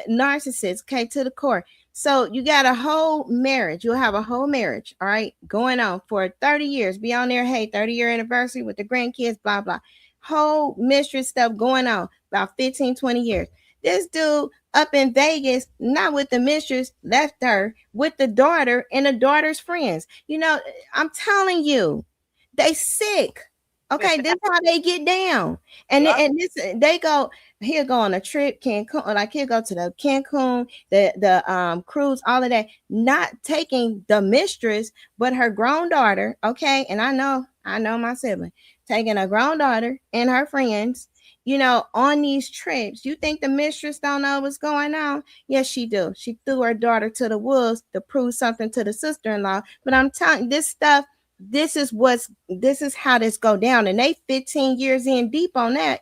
narcissists, okay, to the core. So you got a whole marriage. You'll have a whole marriage, all right, going on for 30 years. Be on there, hey, 30-year anniversary with the grandkids, blah blah. Whole mistress stuff going on about 15, 20 years. This dude up in Vegas, not with the mistress, left her with the daughter and the daughter's friends. I'm telling you, they sick. Okay, this is how they get down. And Yep. and this they go, he'll go on a trip, Cancun, like he'll go to the Cancun, the cruise, all of that, not taking the mistress, but her grown daughter. Okay, and I know my sibling taking a grown daughter and her friends, on these trips. You think the mistress don't know what's going on? Yes, she do. She threw her daughter to the wolves to prove something to the sister-in-law. But I'm telling this stuff, this is how this go down, and they 15 years in deep on that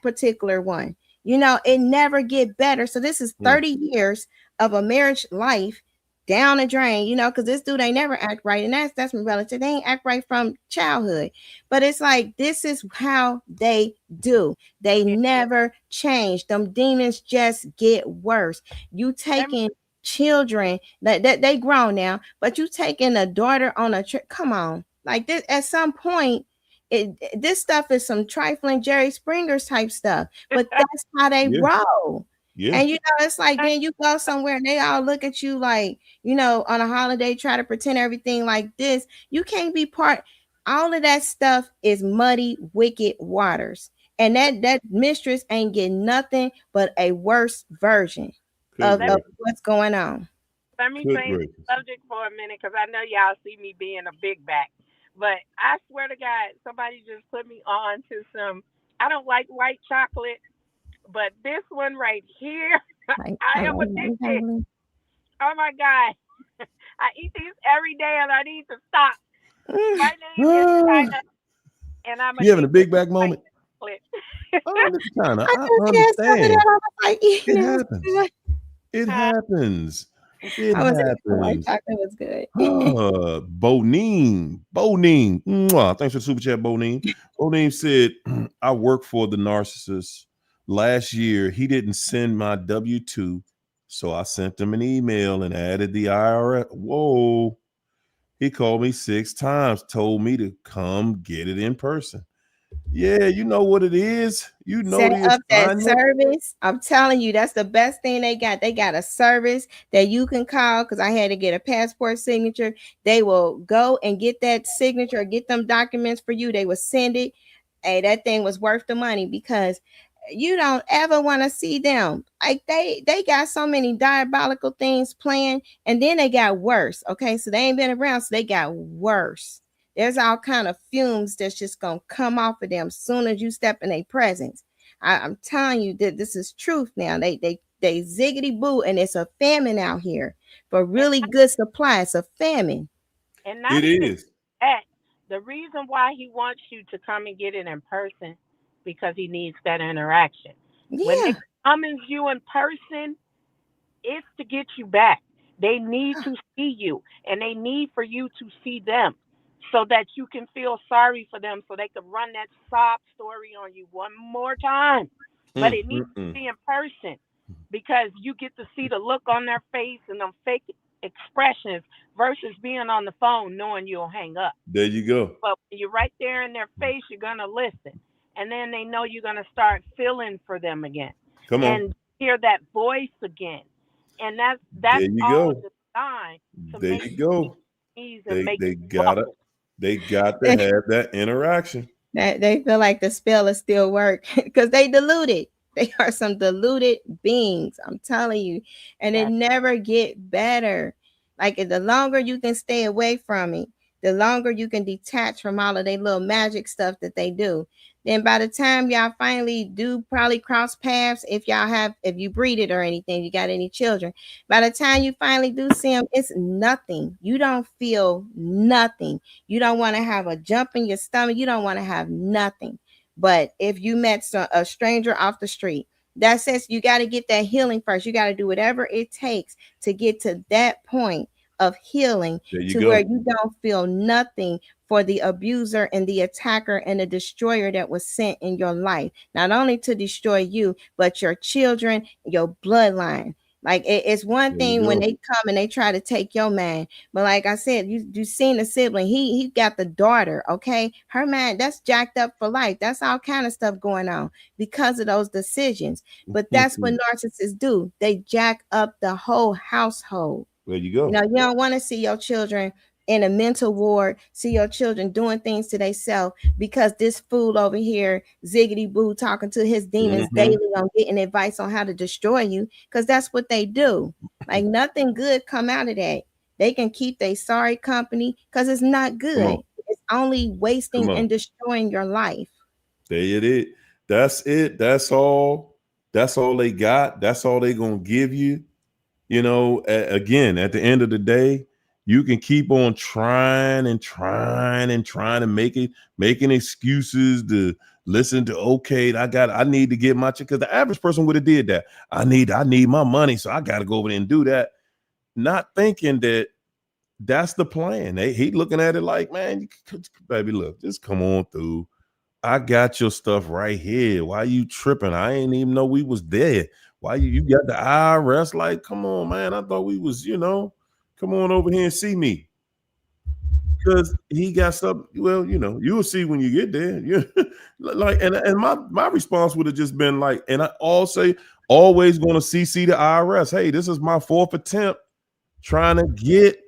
particular one. It never get better. So this is Mm. 30 years of a marriage life down the drain, because this dude ain't never act right, and that's my relative. They ain't act right from childhood. But it's like this is how they do. They Yeah. never change. Them demons just get worse. You Let me taking children that they grown now, but you taking a daughter on a trip. Come on, like this at some point. This stuff is some trifling Jerry Springer's type stuff, but that's how they Yeah. roll. Yeah. And it's like then you go somewhere and they all look at you like, on a holiday, try to pretend everything like this. You can't be part. All of that stuff is muddy, wicked waters. And that mistress ain't getting nothing but a worse version Good of, let of gracious. what's going on. let me Good change the gracious. subject for a minute because I know y'all see me being a big back. But I swear to God, somebody just put me on to some. I don't like white chocolate, but this one right here, Like, I I am like addicted. chocolate. Oh my God. I eat these every day and I need to stop. Mm. My name is China and I'm You having a addicted big to back white moment? chocolate. Oh, Miss China, I I just had some of that. understand. I was like eating It it was happens. good. It Uh, happens. It I was eating the white happens. chocolate was good. Bonine. Mwah. Thanks for the super chat, Bonine. Bonine said, I worked for the narcissist last year. He didn't send my W-2, so I sent him an email and added the IRS. Whoa. He called me 6 times, told me to come get it in person. Yeah, you know what it is. You know Set the up that assignment. service. I'm telling you, that's the best thing they got. They got a service that you can call because I had to get a passport signature. They will go and get that signature, get them documents for you. They will send it. Hey, that thing was worth the money because you don't ever want to see them. Like they got so many diabolical things planned, and then they got worse. Okay, so they ain't been around, so they got worse. There's all kind of fumes that's just gonna come off of them soon as you step in their presence. I'm telling you that this is truth now. They ziggity boo, and it's a famine out here for and, really good supply. It's a famine. and not It even is. that. The reason why he wants you to come and get it in person because he needs that interaction. When they Yeah. summons you in person, it's to get you back. They need to see you and they need for you to see them so that you can feel sorry for them so they can run that sob story on you one more time. But Mm, it needs mm, to mm. be in person because you get to see the look on their face and them fake expressions versus being on the phone knowing you'll hang up. There you go. But when you're right there in their face, you're going to listen. And then they know you're going to start feeling for them again Come on. and hear that voice again. And that's There you all go. designed to There make you you go. sneeze and They make they you gotta bubble. they got to have that interaction. That they feel like the spell is still work because they diluted. They are some diluted beings. I'm telling you, and it That's never get better. Like the longer you can stay away from it, the longer you can detach from all of their little magic stuff that they do. Then by the time y'all finally do probably cross paths, if you breed it or anything, you got any children, by the time you finally do see them, it's nothing. You don't feel nothing. You don't want to have a jump in your stomach. You don't want to have nothing. But if you met a stranger off the street, that says you got to get that healing first. You got to do whatever it takes to get to that point of healing, There you to go. where you don't feel nothing for the abuser and the attacker and the destroyer that was sent in your life, not only to destroy you, but your children, your bloodline. Like it's one There you thing when go. they come and they try to take your man, but like I said, you seen the sibling. He got the daughter. Okay, her man, that's jacked up for life. That's all kind of stuff going on because of those decisions. But that's what narcissists do. They jack up the whole household. There you go. You know, you don't want to see your children in a mental ward, see your children doing things to themselves because this fool over here, ziggity boo, talking to his demons daily on getting advice on how to destroy you, because that's what they do. Like nothing good come out of that. They can keep their sorry company because it's not good. It's only wasting and destroying your life. There it is. That's it. That's all. That's all they got. That's all they gonna give you. You know, again, at the end of the day, you can keep on trying to making excuses to listen to, okay, I need to get my check, because the average person would have did that. I need my money, so I got to go over there and do that. Not thinking that that's the plan. He looking at it like, man, baby, look, just come on through. I got your stuff right here. Why you tripping? I ain't even know we was there. Why you got the IRS? Like, come on, man. I thought we was, come on over here and see me. Because he got stuff. Well, you'll see when you get there. Like, and my response would have just been like, and I always going to CC the IRS. Hey, this is my 4th attempt trying to get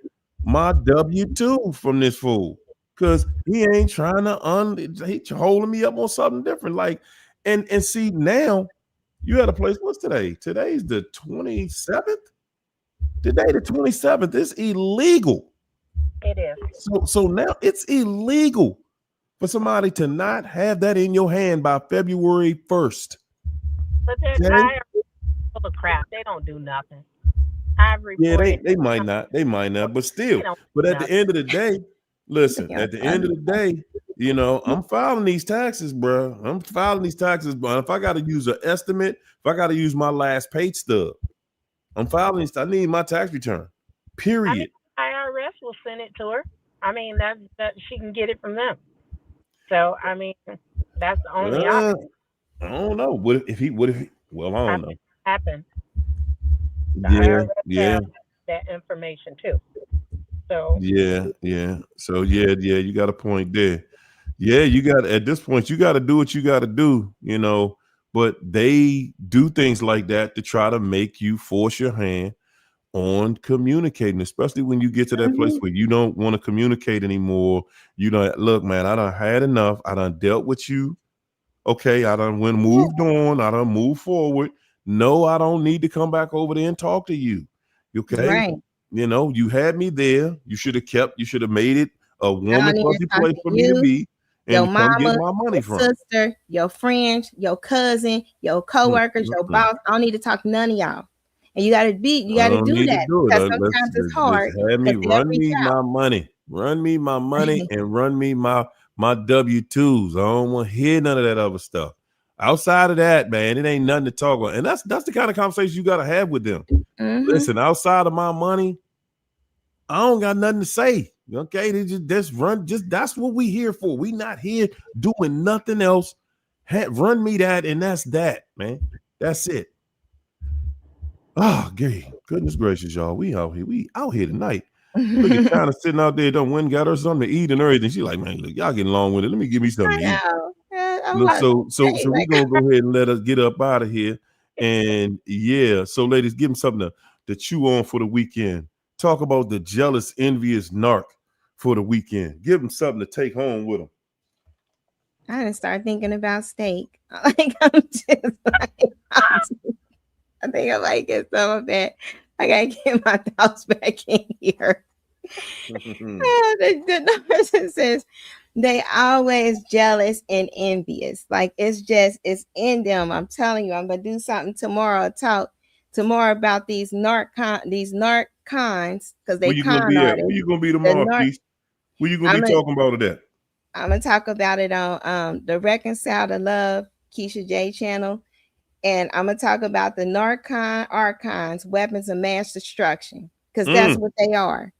my W-2 from this fool. Because he ain't trying to he holding me up on something different. Like, and see, now you at a place. What's today? Today's the 27th. Today, the 27th. It's illegal. It is. So now it's illegal for somebody to not have that in your hand by February 1st. But they're full of crap. They don't do nothing. I've reported. They might not, but still. But at the end of the day, listen, at the end of the day, I'm filing these taxes, bro. But if I got to use an estimate, if I got to use my last pay stub, I'm filing these. I need my tax return. Period. I mean, IRS will send it to her. I mean, that she can get it from them. So I mean, that's the only option. I don't know. What if he? Well, I don't know. Happen. Yeah. That information too. So yeah. So you got a point there. Yeah, you got at this point, you got to do what you got to do, but they do things like that to try to make you force your hand on communicating, especially when you get to that place where you don't want to communicate anymore. You don't look, man, I done had enough. I done dealt with you. Okay, I done moved on. I done moved forward. No, I don't need to come back over there and talk to you. Okay. Right. You had me there. You should have made it a warm and fuzzy place for me to be. And your come mama, get my money your from. sister, your friends, your cousin, your coworkers, your boss. I don't need to talk to none of y'all. And you gotta do that. Because sometimes it's hard. Have me run me my money. Run me my money and run me my W-2s. I don't want to hear none of that other stuff. Outside of that, man, it ain't nothing to talk about. And that's the kind of conversation you gotta have with them. Listen, outside of my money, I don't got nothing to say. Okay, that's what we here for. We not here doing nothing else. Run me that, and that's that, man. That's it. Oh, goodness gracious, y'all. We out here tonight. Look at China sitting out there, don't win, got her something to eat and everything. She like, man, look, y'all getting along with it. Let me give me something to eat. Look, so we're gonna go ahead and let us get up out of here. And so ladies, give them something to chew on for the weekend. Talk about the jealous, envious narc for the weekend. Give them something to take home with them. I didn't start thinking about steak. Like I'm just like, I think I might get some of that. I gotta get my thoughts back in here. The person says, They always jealous and envious. Like it's in them. I'm telling you, I'm gonna do something tomorrow. Talk tomorrow about these narc cons because Where they you gonna con be at? Where artists. you gonna be The tomorrow, narc. Keith? Where you gonna be I'm gonna talking about it at? I'm gonna talk about it on the Reconcile to Love Keisha J channel, and I'm gonna talk about the narcon archons, weapons of mass destruction, because that's Mm. what they are.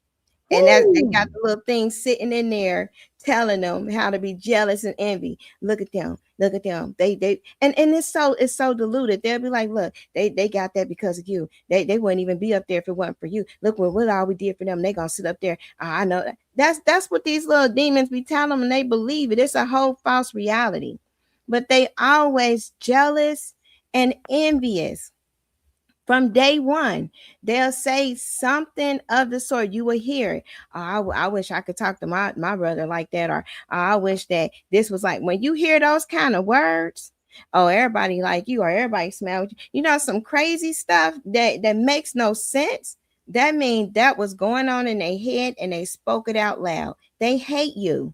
And that's they Woo. got the little thing sitting in there telling them how to be jealous and envy. Look at them, look at them. They and it's so diluted. They'll be like, look, they got that because of you. They wouldn't even be up there if it wasn't for you. Look what all we did for them. They gonna sit up there. I know that. That's what these little demons be telling them, and they believe it. It's a whole false reality. But they always jealous and envious from day one. They'll say something of the sort. You will hear it. Oh, I wish I could talk to my brother like that, or oh, I wish that this was like. When you hear those kind of words, oh, everybody like you, or everybody smell you. You know, some crazy stuff that makes no sense. That means that was going on in their head, and they spoke it out loud. They hate you.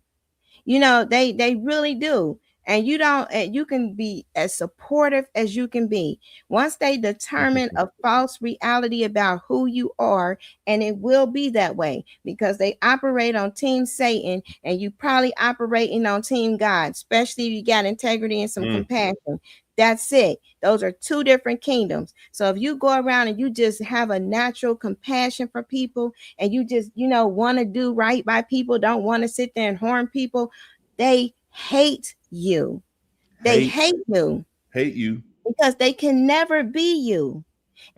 They really do. And you can be as supportive as you can be. Once they determine a false reality about who you are, and it will be that way because they operate on team Satan, and you probably operating on team God, especially if you got integrity and some Mm. compassion. That's it. Those are two different kingdoms. So if you go around and you just have a natural compassion for people, and you just want to do right by people, don't want to sit there and harm people, they hate you. They Hate, hate you hate you. because they can never be you.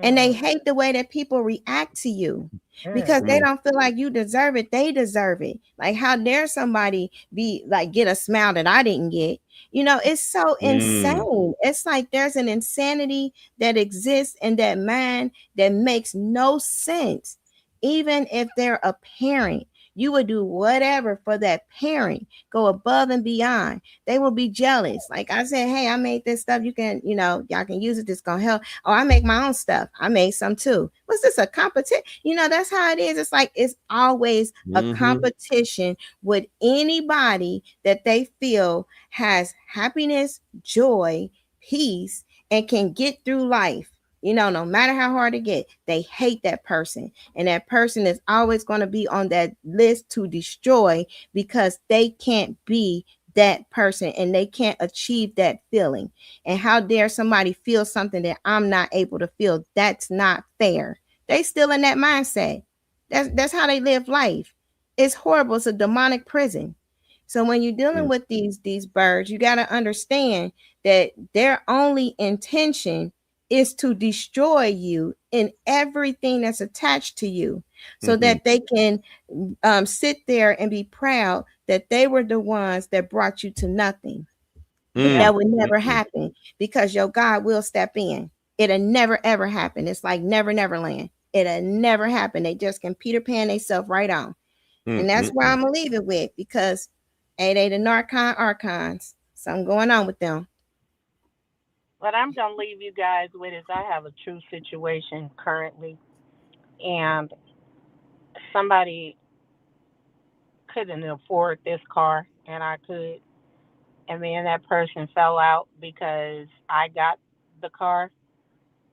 And they Mm, hate the way that people react to you because mm, they Mm. don't feel like you deserve it. They deserve it. Like, how dare somebody be like, get a smile that I didn't get? It's so Mm. insane. It's like there's an insanity that exists in that mind that makes no sense. Even if they're a parent, you would do whatever for that parent, go above and beyond. They will be jealous. Like I said, hey, I made this stuff. You can, y'all can use it. This gonna help. Oh, I make my own stuff. I made some too. What's this, a competition? That's how it is. It's like it's always a Mm-hmm. competition with anybody that they feel has happiness, joy, peace, and can get through life. No matter how hard it get, they hate that person. And that person is always going to be on that list to destroy because they can't be that person and they can't achieve that feeling. And how dare somebody feel something that I'm not able to feel? That's not fair. They still in that mindset. That's how they live life. It's horrible. It's a demonic prison. So when you're dealing Mm. with these birds, you got to understand that their only intention is to destroy you and everything that's attached to you, so Mm-hmm. that they can sit there and be proud that they were the ones that brought you to nothing. But yeah. Mm. that would never Mm-mm. happen because your God will step in. It'll never ever happen. It's like never, never land. It'll never happen. They just can Peter Pan themselves right on. And that's where Mm-mm. I'm gonna leave it with, because they the narcon archons. Something going on with them. What I'm gonna leave you guys with is I have a true situation currently, and somebody couldn't afford this car, and I could, and then that person fell out because I got the car,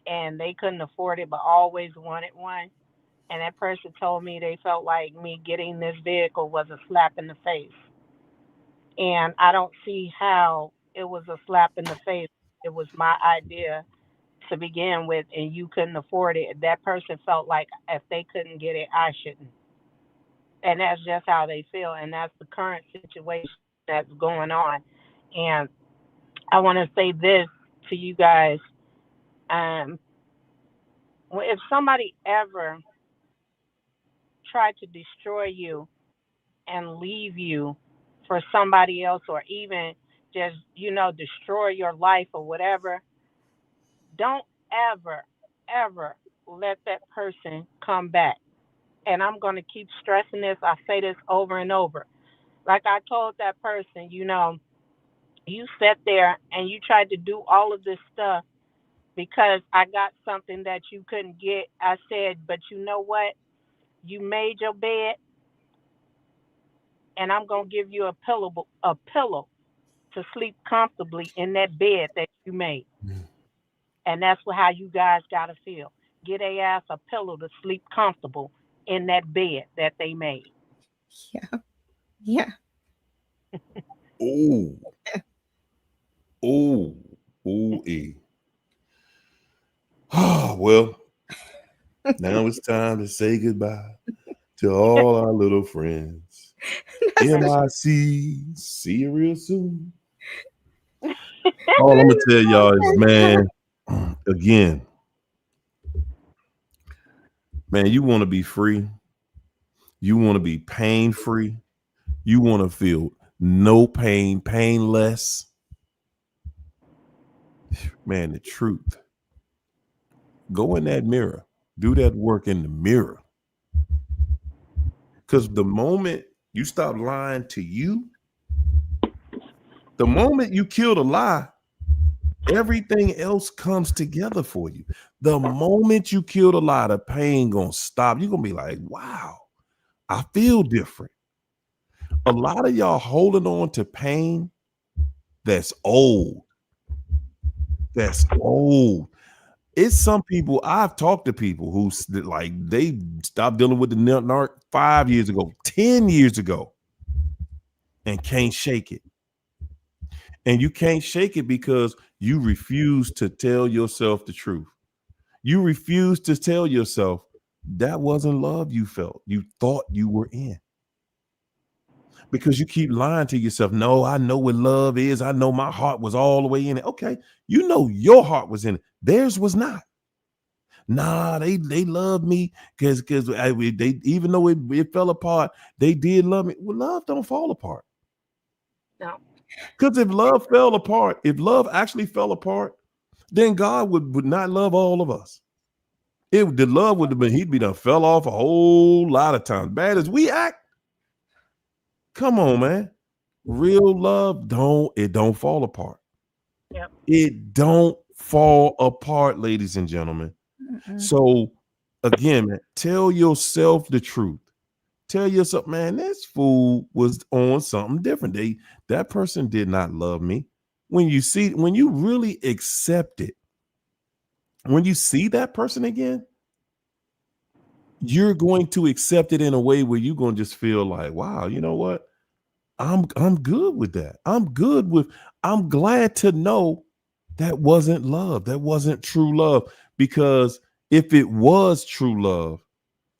and they couldn't afford it, but always wanted one. And that person told me they felt like me getting this vehicle was a slap in the face. And I don't see how it was a slap in the face. It was my idea to begin with, and you couldn't afford it. That person felt like if they couldn't get it, I shouldn't. And that's just how they feel. And that's the current situation that's going on. And I want to say this to you guys. Um, if somebody ever tried to destroy you and leave you for somebody else, or even just, destroy your life or whatever, don't ever, ever let that person come back. And I'm going to keep stressing this. I say this over and over. Like I told that person, you sat there and you tried to do all of this stuff because I got something that you couldn't get. I said, but you know what? You made your bed, and I'm gonna give you a pillow to sleep comfortably in that bed that you made. And that's how you guys gotta feel. Get a ass a pillow to sleep comfortable in that bed that they made. Yeah. Yeah. Oh, oh, oh, Ah, well, now it's time to say goodbye to all our little friends. MIC, see you real soon. All I'm gonna tell y'all is, man, again, man, you want to be free, you want to be pain free, you want to feel no pain, painless. Man, the truth. Go in that mirror, do that work in the mirror. Because the moment you stop lying to you, the moment you kill the lie, everything else comes together for you. The moment you kill the lie, the pain gonna stop. You're gonna be like, wow, I feel different. A lot of y'all holding on to pain that's old. That's old. It's some people, I've talked to people who like they stopped dealing with the narc 5 years ago, 10 years ago, and can't shake it. And you can't shake it because you refuse to tell yourself the truth. You refuse to tell yourself that wasn't love you felt. You thought you were in. Because you keep lying to yourself. No, I know what love is. I know my heart was all the way in it. Okay, you know your heart was in it. Theirs was not. Nah, they love me because they, even though it fell apart, they did love me. Well, love don't fall apart. No. Because if love fell apart, if love actually fell apart, then God would not love all of us. The love would have been, he'd be done fell off a whole lot of times. Bad as we act. Come on, man. Real love don't fall apart. Yep. It don't fall apart, ladies and gentlemen. So again, man, tell yourself the truth. Tell yourself, man, this fool was on something different. That person did not love me. When you really accept it, when you see that person again, you're going to accept it in a way where you're going to just feel like, wow, you know what? I'm good with that. I'm glad to know that wasn't love. That wasn't true love. Because if it was true love,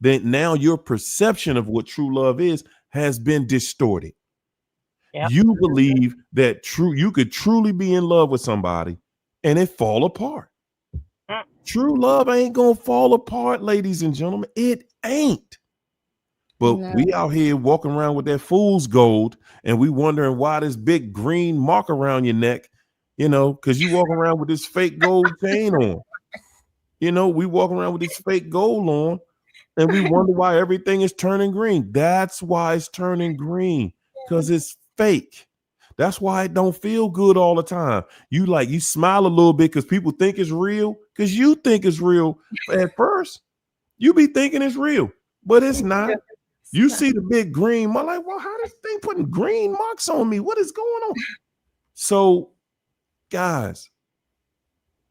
then now your perception of what true love is has been distorted. Yep. You believe that you could truly be in love with somebody and it fall apart. True love ain't gonna fall apart, ladies and gentlemen. It ain't. But we out here walking around with that fool's gold, and we wondering why this big green mark around your neck, because you walk around with this fake gold chain on. We walk around with this fake gold on, and we wonder why everything is turning green. That's why it's turning green, because it's fake. That's why it don't feel good all the time. You smile a little bit because people think it's real, because you think it's real at first. You be thinking it's real, but it's not. You see the big green mark, like, well, how this thing putting green marks on me? What is going on? So, guys,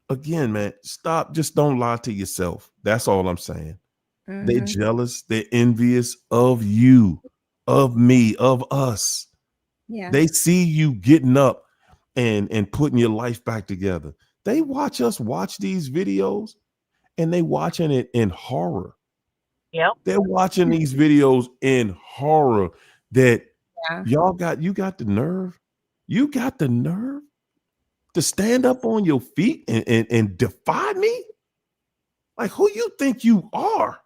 again, man, stop. Just don't lie to yourself. That's all I'm saying. They're jealous. They're envious of you, of me, of us. Yeah. They see you getting up and putting your life back together. They watch us watch these videos, and they watching it in horror. Yep. They're watching these videos in horror that you got the nerve. You got the nerve to stand up on your feet and defy me? Like, who you think you are?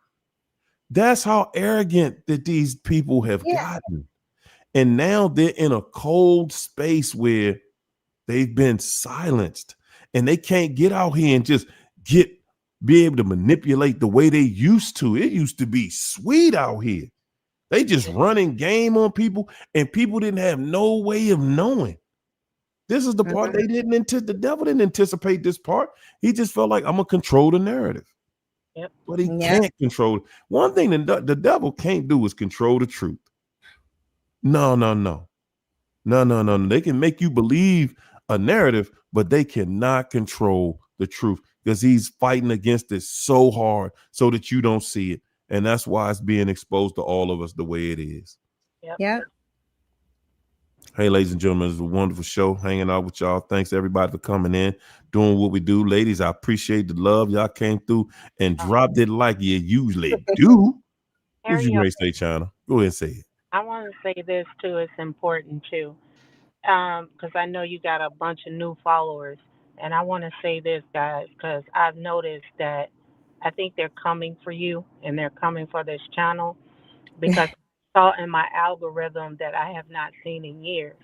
That's how arrogant that these people have gotten. And now they're in a cold space where they've been silenced and they can't get out here and just be able to manipulate the way they used to. It used to be sweet out here. They just running game on people, and people didn't have no way of knowing. This is the part they the devil didn't anticipate this part. He just felt like, I'm gonna control the narrative. Yep. But he can't control it. One thing the devil can't do is control the truth. No, no, no. No, no, no, no. They can make you believe a narrative, but they cannot control the truth because he's fighting against it so hard so that you don't see it. And that's why it's being exposed to all of us the way it is. Yep. Yep. Hey, ladies and gentlemen, it's a wonderful show hanging out with y'all. Thanks everybody for coming in, doing what we do. Ladies, I appreciate the love. Y'all came through and dropped it like you usually do. What you Ariel, may say, China? Go ahead and say it. I want to say this too. It's important too, because I know you got a bunch of new followers, and I want to say this, guys, because I've noticed that I think they're coming for you, and they're coming for this channel because I saw in my algorithm that I have not seen in years,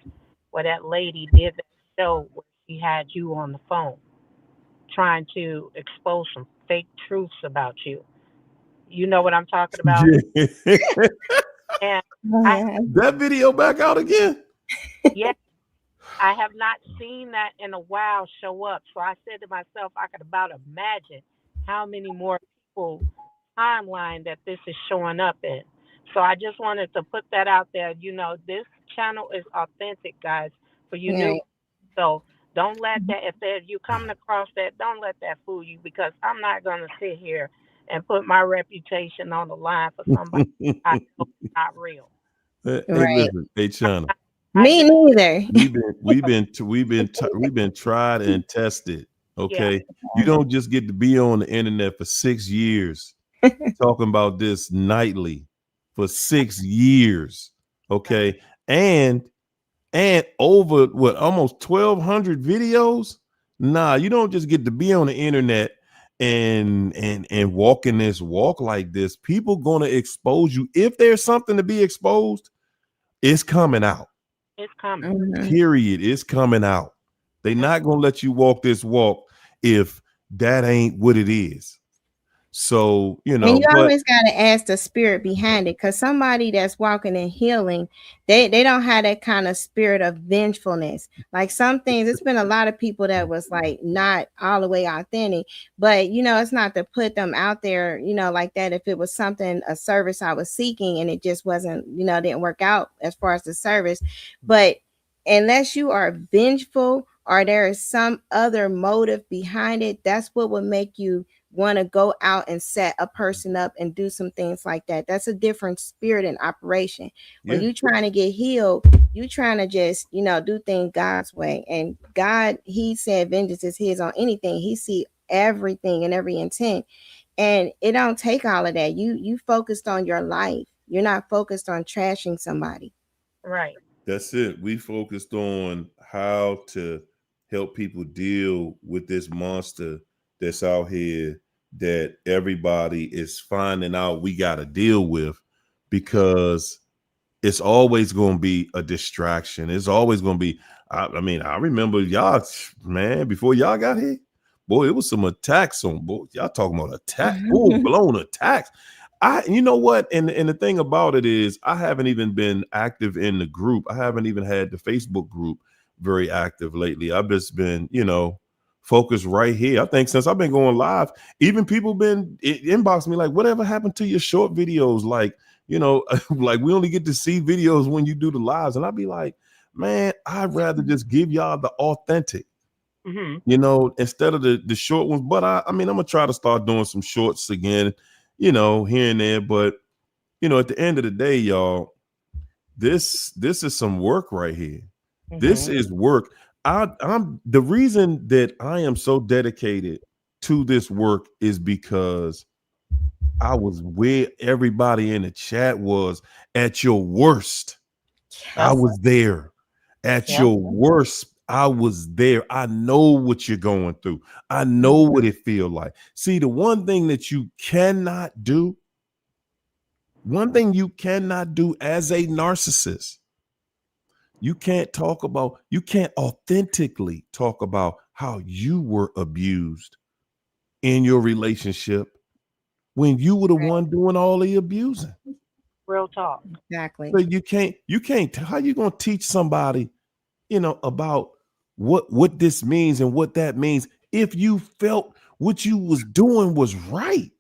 where that lady did that show where she had you on the phone trying to expose some fake truths about you. You know what I'm talking about? Yeah. And Oh, I, yeah. That video back out again. yes, I have not seen that in a while show up. So I said to myself, I could about imagine how many more people timeline that this is showing up in. So I just wanted to put that out there. You know, this channel is authentic, guys, for you new. Right. So don't let that, if you coming across that, don't let that fool you because I'm not going to sit here and put my reputation on the line for somebody I know is not real. Hey, Right. listen, hey, China. I Me just, neither. We've been tried and tested. yeah, Okay, you don't just get to be on the internet for 6 years talking about this nightly for 6 years. right. Okay, and over what almost 1,200 videos. Nah, you don't just get to be on the internet and walking this walk like this. People gonna expose you if there's something to be exposed. It's coming out. It's coming. Mhm. Period. It's coming out. They Yep. not gonna let you walk this walk if that ain't what it is. So And you but always got to ask the spirit behind it, because somebody that's walking in healing, they don't have that kind of spirit of vengefulness. Like some things, it's been a lot of people that was like not all the way authentic, but it's not to put them out there, like that. If it was something, a service I was seeking, and it just wasn't, didn't work out as far as the service, but unless you are vengeful or there is some other motive behind it, that's what would make you want to go out and set a person up and do some things like that. That's a different spirit in operation. When yeah, you trying to get healed, you trying to just, do things God's way. And God, he said vengeance is his on anything. He see everything and every intent. And it don't take all of that. You focused on your life. You're not focused on trashing somebody. Right. that's it. We focused on how to help people deal with this monster that's out here that everybody is finding out we got to deal with because it's always going to be a distraction. It's always going to be. I mean, I remember y'all, man, before y'all got here, boy, it was some attacks on. Boy, y'all talking about attack, full blown attacks. You know what? And the thing about it is, I haven't even been active in the group. I haven't even had the Facebook group very active lately. I've just been, focused right here. I think since I've been going live, even people been inbox me like, whatever happened to your short videos? Like, like we only get to see videos when you do the lives. And I'd be like, man, I'd rather just give y'all the authentic, Hmm. instead of the short ones. But I mean, I'm gonna try to start doing some shorts again, here and there. But at the end of the day, y'all, this is some work right here. This Hmm. is work. I'm the reason that I am so dedicated to this work is because I was where everybody in the chat was at your worst. I Yep. was there at Yep. your worst. I was there. I know what you're going through. I know Mhm. what it feel like. See, the one thing that you cannot do, one thing you cannot do as a narcissist, you can't authentically talk about how you were abused in your relationship when you were the one doing all the abusing. Real talk. Exactly. So you can't how you gonna teach somebody, about what this means and what that means if you felt what you was doing was right.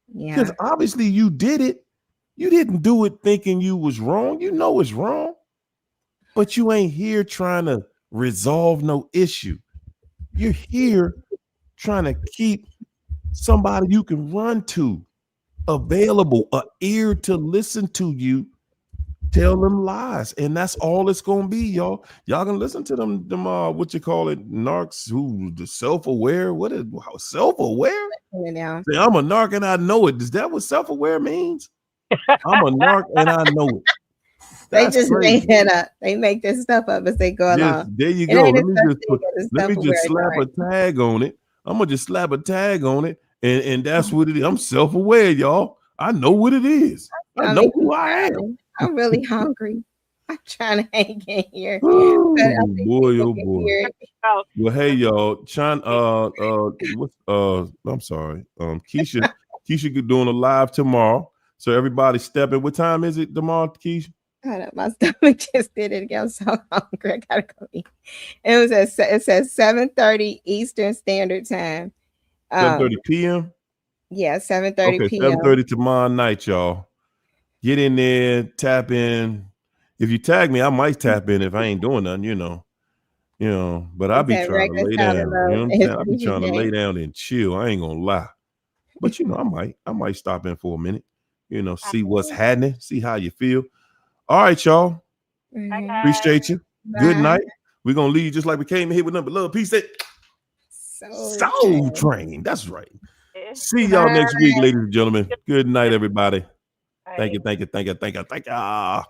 Because Yeah. obviously you did it. You didn't do it thinking you was wrong. You know it's wrong, but you ain't here trying to resolve no issue. You're here trying to keep somebody you can run to available, a ear to listen to you tell them lies, and that's all it's gonna be, y'all. Y'all can listen to them what you call it, narcs, who the self-aware. What is self-aware? Yeah. Say, I'm a narc and I know it. Is that what self-aware means? I'm a narc and I know it. They That's just crazy. make that up. They make this stuff up as they go Yes, along. there you It go. ain't a Let me such just thing as a let me just self-aware slap a narc. tag on it. I'm gonna just slap a tag on it, and that's what it is. I'm self-aware, y'all. I know what it is. I know who I am. I'm really hungry. I'm trying to hang in here. But I Oh think boy, people oh can boy. hear it. Oh, Well, hey y'all, I'm sorry, Keisha doing a live tomorrow, so everybody step in. What time is it tomorrow, Keisha? Hold up, my stomach just did it again. I'm so hungry. I gotta go eat. It says 7:30 Eastern Standard Time. 7:30 p.m. Yeah, 7:30 Okay, p.m. 7:30 tomorrow night, y'all. Get in there, tap in. If you tag me, I might tap in if I ain't doing nothing, But I It's be that trying to regular lay sound down. of You know love. what I'm It's saying? I be trying to lay down and chill. I ain't gonna lie. But I might stop in for a minute. See what's happening, see how you feel. All right, y'all. Mhm. Appreciate you. Good Bye. night. We're gonna leave just like we came in here with number love. Peace. Soul Train. That's right. See y'all Bye. next week, ladies and gentlemen. Good night, everybody. Bye. Thank you. Ow.